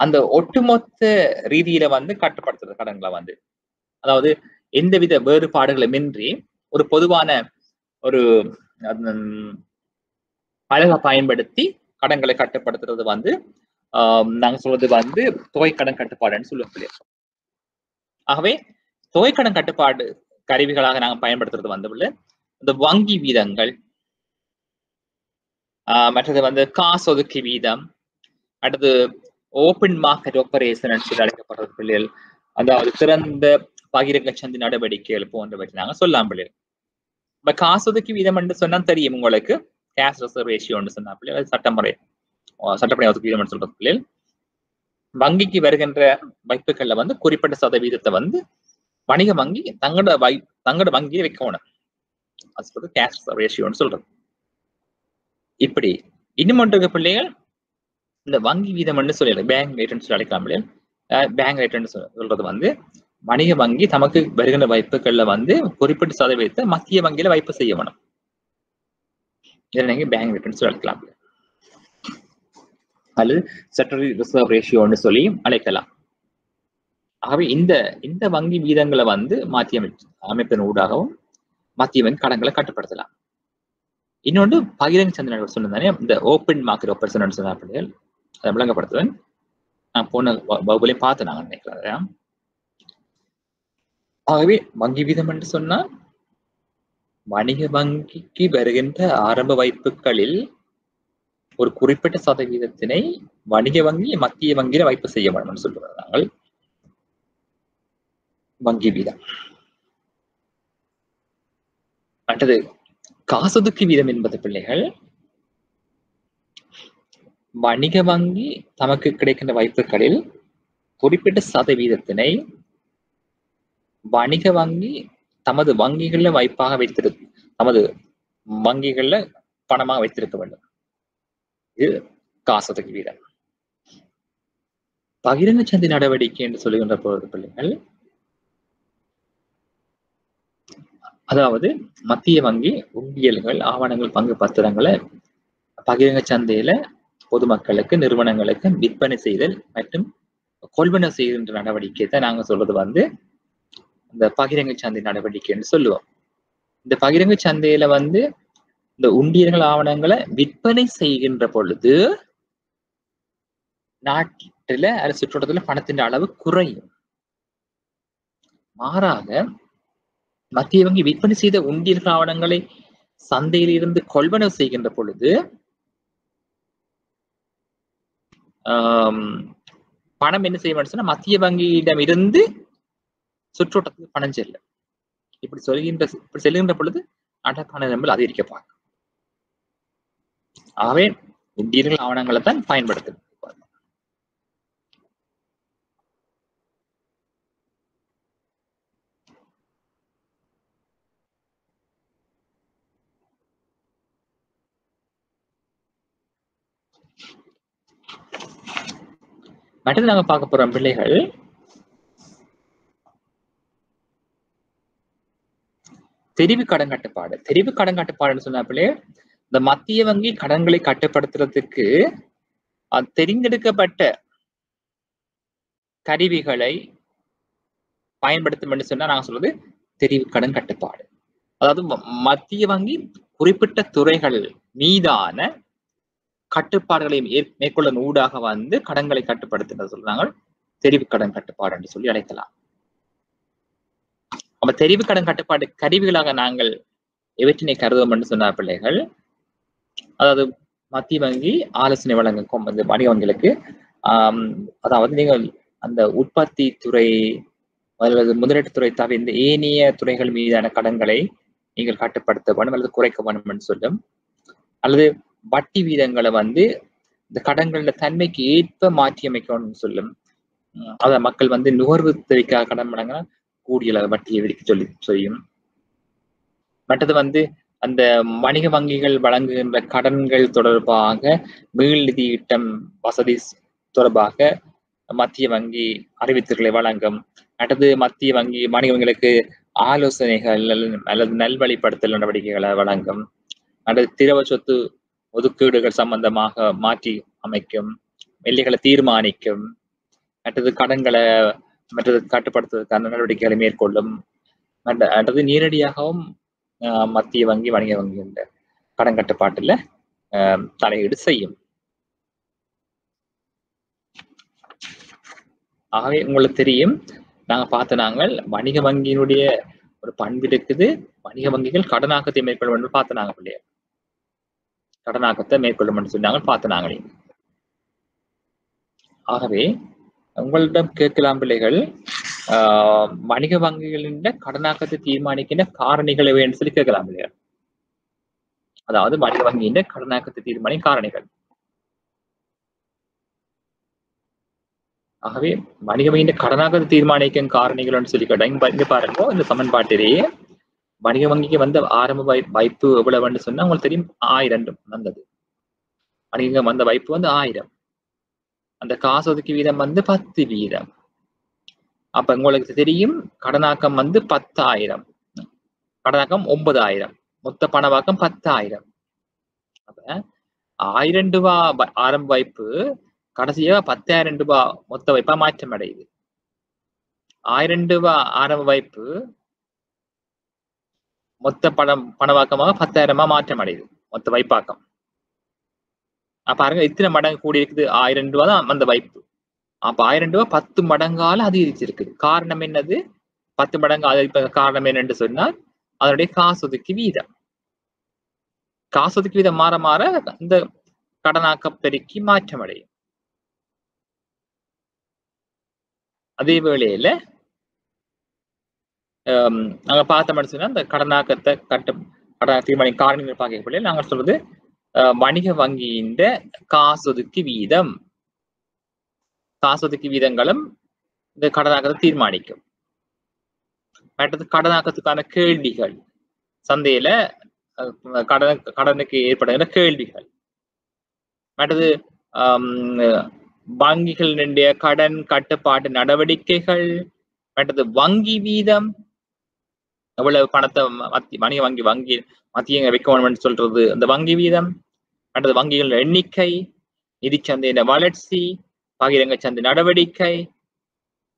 அந்த ஒட்டுமொத்த ரீதியில வந்து கட்டுப்படுத்துறது கடன்களை வந்து, அதாவது எந்தவித வேறுபாடுகளுமின்றி ஒரு பொதுவான ஒரு அழகை பயன்படுத்தி கடன்களை கட்டுப்படுத்துறது வந்து நாங்க சொல்றது வந்து தொகை கடன் கட்டுப்பாடுன்னு சொல்லுவோம். ஆகவே தொகை கடன் கட்டுப்பாடு கருவிகளாக நாங்க பயன்படுத்துறது வந்து இந்த வங்கி வீதங்கள், மற்றது வந்து காசு ஒதுக்கி வீதம், அடுத்து ஓப்பன் மார்க்கெட் ஆபரேஷன் சொல்லி அழைக்கப்படுறது பிள்ளைகள், அதாவது திறந்த பகிரங்க சந்தை நடவடிக்கைகள் போன்றவற்றை நாங்க சொல்லலாம் பிள்ளைகள். இப்ப காசு ஒதுக்கி வீதம் என்று சொன்னா தெரியும் உங்களுக்கு, கேஷ் ரிசர்வ் ரேஷியோன்னு சொன்னா பிள்ளைகள், சட்டப்படி ஒதுக்கி வீதம் சொல்றது பிள்ளைகள். வங்கிக்கு வருகின்ற வைப்புகள்ல வந்து குறிப்பிட்ட சதவீதத்தை வந்து வணிக வங்கி தங்களோட வங்கியை வைக்கணும். அது சொல்றது கேஷ் ரிசர்வ் ரேஷியோன்னு சொல்றது. இப்படி இன்னும் ஒன்று பிள்ளைகள், இந்த வங்கி வீதம் சொல்லல பேங்க் ரேட்னு சொல்லி அழைக்கலாம் பிள்ளைகள். பேங்க் ரேட்னு சொல்றது வந்து வணிக வங்கி தமக்கு வருகின்ற வைப்புகள்ல வந்து குறிப்பிட்ட சதவீதத்தை மத்திய வங்கியில வைப்பு செய்ய வேணும். இதை நீங்க பேங்க் ரேட்னு சொல்லி அழைக்கலாம், அல்லது ஸ்டேட்டரி ரிசர்வ் ரேஷியோன்னு சொல்லி அழைக்கலாம். ஆகவே இந்த வங்கி வீதங்களை வந்து மாற்றி அமைப்பின் ஊடாகவும் மத்திய வங்கி கடன்களை கட்டுப்படுத்தலாம். இன்னொன்று பகிரங்க சந்தை சொன்னதானே, இந்த ஓப்பன் மார்க்கெட் ஆபரேஷன் சொன்ன பிள்ளைகள், அதை விளங்கப்படுத்துவேன். நான் போன வகுப்புலையும் பார்த்து நாங்க நினைக்கிறேன். ஆகவே வங்கி வீதம் என்று சொன்னா வணிக வங்கிக்கு வருகின்ற ஆரம்ப வைப்புகளில் ஒரு குறிப்பிட்ட சதவீதத்தினை வணிக வங்கி மத்திய வங்கியில வைப்பு செய்ய வேண்டும் சொல்லுவோம் நாங்கள் வங்கி வீதம். அடுத்தது காசொதுக்கு வீதம் என்பது பிள்ளைகள், வணிக வங்கி தமக்கு கிடைக்கின்ற வைப்புகளில் குறிப்பிட்ட சதவீதத்தினை வணிக வங்கி தமது வங்கிகள்ல வைப்பாக வைத்திருக்கு, தமது வங்கிகள்ல பணமாக வைத்திருக்க வேண்டும். இது காசொதுக்கு வீதம். பகிரங்க சந்தை நடவடிக்கை என்று சொல்லுகின்ற பொழுது பிள்ளைகள், அதாவது மத்திய வங்கி உண்டியல்கள், ஆவணங்கள், பங்கு பத்திரங்களை பகிரங்க சந்தையில பொதுமக்களுக்கு, நிறுவனங்களுக்கு விற்பனை செய்தல் மற்றும் கொள்வனவு செய்கின்ற நடவடிக்கை தான் நாங்க சொல்றது வந்து இந்த பகிரங்க சந்தை நடவடிக்கைன்னு சொல்லுவோம். இந்த பகிரங்க சந்தையில வந்து இந்த உண்டியல்கள், ஆவணங்களை விற்பனை செய்கின்ற பொழுது நாட்டில அல்லது சுற்றுவட்டத்துல பணத்தின் அளவு குறையும். மாறாக மத்திய வங்கி விற்பனை செய்த உண்டியல்கள், ஆவணங்களை சந்தையில் இருந்து கொள்வனவு செய்கின்ற பொழுது பணம் என்ன செய்ய வேண்டும் சொன்னா மத்திய வங்கியிடம் இருந்து சுற்றோட்டத்துக்கு பணம் செல்லும். இப்படி செல்கின்ற பொழுது நாட்டுக்கான நிரம்பல் அதிகரிக்க பார்க்கும். ஆகவே உண்டியல்கள், ஆவணங்களை தான் பயன்படுத்தும். அடுத்து நாங்க பார்க்க போறோம் பிள்ளைகள், தெரிவு கடன் கட்டுப்பாடு. தெரிவு கடன் கட்டுப்பாடுன்னு சொன்ன பிள்ளைகள், இந்த மத்திய வங்கி கடன்களை கட்டுப்படுத்துறதுக்கு தெரிந்தெடுக்கப்பட்ட கருவிகளை பயன்படுத்தும் என்று சொன்னா நாங்க சொல்றது தெரிவு கடன் கட்டுப்பாடு. அதாவது மத்திய வங்கி குறிப்பிட்ட துறைகள் மீதான கட்டுப்பாடுகளை மேற்கொள்ள ஊடாக வந்து கடன்களை கட்டுப்படுத்துறது சொல்றாங்க தெரிவு கடன் கட்டுப்பாடு என்று சொல்லி அழைக்கலாம். அப்ப தெரிவு கடன் கட்டுப்பாடு கருவிகளாக நாங்கள் எவற்றினை கருதுவோம் என்று சொன்னார் பிள்ளைகள். அதாவது மத்திய வங்கி ஆலோசனை வழங்கும் அந்த வணிக வங்கிகளுக்கு அதாவது நீங்கள் அந்த உற்பத்தி துறை அல்லது முதலீட்டு துறை தவிர இந்த ஏனைய துறைகள் மீதான கடன்களை நீங்கள் கட்டுப்படுத்த வேண்டும் அல்லது குறைக்க வேண்டும் என்று சொல்லும். அல்லது வட்டி வீதங்களை வந்து இந்த கடன்களோட தன்மைக்கு ஏற்ப மாற்றி அமைக்கணும்னு சொல்லும். அத மக்கள் வந்து நுகர்வு தேவைக்காக கடன் பண்ணாங்கன்னா கூடிய வட்டியை விதிக்க சொல்லியும். மற்றது வந்து அந்த வணிக வங்கிகள் வழங்குகின்ற கடன்கள் தொடர்பாக மீள் நிதியிட்டம் வசதி தொடர்பாக மத்திய வங்கி அறிவித்தல்களை வழங்கும். அடுத்தது மத்திய வங்கி வணிக வங்கிகளுக்கு ஆலோசனைகள் அல்லது நல்வழிப்படுத்தல் நடவடிக்கைகளை வழங்கும். அடுத்து திரவ சொத்து ஒதுக்கீடுகள் சம்பந்தமாக மாற்றி அமைக்கும், எல்லைகளை தீர்மானிக்கும், மற்றது கடன்களை மற்றது கட்டுப்படுத்துவதற்கான நடவடிக்கைகளை மேற்கொள்ளும். அடுத்தது நேரடியாகவும் மத்திய வங்கி வணிக வங்கி என்ற கடன் கட்டுப்பாட்டுல தலையீடு செய்யும். ஆகவே உங்களுக்கு தெரியும், நாங்க பார்த்த நாங்கள் வணிக வங்கியினுடைய ஒரு பண்பு இருக்குது. வணிக வங்கிகள் கடனாக்கத்தை மேற்கொள்ளும் என்று பார்த்த நாங்க பிள்ளைய கடனாக்கத்தை மேற்கொள்ளும் என்று சொன்னாங்க பார்த்த நாங்களே. ஆகவே உங்களிடம் கேட்கலாம் பிள்ளைகள், வணிக வங்கிகளின் கடனாக்கத்தை தீர்மானிக்கின்ற காரணிகள் என்று சொல்லி கேட்கலாம் பிள்ளைகள். அதாவது வணிக வங்கியின் கடனாக்கத்தை தீர்மானிக்கும் காரணிகள். ஆகவே வணிக வங்கியின் கடனாக்கத்தை தீர்மானிக்கும் காரணிகள் சொல்லி கேட்டாங்க. இங்க பாருங்க, இந்த சமன்பாட்டிலேயே வணிக வங்கிக்கு வந்த ஆரம்ப வைப்பு எவ்வளவுன்னு சொன்னா உங்களுக்கு தெரியும், 1000 வந்தது. வணிக வந்த வைப்பு வந்து 1000. அந்த காசு ஒதுக்கி வீதம் வந்து 10%. அப்ப உங்களுக்கு தெரியும் கடனாக்கம் வந்து 10,000, கடனாக்கம் 9,000, மொத்த பணவாக்கம் 10,000. அப்ப 1000 ரூபாய் ஆரம்ப வைப்பு கடைசியா 10,000 ரூபாய் மொத்த வைப்பா மாற்றம் அடையுது. 1000 ரூபாய் ஆரம்ப வைப்பு மொத்த பணவாக்கமாக 10,000 மாற்றம் அடையுது, மொத்த வைப்பாக்கம். பாருங்க இத்தனை மடங்கு கூடி இருக்குது. 1000 ரூபாய் தான் அந்த வைப்பு. அப்ப 1000 ரூபாய் 10 மடங்கால அதிகரிச்சிருக்குது. காரணம் என்னது? 10 மடங்கு அதிகரிப்ப காரணம் என்னன்னு சொன்னால் அதனுடைய காசு ஒதுக்கி வீதம். காசு ஒதுக்கி வீதம் மாற மாற இந்த கடனாக்க பெருக்கி மாற்றம் அடையும். அதே வேளையில நாங்க பார்த்தோம்னு சொன்னா இந்த கடனாக்கத்தை தீர்மானிக்கும் காரணிகள் பார்க்கக்கூடிய நாங்க சொல்றது வணிக வங்கியின் காசு ஒதுக்கி வீதம், காசு ஒதுக்கி வீதங்களும் இந்த கடனாக்கத்தை தீர்மானிக்கும். மற்றது கடனாக்கத்துக்கான கேள்விகள், சந்தையில கடனுக்கு ஏற்படுகின்ற கேள்விகள். மற்றது வங்கிகளினுடைய கடன் கட்டுப்பாட்டு நடவடிக்கைகள். மற்றது வங்கி வீதம், எவ்வளவு பணத்தை வணிக வங்கி மத்திய வைக்கணும்னு சொல்றது அந்த வங்கி வீதம். மற்றது வங்கிகளின் எண்ணிக்கை, நிதி சந்தையின் வளர்ச்சி, பகிரங்க சந்தை நடவடிக்கை,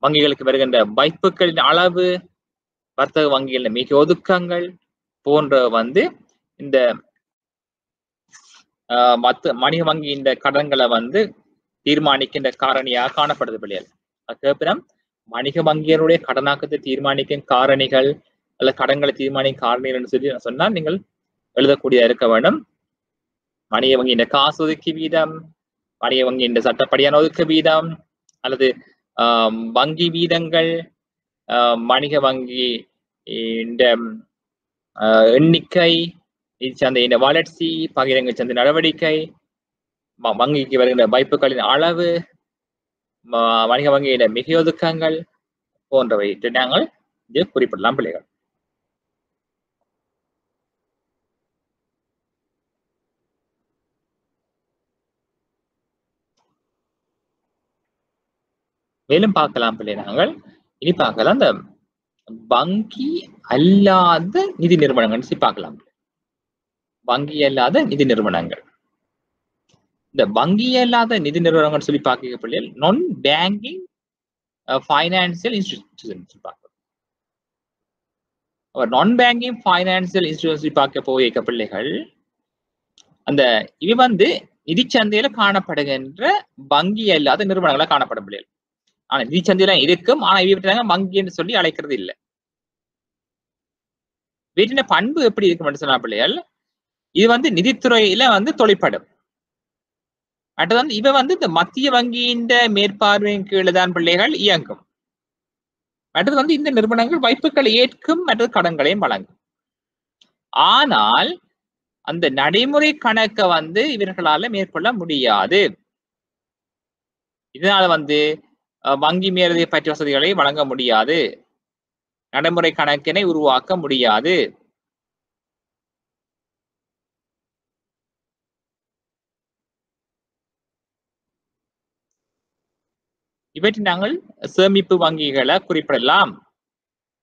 வங்கிகளுக்கு வருகின்ற வைப்புகளின் அளவு, வர்த்தக வங்கிகளின் மிக ஒதுக்கங்கள் போன்ற வந்து இந்த வணிக வங்கியின் கடன்களை வந்து தீர்மானிக்கின்ற காரணியாக காணப்படுது பிள்ளைகள். அதுக்கப்புறம் வணிக வங்கியினுடைய கடனாக்கத்தை தீர்மானிக்கும் காரணிகள் அல்ல கடன்களை தீர்மானிக்கும் காரணிகள் சொல்லி சொன்னால் நீங்கள் எழுதக்கூடிய இருக்க வேண்டும். வணிக வங்கியின் காசு ஒதுக்கி வீதம், வணிக வங்கியின் சட்டப்படியான ஒதுக்க வீதம், அல்லது வங்கி வீதங்கள், வணிக வங்கி எண்ணிக்கை, சந்தையின் வளர்ச்சி, பகிரங்க சந்தை நடவடிக்கை, வங்கிக்கு வருகின்ற வைப்புகளின் அளவு, வணிக வங்கியில மிக ஒதுக்கங்கள் போன்றவை நாங்கள் இங்கே குறிப்பிடலாம் பிள்ளைகள். மேலும் பார்க்கலாம் பிள்ளை, நாங்கள் இனி பார்க்கலாம் இந்த வங்கி அல்லாத நிதி நிறுவனங்கள் பார்க்கலாம். வங்கி அல்லாத நிதி நிறுவனங்கள், இந்த வங்கி அல்லாத நிதி நிறுவனங்கள் சொல்லி பார்க்க பிள்ளைகள் நான் பேங்கிங் ஃபைனான்சியல் இன்ஸ்டிடியூஷன் பார்க்கலாம். நான் பேங்கிங் ஃபைனான்சியல் இன்ஸ்டிடியூஷன் பார்க்க போய் பிள்ளைகள், அந்த இவை வந்து நிதி சந்தையில காணப்படுகின்ற வங்கி அல்லாத நிறுவனங்களா காணப்படும் பிள்ளைகள். ஆனா நிதி சந்தையில இருக்கும், ஆனா இவற்றை வங்கி என்று சொல்லி அழைக்கிறது இல்லை. இவற்றின பண்பு எப்படி இருக்கும் சொன்னா பிள்ளைகள், இது வந்து நிதித்துறையில வந்து தொழிற்படும். அடுத்து வந்து இவ வந்து இந்த மத்திய வங்கியின் மேற்பார்வையின் கீழே தான் பிள்ளைகள் இயங்கும். அடுத்து வந்து இந்த நிறுவனங்கள் வைப்புகளை ஏற்கும் மற்றும் கடன்களையும் வழங்கும். ஆனால் அந்த நடைமுறை கணக்க வந்து இவர்களால மேற்கொள்ள முடியாது. இதனால வந்து வங்கி மேலதிக பற்று வசதிகளை வழங்க முடியாது. நடைமுறை கணக்கினை உருவாக்க முடியாது. இவற்றை நாங்கள் சேமிப்பு வங்கிகளை குறிப்பிடலாம்.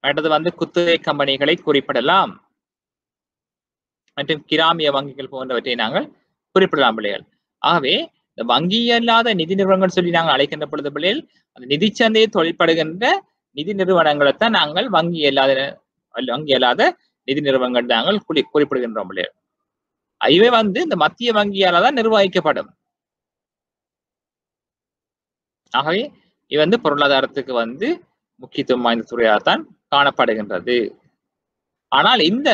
அடுத்தது வந்து குத்தகை கம்பெனிகளை குறிப்பிடலாம். மற்றும் கிராமிய வங்கிகள் போன்றவற்றை நாங்கள் குறிப்பிடலாம் பிள்ளைகள். ஆகவே இந்த வங்கி அல்லாத நிதி நிறுவனங்கள் சொல்லி நாங்கள் அழைக்கின்ற பொழுது பிள்ளைகள், அந்த நிதி சந்தையை தொழிற்படுகின்ற நிதி நிறுவனங்களைத்தான் நாங்கள் வங்கி அல்லாத நிதி நிறுவனங்கள் நாங்கள் குறிப்பிடுகின்றோம் பிள்ளைகள். இவை வந்து இந்த மத்திய வங்கியால தான் நிர்வகிக்கப்படும். ஆகவே இது வந்து பொருளாதாரத்துக்கு வந்து முக்கியத்துவம் வாய்ந்த துறையாகத்தான் காணப்படுகின்றது. ஆனால் இந்த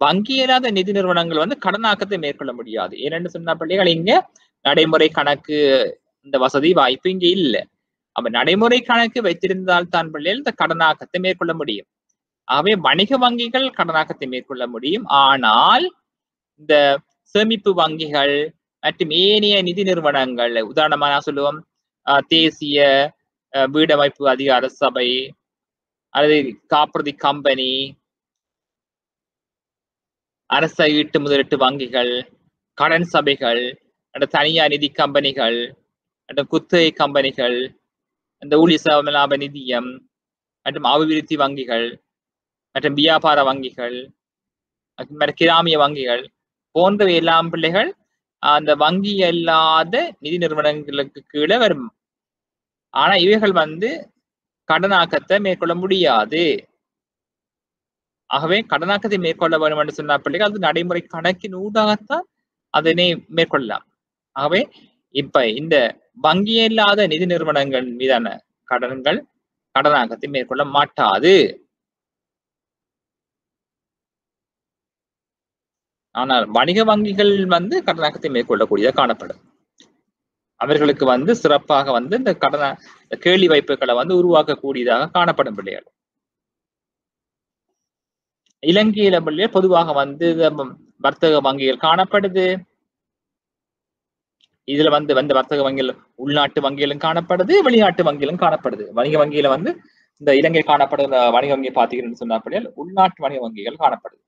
வங்கி இல்லாத நிதி நிறுவனங்கள் வந்து கடனாக்கத்தை மேற்கொள்ள முடியாது. ஏனென்று சொன்ன பிள்ளைகள் இங்க நடைமுறை கணக்கு இந்த வசதி வாய்ப்பு இங்க இல்லை. அப்ப நடைமுறை கணக்கு வைத்திருந்தால் தான் பிள்ளைகள் இந்த கடனாக்கத்தை மேற்கொள்ள முடியும். ஆகவே வணிக வங்கிகள் கடனாக்கத்தை மேற்கொள்ள முடியும். ஆனால் இந்த சேமிப்பு வங்கிகள் மற்றும் ஏனைய நிதி நிறுவனங்கள், உதாரணமா நான் சொல்லுவோம் தேசிய வீடமைப்பு அதிகார சபை அல்லது காப்புறுதி கம்பெனி, அரச ஈட்டு முதலீட்டு வங்கிகள், கடன் சபைகள், தனியார் நிதி கம்பெனிகள், குத்தகை கம்பெனிகள், அந்த ஊழிய லாப நிதியம் மற்றும் அபிவிருத்தி வங்கிகள் மற்றும் வியாபார வங்கிகள் மற்றும் கிராமிய வங்கிகள் போன்றவை எல்லாம் பிள்ளைகள் அந்த வங்கி அல்லாத நிதி நிறுவனங்களுக்கு கீழே வரும். ஆனா இவைகள் வந்து கடனாக்கத்தை மேற்கொள்ள முடியாது. ஆகவே கடனாக்கத்தை மேற்கொள்ள வேண்டும் என்று சொன்ன பிள்ளைகள் அது நடைமுறை கணக்கின் ஊடாகத்தான் அதனை மேற்கொள்ளலாம். ஆகவே இப்ப இந்த வங்கி இல்லாத நிதி நிறுவனங்கள் மீதான கடனாக்கத்தை மேற்கொள்ள மாட்டாது. ஆனால் வணிக வங்கிகள் வந்து கடனாக்கத்தை மேற்கொள்ளக்கூடியதாக காணப்படும். அவர்களுக்கு வந்து சிறப்பாக வந்து இந்த கேள்வி வைப்புகளை வந்து உருவாக்கக்கூடியதாக காணப்படும் பிள்ளைகள். இலங்கையில பிள்ளைகள் பொதுவாக வந்து வர்த்தக வங்கிகள் காணப்படுது. இதுல வந்து வர்த்தக வங்கிகள் உள்நாட்டு வங்கிகளும் காணப்படுது, வெளிநாட்டு வங்கிகளும் காணப்படுது. வணிக வங்கியில வந்து இந்த இலங்கை காணப்படுகிற வணிக வங்கி பாத்தீங்கன்னு சொன்ன பிள்ளைகள் உள்நாட்டு வணிக வங்கிகள் காணப்படுது.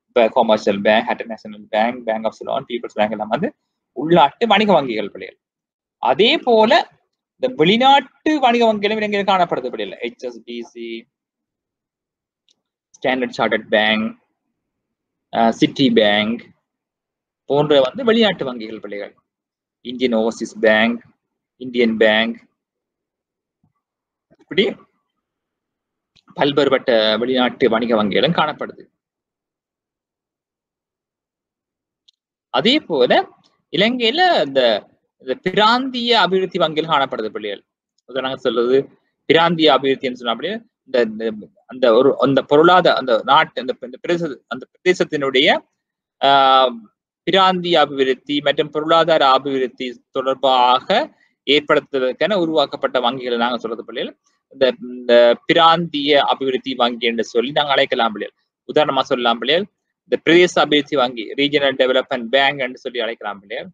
இப்ப commercial bank, international bank, bank of Ceylon, people's bank எல்லாம் வந்து உள்நாட்டு வணிக வங்கிகள் பிள்ளைகள். அதே போல இந்த வெளிநாட்டு வணிக வங்கிகளும் இலங்கையில் காணப்படுது பிள்ளைகள். HSBC, standard chartered bank, city bank போன்ற வந்து வெளிநாட்டு வங்கிகள் பிள்ளைகள். Indian Overseas bank, Indian bank, இப்படி பல்வேறுபட்ட வெளிநாட்டு வணிக வங்கிகளும் காணப்படுது. அதே போல இலங்கையில இந்த பிராந்திய அபிவிருத்தி வங்கிகள் காணப்படுது பிள்ளைகள். உதாரணமாக சொல்றது பிராந்திய அபிவிருத்தின்னு சொன்னா அப்படியே அந்த பொருளாதார அந்த நாட்டு அந்த பிரதேசத்தினுடைய பிராந்திய அபிவிருத்தி மற்றும் பொருளாதார அபிவிருத்தி தொடர்பாக ஏற்படுத்துவதற்கென உருவாக்கப்பட்ட வங்கிகளை நாங்கள் சொல்றது பிள்ளைகள் இந்த பிராந்திய அபிவிருத்தி வங்கி என்று சொல்லி நாங்கள் அழைக்கலாம் பிள்ளைகள். உதாரணமா சொல்லலாம் பிள்ளைகள் இந்த பிரதேச அபிவிருத்தி வங்கி, ரீஜனல் டெவலப்மெண்ட் பேங்க் என்று சொல்லி அழைக்கலாம் பிள்ளைகள்.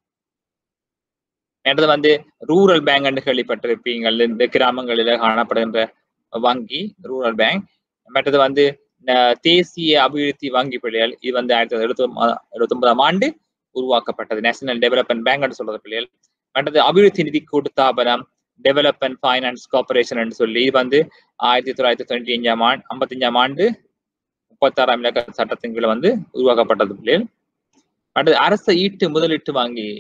என்றது வந்து ரூரல் பேங்க் என்று கேள்விப்பட்டிருப்பீங்கள். இந்த கிராமங்களில் காணப்படுகின்ற வங்கி ரூரல் பேங்க். மற்றது வந்து தேசிய அபிவிருத்தி வங்கி பிள்ளைகள். இது வந்து 1979ஆம் ஆண்டு உருவாக்கப்பட்டது. நேஷனல் டெவலப்மெண்ட் பேங்க் என்று சொல்றது பிள்ளைகள். மற்றது அபிவிருத்தி நிதி கூட்டுத்தாபனம், டெவலப்மெண்ட் ஃபைனான்ஸ் கார்பரேஷன் என்று சொல்லி இது வந்து 1955ஆம் ஆண்டு 36ஆம் இலக்க சட்டத்தின் கீழே வந்து உருவாக்கப்பட்டது பிள்ளைகள். அடுத்து அரச ஈட்டு முதலீட்டு வங்கி,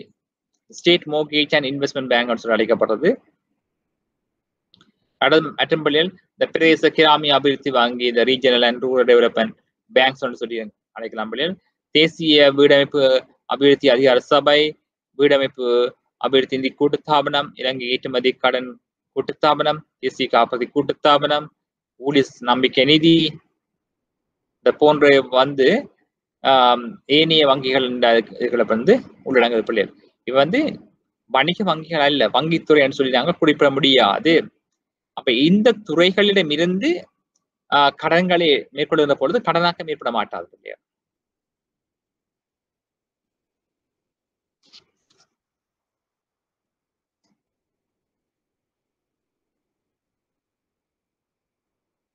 state mortgage and investment bank சொல்லி அழைக்கப்பட்டது. மற்றும் பிள்ளைகள் இந்த பிரதேச கிராமிய அபிவிருத்தி வங்கி, இந்த regional and rural development banks சொல்லி அழைக்கலாம் பிள்ளைகள். தேசிய வீடமைப்பு அபிவிருத்தி அதிகார சபை, வீடமைப்பு அபிவிருத்தி நிதி கூட்டுத்தாபனம், இலங்கை ஏற்றுமதி கடன் கூட்டுத்தாபனம், தேசிய காப்புறுதி கூட்டுத்தாபனம், ஊழியர் நம்பிக்கை நிதி, இந்த போன்ற வந்து ஏனைய வங்கிகள் இதுகளை வந்து உள்ளடங்குது பிள்ளைகள். இவ வந்து வணிக வங்கிகள் அல்ல, வங்கித்துறைன்னு சொல்லி நாங்கள் குறிப்பிட முடியாது. அப்ப இந்த துறைகளிடம் இருந்து கடன்களை மேற்கொள்கிற பொழுது கடனாக்கம் ஏற்பட மாட்டாது இல்லையா?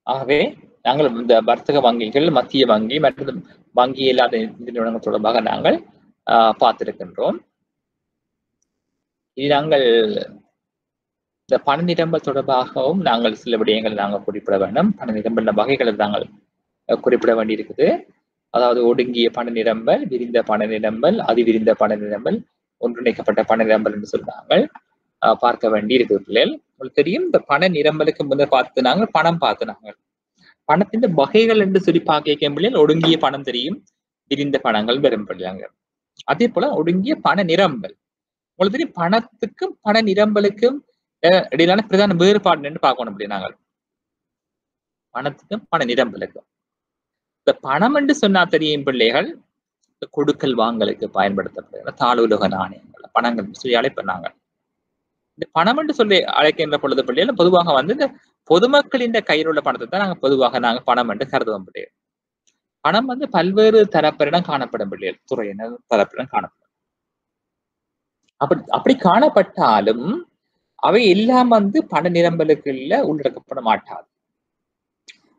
ஆகவே நாங்கள் இந்த வர்த்தக வங்கிகள், மத்திய வங்கி மற்றும் வங்கி இல்லாத நிறுவனங்கள் தொடர்பாக நாங்கள் பார்த்திருக்கின்றோம். இது நாங்கள் இந்த பண நிரம்பல் தொடர்பாகவும் நாங்கள் சில விடயங்களை நாங்கள் குறிப்பிட வேண்டும். பண நிரம்பல் வகைகளை நாங்கள் குறிப்பிட வேண்டியிருக்குது. அதாவது ஒடுங்கிய பண நிரம்பல், விரிந்த பண நிரம்பல், அதிவிரிந்த பண நிரம்பல், ஒன்றிணைக்கப்பட்ட பண நிரம்பல் என்று சொன்னாங்க பார்க்க வேண்டி இருக்குது பிள்ளைகள். உங்களுக்கு தெரியும், இந்த பண நிரம்பலுக்கு முதல் பார்த்து நாங்கள் பணம் பார்த்து நாங்கள் பணத்தின் வகைகள் என்று சொல்லி பார்க்க பிள்ளைகள் ஒடுங்கிய பணம் தெரியும், விரிந்த பணங்கள் பெறும் பிள்ளைங்க. அதே போல ஒடுங்கிய பண நிரம்பல், உங்களுக்கு தெரியும் பணத்துக்கும் பண நிரம்பலுக்கும் இடையிலான பிரதான வேறுபாடு என்று பார்க்கணும். அப்படி நாங்கள் பணத்துக்கும் பண நிரம்பலுக்கும் இந்த பணம் என்று சொன்னா தெரியும் பிள்ளைகள், கொடுக்கல் வாங்கலுக்கு பயன்படுத்தப்படுகிற தாளுலக நாணயங்கள், பணங்கள் சொல்லி அழைப்பாங்க. இந்த பணம் என்று சொல்லி அழைக்கின்ற பொழுது பிள்ளைகள் பொதுவாக வந்து இந்த பொதுமக்களின் கையில் உள்ள பணத்தை தான் நாங்கள் பணம் என்று கருதுவோம் பிள்ளைகள். பணம் வந்து பல்வேறு தரப்பிடம் காணப்படும் பிள்ளைகள், துறையினர் தரப்பிடம் காணப்படும். அப்படி காணப்பட்டாலும் அவை எல்லாம் வந்து பண நிரம்பலுக்குள்ள உள்ளடக்கப்பட மாட்டாது.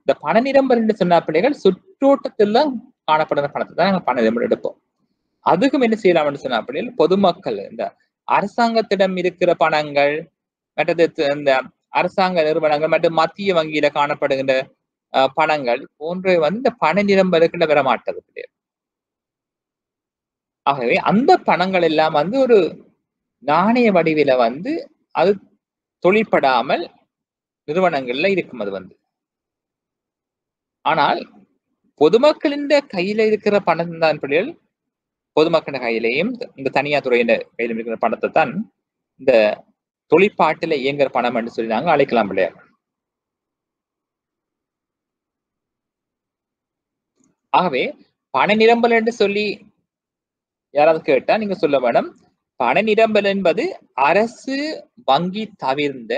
இந்த பண நிரம்பல் என்று சொன்ன பிள்ளைகள் சுற்றோட்டத்துல காணப்படுற பணத்தை தான் நாங்கள் பண நிரம்பல் எடுப்போம். அதுக்கும் என்ன செய்யலாம்னு சொன்ன பிள்ளைகள், பொதுமக்கள் இந்த அரசாங்கத்திடம் இருக்கிற பணங்கள், மற்றது இந்த அரசாங்க நிறுவனங்கள் மற்றும் மத்திய வங்கியில காணப்படுகின்ற பணங்கள் போன்றவை வந்து இந்த பண நிரம்பலுக்குள்ள வர மாட்டது. ஆகவே அந்த பணங்கள் எல்லாம் வந்து ஒரு நாணய வடிவில வந்து அது தொழிற்படாமல் நிறுவனங்கள்ல இருக்கும். அது வந்து ஆனால் பொதுமக்களின் கையில இருக்கிற பணம் தான் பிள்ளைகள், பொதுமக்களின் கையிலையும் இந்த தனியார் துறையின் கையிலும் இருக்கிற பணத்தை தான் இந்த தொழிற்பாட்டில இயங்குற பணம் என்று சொல்லி நாங்க அழைக்கலாம் பிள்ளையா. ஆகவே பண நிரம்பல் என்று சொல்லி யாராவது கேட்டா நீங்க சொல்ல வேணும், பண நிரம்பல் என்பது அரசு வங்கி தவிர்ந்த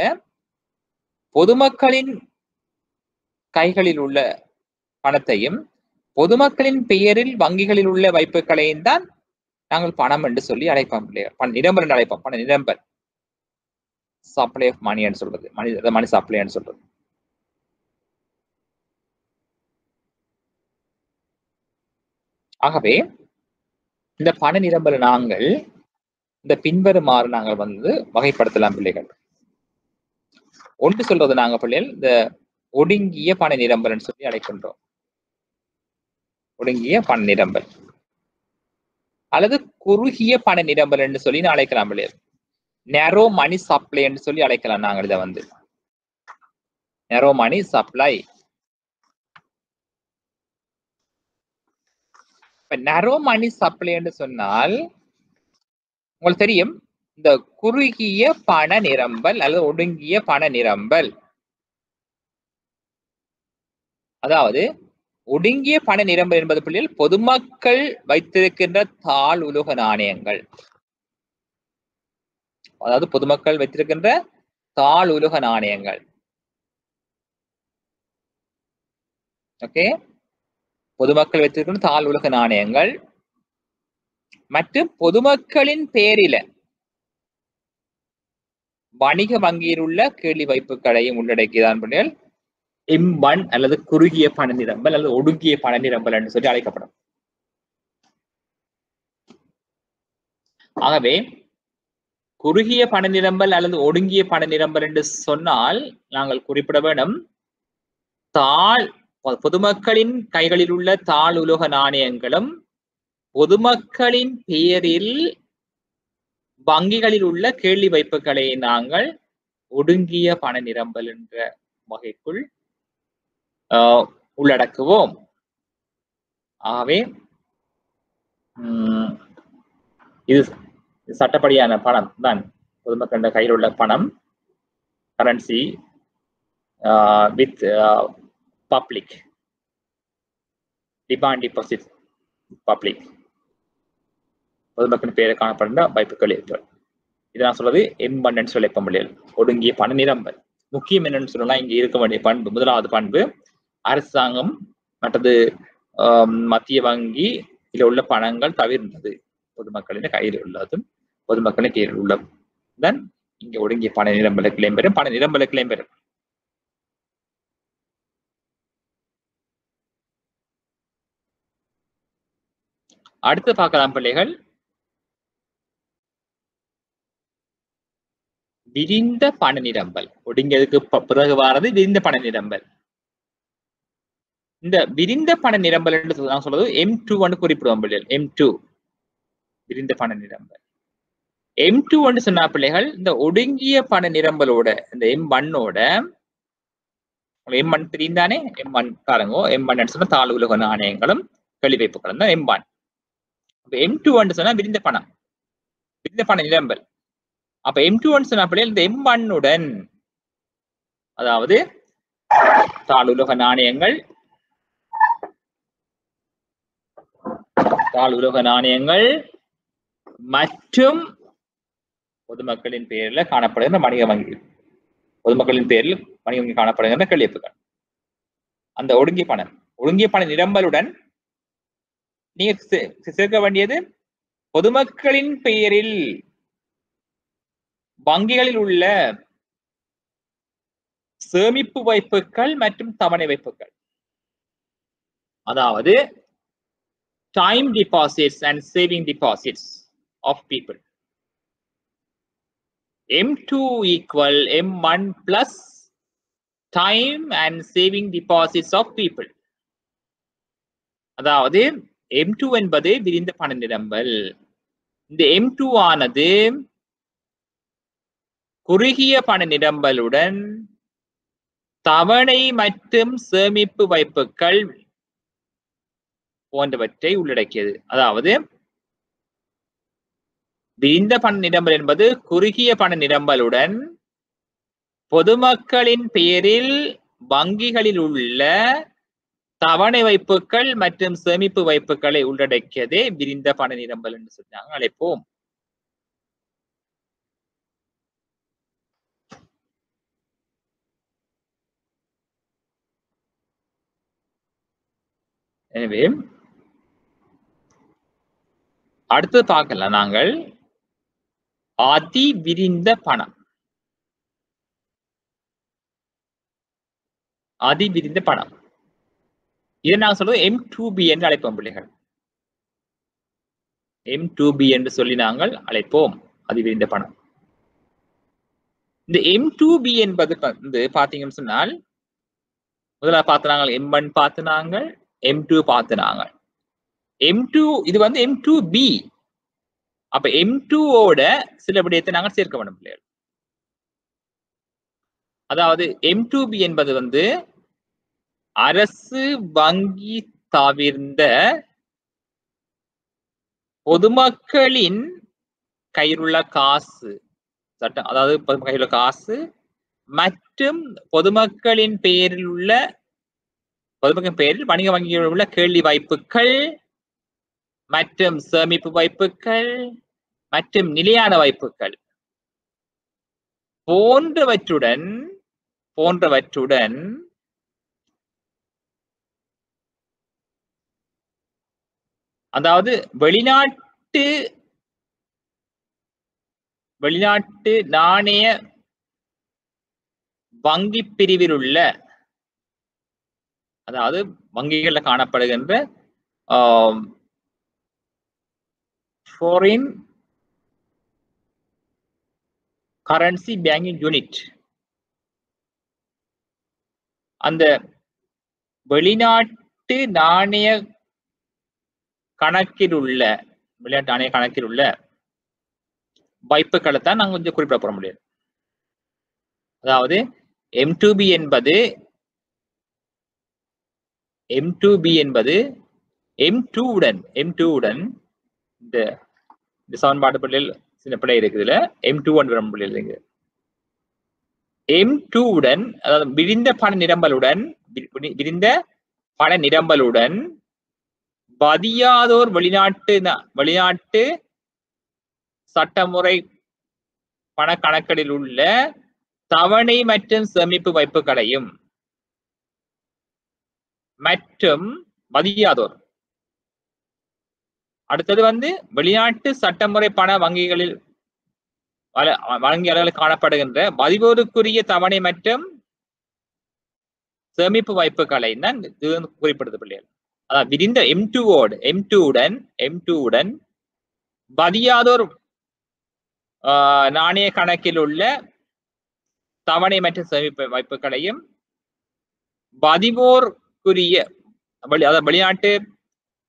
பொதுமக்களின் கைகளில் உள்ள பணத்தையும் பொதுமக்களின் பெயரில் வங்கிகளில் உள்ள வைப்புகளையும் தான் நாங்கள் பணம் என்று சொல்லி அழைப்போம் பிள்ளைகள். பண நிரம்பல் என்று அழைப்போம். பண நிரம்பல், சப்ளை ஆஃப் மணி என்று சொல்றது, மணி சப்ளை என்று சொல்றது. ஆகவே இந்த பண நிரம்பல் நாங்கள் இந்த பின்வருமாறு நாங்கள் வந்து வகைப்படுத்தலாம் பிள்ளைகள். ஒன்று சொல்றது நாங்க பிள்ளைகள் இந்த ஒடுங்கிய பண நிரம்பல் சொல்லி அழைக்கின்றோம். ஒடுங்கிய பண நிரம்பல் அல்லது குறுகிய பண நிரம்பல் என்று சொல்லி அழைக்கலாம் பிள்ளைகள். நேரோ மணி சப்ளை என்று சொல்லி அழைக்கலாம் நாங்கள் இதை வந்து. நேரோ மணி சப்ளை. நேரோ மணி சப்ளை என்று சொன்னால் உங்களுக்கு தெரியும், இந்த குறுகிய பண நிரம்பல் அல்லது ஒடுங்கிய பண நிரம்பல், அதாவது ஒடுங்கிய பண நிரம்பல் என்பது பிள்ளைகள் பொதுமக்கள் வைத்திருக்கின்ற தாள் உலோக நாணயங்கள், அதாவது பொதுமக்கள் வைத்திருக்கின்ற தாள் உலோக நாணயங்கள். ஓகே, பொதுமக்கள் வைத்திருக்கின்ற தாள் உலோக நாணயங்கள் மற்றும் பொதுமக்களின் பேரில வணிக வங்கியில் உள்ள கேள்வி வைப்புகளையும் உள்ளடக்கியதான் பிள்ளைகள் M1 அல்லது குறுகிய பண நிரம்பல் அல்லது ஒடுங்கிய பண நிரம்பல் என்று சொல்லி அழைக்கப்படும். ஆகவே குறுகிய பண நிரம்பல் அல்லது ஒடுங்கிய பண நிரம்பல் என்று சொன்னால் நாங்கள் குறிப்பிட வேண்டும், பொதுமக்களின் கைகளில் உள்ள தாள் உலோக நாணயங்களும் பொதுமக்களின் பெயரில் வங்கிகளில் உள்ள கேள்வி வைப்புகளை நாங்கள் ஒடுங்கிய பண நிரம்பல் என்ற வகைக்குள் உள்ளடக்குவோம். ஆகவே இது சட்டப்படியான பணம் தான், பொதுமக்களின் கையில் உள்ள பணம், currency with public. Demand deposit public பொதுமக்களின் பெயரை காணப்படுகின்ற வாய்ப்புகள் ஏற்படும். இது நான் சொல்றது M1 சொல்ல முடியாது. ஒடுங்கிய பண நிரம்பல். முக்கியம் என்னன்னு சொல்லலாம், இங்க இருக்க வேண்டிய பண்பு, முதலாவது பண்பு அரசாங்கம் மற்றது மத்திய வங்கி இதில் உள்ள பணங்கள் தவிர்ந்தது பொதுமக்களின் கையில் உள்ளதும் பொதுமக்களின் கையில் உள்ளதுதான் இங்க ஒடுங்கிய பண நிரம்பல கிளைம் பெறும். பண நிரம்பல கிளைம் பெறும். அடுத்து பார்க்கலாம் பிள்ளைகள், விரிந்த பண நிரம்பல். ஒடுங்கியதுக்கு பிறகு வாரது விரிந்த பண நிரம்பல். இந்த விரிந்த பண நிரம்பல் என்று நான் சொல்றது M2 குறிப்பிடுவோம் பிள்ளைகள். M2 விரிந்த பண நிரம்பல். M2 சொன்னா பிள்ளைகள் இந்த ஒடுங்கிய பண நிரம்பலோட இந்த M1ஓட M1 தெரிந்தானே, M1 பாருங்க, M1 சொன்னா தாழ் உலக நாணயங்களும் கழிவைப்புகளும் தான் M1. M2 சொன்னா விரிந்த பணம், விரிந்த பண நிரம்பல். அப்ப M2 சொன்னா பிள்ளைகள் இந்த M1உடன், அதாவது தாழ் உலக நாணயங்கள், தாழ் உலக நாணயங்கள் மற்றும் பொதுமக்களின் பெயரில் காணப்படுகின்ற வணிக வங்கி, பொதுமக்களின் பேரில் வணிக வங்கி காணப்படுகின்ற கையெழுத்துக்கள், அந்த ஒடுங்கிய பணம், ஒடுங்கிய பண நிரம்பலுடன் நீங்க சேர்க்க வேண்டியது பொதுமக்களின் பெயரில் வங்கிகளில் உள்ள சேமிப்பு வைப்புகள் மற்றும் தவணை வைப்புகள், அதாவது time deposits and saving deposits of people. M2 equal M1 plus time and saving deposits of people. அதாவது M2 என்பது விரிந்த பண நிரம்பல். இந்த M2 ஆனது குறுகிய பண நிரம்பலுடன் தவணை மற்றும் சேமிப்பு வைப்புகள் போன்றவற்றை உள்ளடக்கியது. அதாவது விரிந்த பண நிரம்பல் என்பது குறுகிய பண நிரம்பலுடன் பொதுமக்களின் பெயரில் வங்கிகளில் உள்ள தவணை வைப்புகள் மற்றும் சேமிப்பு வைப்புகளை உள்ளடக்கியதே விரிந்த பண நிரம்பல் என்று சொன்னாங்க அழைப்போம். எனவே அடுத்து பார்க்கலாம் நாங்கள் அதி விரிந்த பணம். அதி விரிந்த பணம் இதை நான் சொல்றது M2B என்று அழைப்போம் பிள்ளைகள். M2B என்று சொல்லி நாங்கள் அழைப்போம் அதி விரிந்த பணம். இந்த M2B என்பது வந்து பாத்தீங்கன்னு சொன்னால், முதல்ல பார்த்து M1 பார்த்து நாங்கள் M2 பார்த்து நாங்கள் M2, இது வந்து M2B. அப்ப M2ஓட சில விடயத்தை நாங்கள் சேர்க்க வேண்டும் பிள்ளைகள். அதாவது M2B என்பது வந்து அரசு வங்கி தவிர்ந்த பொதுமக்களின் கையிலுள்ள காசு சட்டம், அதாவது கையிலுள்ள காசு மற்றும் பொதுமக்களின் பெயரில் உள்ள, பொதுமக்களின் பெயரில் வணிக வங்கிகளில் உள்ள கேள்வி வாய்ப்புகள் மற்றும் சேமிப்பு வாய்ப்புகள் மற்றும் நிலையான வாய்ப்புகள் போன்றவற்றுடன் அதாவது வெளிநாட்டு நாணய வங்கி பிரிவில் உள்ள, அதாவது வங்கிகளில் காணப்படுகின்ற foreign currency banking unit, அந்த வெளிநாட்டு நாணய கணக்கில் உள்ள வாய்ப்புகளை தான் நாங்கள் கொஞ்சம் குறிப்பிட போற முடியாது. அதாவது M2B என்பது M2உடன் இந்த சமன்பாடு பிள்ளைகள் சின்ன பிள்ளை இருக்குதுல M2 வரும் பிள்ளைகள் M2உடன், அதாவது விரிந்த பண நிரம்பலுடன் பதியாதோர் வெளிநாட்டு சட்டமுறை பண கணக்குகளில் உள்ள தவணை மற்றும் சேமிப்பு வைப்புகளையும் மற்றும் பதியாதோர். அடுத்தது வெளிநாட்டு சட்டமுறை பண வங்கிகளில் வங்கியாளர்கள் காணப்படுகின்ற பதிவோருக்குரிய தவணை மற்றும் சேமிப்பு வாய்ப்புகளை தான் குறிப்பிடுது பிள்ளைகள். அதாவது விரிந்த M2 உடன் பதியாதோர் நாணய கணக்கில் உள்ள தவணை மற்றும் சேமிப்பு வாய்ப்புகளையும் பதிவோருக்குரிய வெளிநாட்டு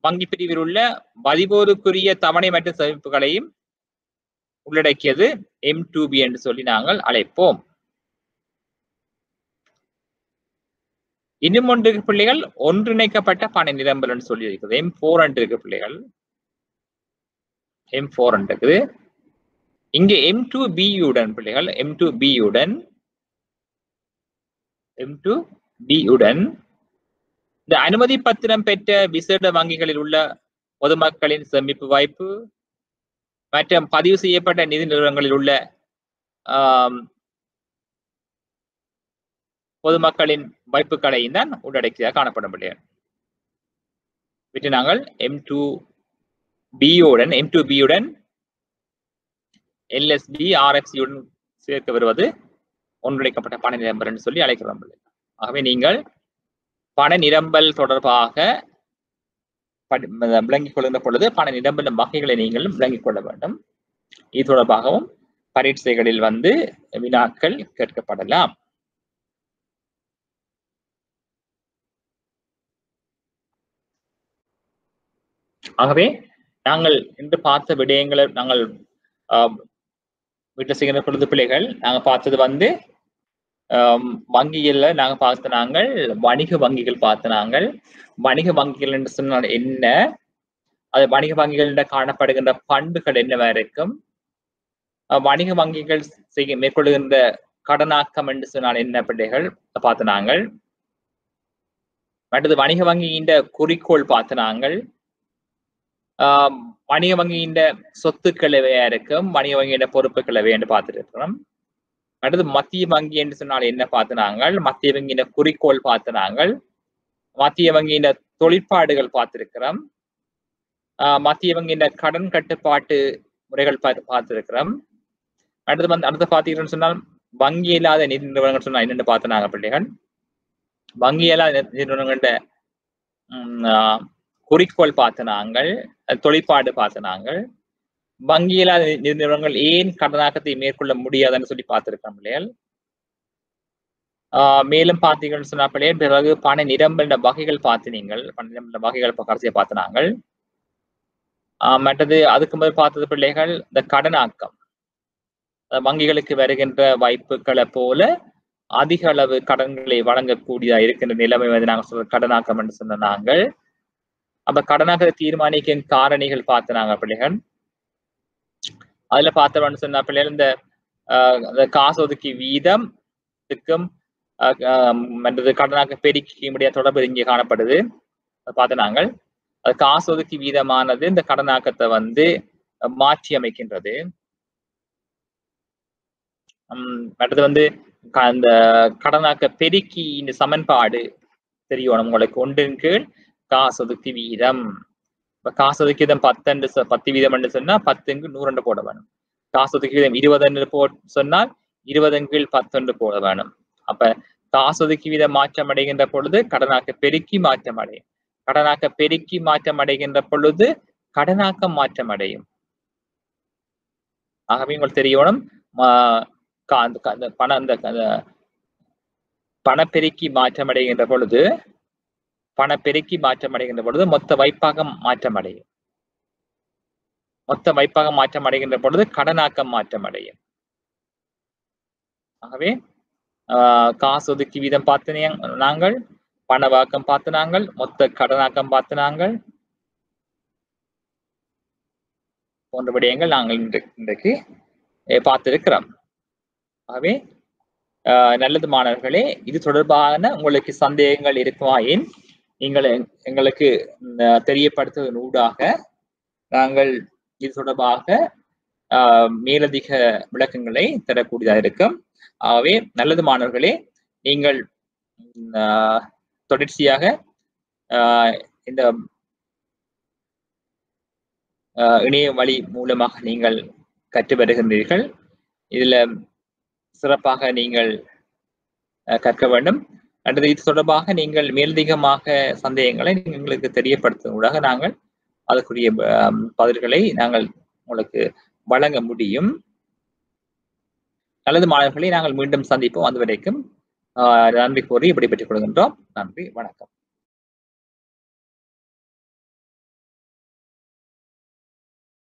வங்கி பிரிவில் உள்ள பதிவோருக்குரிய தவணை மற்றும் சேமிப்புகளையும் உள்ளடக்கியது M2B என்று சொல்லி நாங்கள் அழைப்போம். இன்னும் ஒன்று பிள்ளைகள் ஒன்றிணைக்கப்பட்ட பண நிரம்பல் என்று சொல்லி இருக்குது. M4 இருக்கு பிள்ளைகள். M4 இருக்குது. இங்கே M2B உடன் பிள்ளைகள் M2B உடன் இந்த அனுமதி பத்திரம் பெற்ற விசேட வங்கிகளில் உள்ள பொதுமக்களின் சேமிப்பு வாய்ப்பு மற்றும் பதிவு செய்யப்பட்ட நிதி நிறுவனங்களில் உள்ள பொதுமக்களின் வாய்ப்புகளையும் தான் உள்ளடக்கியதாக காணப்படும் பிள்ளைகள். நாங்கள் M2B உடன் LSB RFC உடன் சேர்க்க வருவது ஒன்றிணைக்கப்பட்ட பண நிரம்பல் என்று சொல்லி அழைக்கிறோம். ஆகவே நீங்கள் பண நிரம்பல் தொடர்பாக விளங்கிக் கொள்கின்ற பொழுது பண நிரம்பல் வகைகளை நீங்களும் விளங்கிக் கொள்ள வேண்டும். இது தொடர்பாகவும் பரீட்சைகளில் வினாக்கள் கேட்கப்படலாம். ஆகவே நாங்கள் இன்று பார்த்த விடயங்களை நாங்கள் வீட்டில் செய்கிற பொழுது பிள்ளைகள் நாங்கள் பார்த்தது வங்கிகள்ல நாங்க பார்த்த நாங்கள் வணிக வங்கிகள் பார்த்த நாங்கள் வணிக வங்கிகள் என்று சொன்னால் என்ன, அது வணிக வங்கிகள் காணப்படுகின்ற பண்புகள் என்னவா இருக்கும், வணிக வங்கிகள் மேற்கொள்ளுகின்ற கடனாக்கம் என்று சொன்னால் என்ன பிள்ளைகள் பார்த்த நாங்கள். அடுத்தது வணிக வங்கியின் குறிக்கோள் பார்த்த நாங்கள். வணிக வங்கியின் சொத்துக்கள் எவையா இருக்கும், வணிக வங்கியின் பொறுப்புகள் எவை என்று பார்த்துட்டு இருக்கிறோம். அடுத்து மத்திய வங்கி என்று சொன்னால் என்ன பார்த்து நாங்கள், மத்திய வங்கியின் குறிக்கோள் பார்த்து நாங்கள், மத்திய வங்கியின் தொழிற்பாடுகள் பார்த்திருக்கிறோம், மத்திய வங்கியின் கடன் கட்டுப்பாட்டு முறைகள் பார்த்திருக்கிறோம். அடுத்து பார்த்தீங்கன்னு சொன்னால் வங்கி இல்லாத நிதி நிறுவனங்கள் சொன்னால் என்னென்னு பார்த்து நாங்கள் பிள்ளைகள். வங்கி இல்லாத நிதி நிறுவனங்கள குறிக்கோள் பார்த்து நாங்கள், தொழிற்பாடு பார்த்து நாங்கள், வங்கி இல்லாத நிதி நிறுவனங்கள் ஏன் கடனாக்கத்தை மேற்கொள்ள முடியாதுன்னு சொல்லி பார்த்திருக்கோம் பிள்ளைகள். மேலும் பார்த்தீங்கன்னு சொன்னா பிள்ளைகள் பிறகு பண நிரம்பல் வகைகள் பார்த்து நீங்கள் பண நிரம்பல் வகைகள் கடைசியை பார்த்து நாங்கள். மற்றது அதுக்கு முதல் பார்த்தது பிள்ளைகள் இந்த கடனாக்கம், வங்கிகளுக்கு வருகின்ற வாய்ப்புகளை போல அதிக அளவு கடன்களை வழங்கக்கூடியதா இருக்கின்ற நிலைமை நாங்கள் சொல்ற கடனாக்கம் என்று சொன்ன நாங்கள். அப்ப கடனாக்கத்தை தீர்மானிக்கும் காரணிகள் பார்த்து நாங்க பிள்ளைகள். அதுல பார்த்தவன்னு சொன்னா பிள்ளைகள் இந்த காசு ஒதுக்கி வீதத்துக்கும் மற்றது கடனாக்க பெருக்கி முடியாத தொடர்பு இங்கே காணப்படுது. பார்த்து நாங்கள் காசு ஒதுக்கி வீதமானது இந்த கடனாக்கத்தை மாற்றி அமைக்கின்றது. மற்றது அந்த கடனாக்க பெருக்கி இந்த சமன்பாடு தெரியும் உங்களுக்கு. ஒன்றின் கீழ் காசு ஒதுக்கி வீதம். இப்ப காசு ஒதுக்கி வீதம் 10 வீதம் என்று சொன்னா 10 100 போட வேணும். காசு ஒதுக்கி வீதம் 20 சொன்னால் 20 10 போட வேணும். அப்ப காசு ஒதுக்கி வீதம் மாற்றம் அடைகின்ற பொழுது கடனாக்க பெருக்கி மாற்றம் அடையும். கடனாக்க பெருக்கி மாற்றம் அடைகின்ற பொழுது கடனாக்கம் மாற்றம் அடையும். ஆகவே உங்களுக்கு தெரியணும் பணப்பெருக்கி மாற்றம் அடைகின்ற பொழுது மொத்த வைப்பாகம் மாற்றம் அடையும். மொத்த வைப்பாகம் மாற்றம் அடைகின்ற பொழுது கடனாக்கம் மாற்றம் அடையும். ஆகவே காசு ஒதுக்கி வீதம் பார்த்து நாங்கள், பணவாக்கம் பார்த்து நாங்கள், மொத்த கடனாக்கம் பார்த்து நாங்கள் போன்ற விடயங்கள் நாங்கள் இன்றைக்கு பார்த்திருக்கிறோம். ஆகவே நல்லது மாணவர்களே, இது தொடர்பான உங்களுக்கு சந்தேகங்கள் இருக்குமாயின் நீங்கள் எங்களுக்கு தெரியப்படுத்துவதன் ஊடாக நாங்கள் இது தொடர்பாக மேலதிக விளக்கங்களை தரக்கூடியதாக இருக்கும். ஆகவே நல்லது மாணவர்களே, நீங்கள் தொடர்ச்சியாக இந்த இணைய வழி மூலமாக நீங்கள் கற்று வருகின்றீர்கள். இதுல சிறப்பாக நீங்கள் கற்க வேண்டும். அல்லது இது தொடர்பாக நீங்கள் மேலதிகமாக சந்தேகங்களை எங்களுக்கு தெரியப்படுத்துவதாக நாங்கள் அதற்குரிய பதில்களை நாங்கள் உங்களுக்கு வழங்க முடியும். நல்லது மாணவர்களை நாங்கள் மீண்டும் சந்திப்போம். அது வரைக்கும் நன்றி கூறி விடைபெற்றுக் கொள்கின்றோம். நன்றி, வணக்கம்.